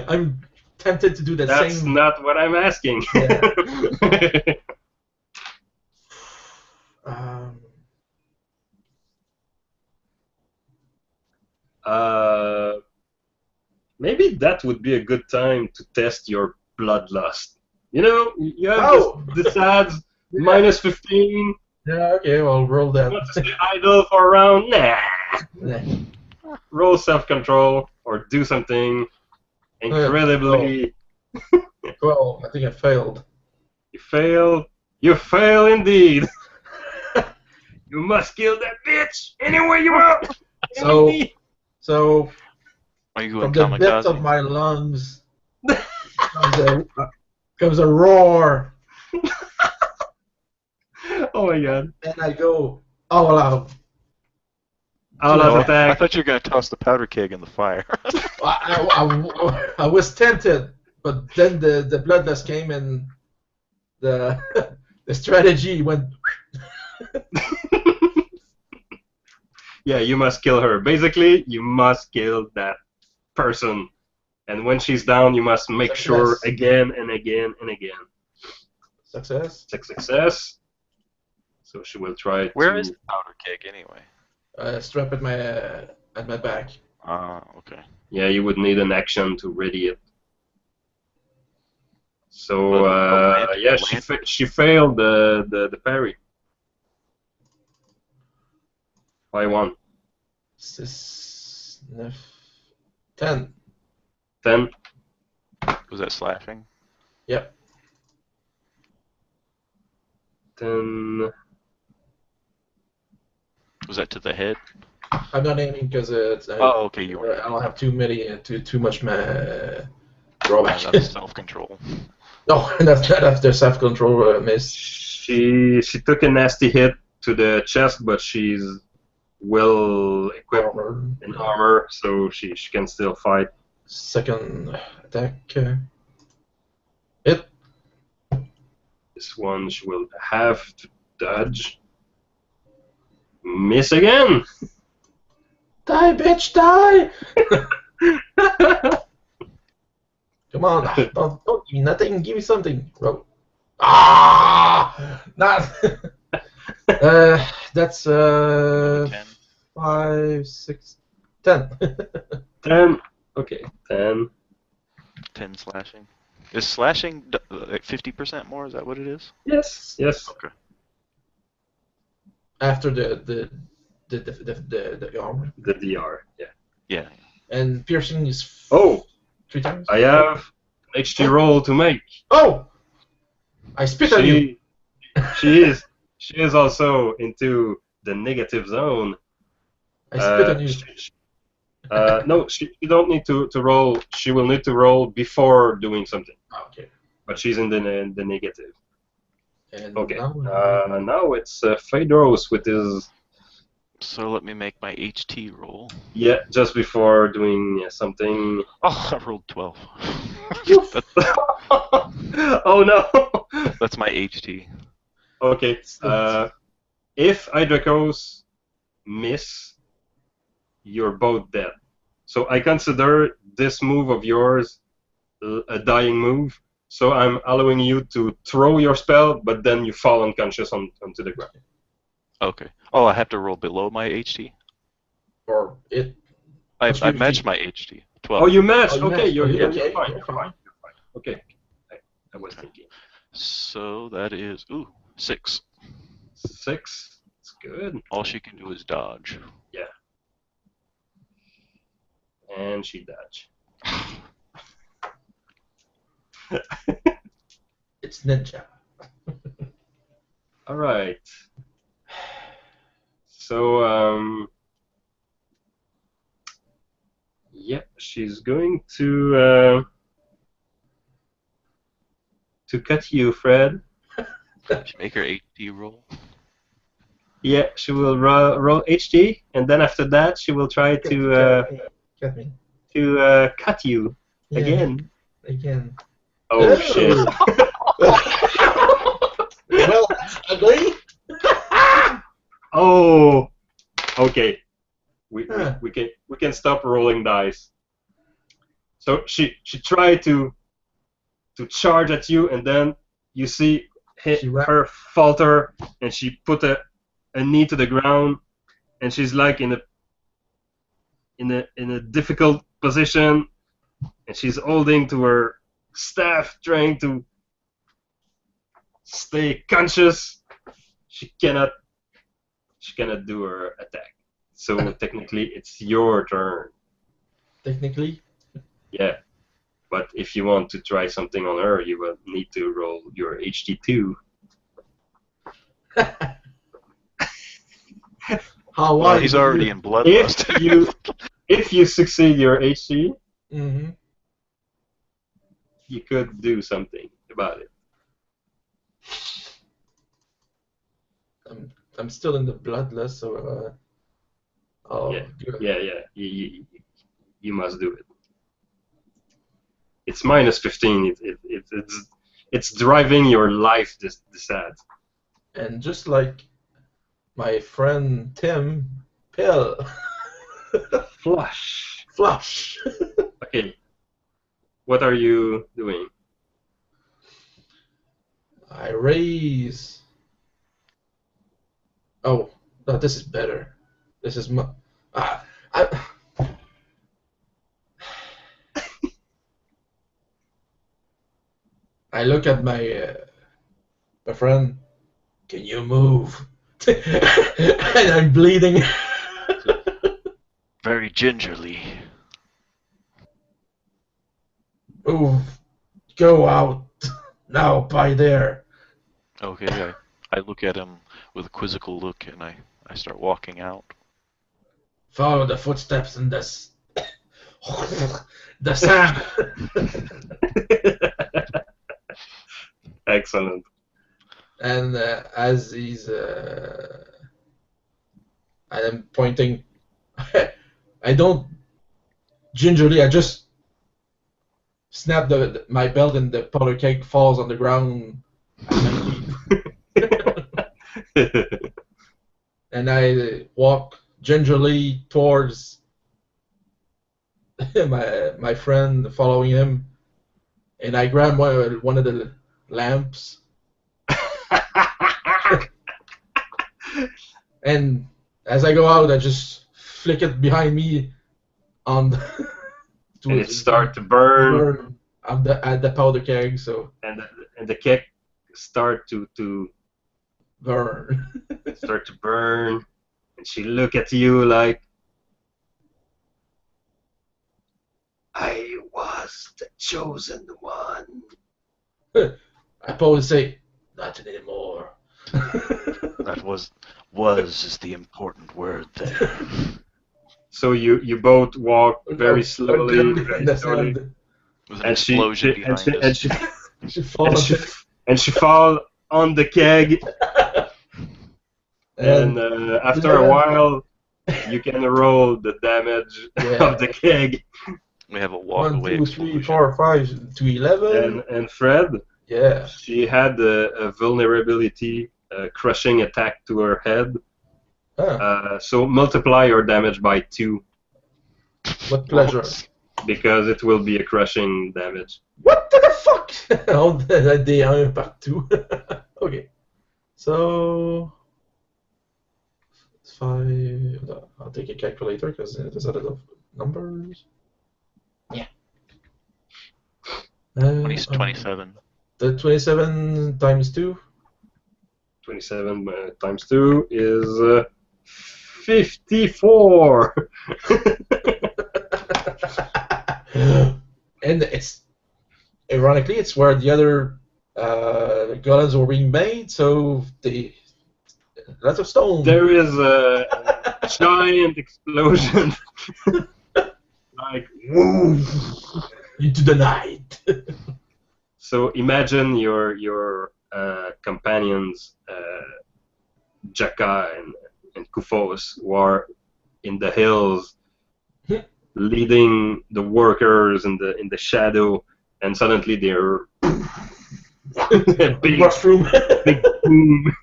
I'm tempted to do the same. That's not what I'm asking. Yeah. Maybe that would be a good time to test your bloodlust. You know, you have this adds minus 15. Yeah, okay, well, roll that. You want to stay idle for a round? Nah. Roll self-control or do something incredibly. Well, I think I failed. You failed. You fail indeed. You must kill that bitch anyway you want. So Are you from going the kamikaze? depths of my lungs comes a roar. Oh my god. And I go all out. All out attack. I thought you were going to toss the powder keg in the fire. I was tempted, but then the bloodlust came and the the strategy went. Yeah, you must kill her. Basically, you must kill that person. And when she's down, you must make sure again and again and again. Success. So she will try Where is the powder keg anyway? Strap at my back. Okay. Yeah, you would need an action to ready it. So yeah, she failed the parry. By 1. 6, 9, 10. 10. Was that slashing? Yep. 10. Was that to the head? I'm not aiming because Oh, okay, you were. I don't have too much Yeah, drawback. that's self-control. No, that's not after self-control miss. She took a nasty hit to the chest, but she's well equipped in armor, so she can still fight. Second attack. Hit. This one she will have to dodge. Miss again! Die, bitch, die! Come on, don't give me nothing, give me something. Roll. Ah! Not. That's 10. 5, 6, 10. 10. Okay, 10. 10 slashing. Is slashing like 50% more? Is that what it is? Yes, yes. Okay. After the armor. The DR, yeah. Yeah. And piercing is Oh! 3 times. I have an HT roll to make. Oh! I spit on you. She is also into the negative zone. I spit on you. No, she don't need to roll. She will need to roll before doing something. Okay. But she's in the negative. And Okay. now, Now it's Phaedros with his. So let me make my HT roll. Yeah, just before doing something. Oh, I rolled 12. Oh no! That's my HT. Okay. If Hydrakos miss, you're both dead. So I consider this move of yours a dying move. So I'm allowing you to throw your spell, but then you fall unconscious onto the ground. Okay. Oh, I have to roll below my HT? or it. I matched my HT. 12. Oh, you matched. Oh, you okay, matched. you're Okay, fine. you're You're fine. fine. You're fine. Okay. I was thinking. So that is 6. 6. It's good. All she can do is dodge. Yeah. And she dodged. It's ninja. All right. So yeah, she's going to cut you, Fred. She make her HT roll. Yeah, she will roll HT, and then after that, she will try to Cut me. cut you Yeah, again. Again. Oh shit! Well, that's ugly. Oh, okay. We Huh. can stop rolling dice. So she tried to charge at you, and then you see her falter, and she put a knee to the ground, and she's like in a difficult position, and she's holding to her staff, trying to stay conscious. She cannot do her attack. So technically, it's your turn. Technically. Yeah. But if you want to try something on her, you will need to roll your HT2. How Well, he's already in bloodlust. If you succeed your HT, Mm-hmm. you could do something about it. I'm still in the bloodlust, so Yeah. You must do it. It's minus 15. It's driving your life this sad. And just like my friend Tim, pill. Flush. Okay. What are you doing? I raise. Oh, no, this is better. This is I look at my friend. Can you move? And I'm bleeding. Very gingerly. Move. Go out. Now, by there. Okay, I look at him with a quizzical look, and I I start walking out. Follow the footsteps in the sand. Excellent. And as he's, I am pointing. I don't gingerly. I just snap my belt, and the powder keg falls on the ground at my feet. And I walk gingerly towards my friend, following him. And I grab one of the lamps. And as I go out, I just flick it behind me on and it start to burn at the powder keg. So and the keg start to burn. start to burn, and she look at you like, I was the chosen one. I probably say, not anymore. That was is the important word there. So you both walk very slowly, very slowly, With an explosion behind us. and she fall on the keg. And after a while, you can roll the damage of the keg. We have a walk 1, away 2, 3, 4, 5 to 11. And Fred, Yeah. she had a vulnerability, crushing attack to her head. So multiply your damage by 2. What pleasure. Because it will be a crushing damage. What the fuck? On the D1 par 2. Okay. So... 5... I'll take a calculator because there's a lot of numbers. Yeah. 27. The 27 times 2? 27 times 2 is 54. And it's ironically, it's where the other golems were being made, so lots of stone. There is a giant explosion, like woo, into the night. So imagine your companions, Jaka and Kufos, who are in the hills, leading the workers in the shadow, and suddenly they're a big mushroom. big boom.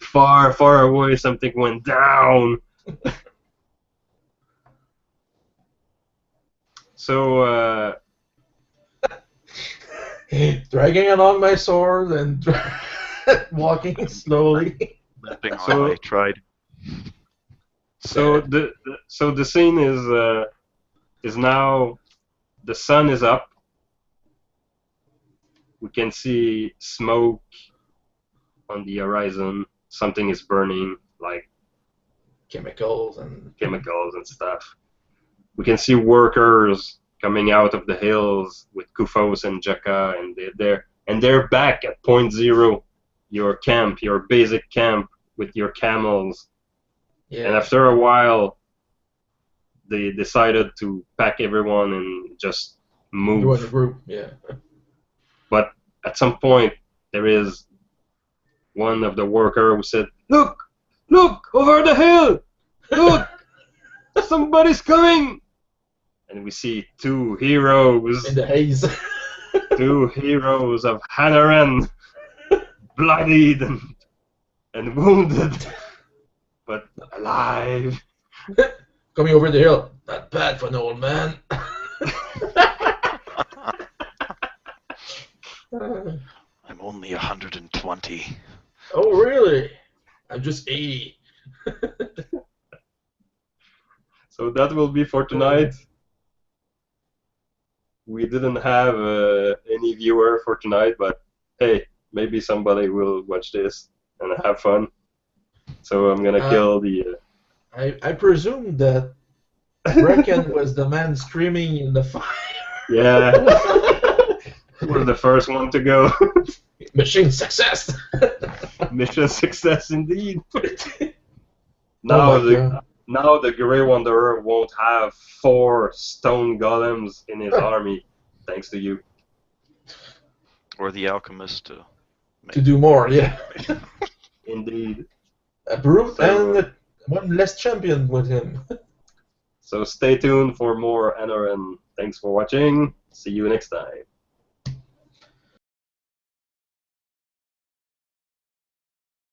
Far away, something went down. So dragging along my sword and walking slowly. Limping on my trident. So the scene is now, the sun is up. We can see smoke on the horizon. Something is burning, like chemicals and stuff. We can see workers coming out of the hills with Kufos and Jaka, and they're back at point 0, your camp, your basic camp with your camels. Yeah. And after a while, they decided to pack everyone and just move. You in a group, yeah. But at some point, there is one of the workers who said, Look over the hill! Look! Somebody's coming!" And we see 2 heroes. In the haze. 2 heroes of Anoren, bloodied and wounded, but alive. Coming over the hill. Not bad for an old man. I'm only 120. Oh, really? I'm just 80. So that will be for tonight. We didn't have any viewer for tonight, but hey, maybe somebody will watch this and have fun. So I'm gonna kill the... I presume that Brecken was the man screaming in the fire. Yeah. He was the first one to go. Mission success! Mission success indeed. Now my God. now the Grey Wanderer won't have 4 stone golems in his army, thanks to you. Or the alchemist to To do more, yeah. Indeed. A brute So, and one less champion with him. so stay tuned for more Anoren. Thanks for watching. See you next time.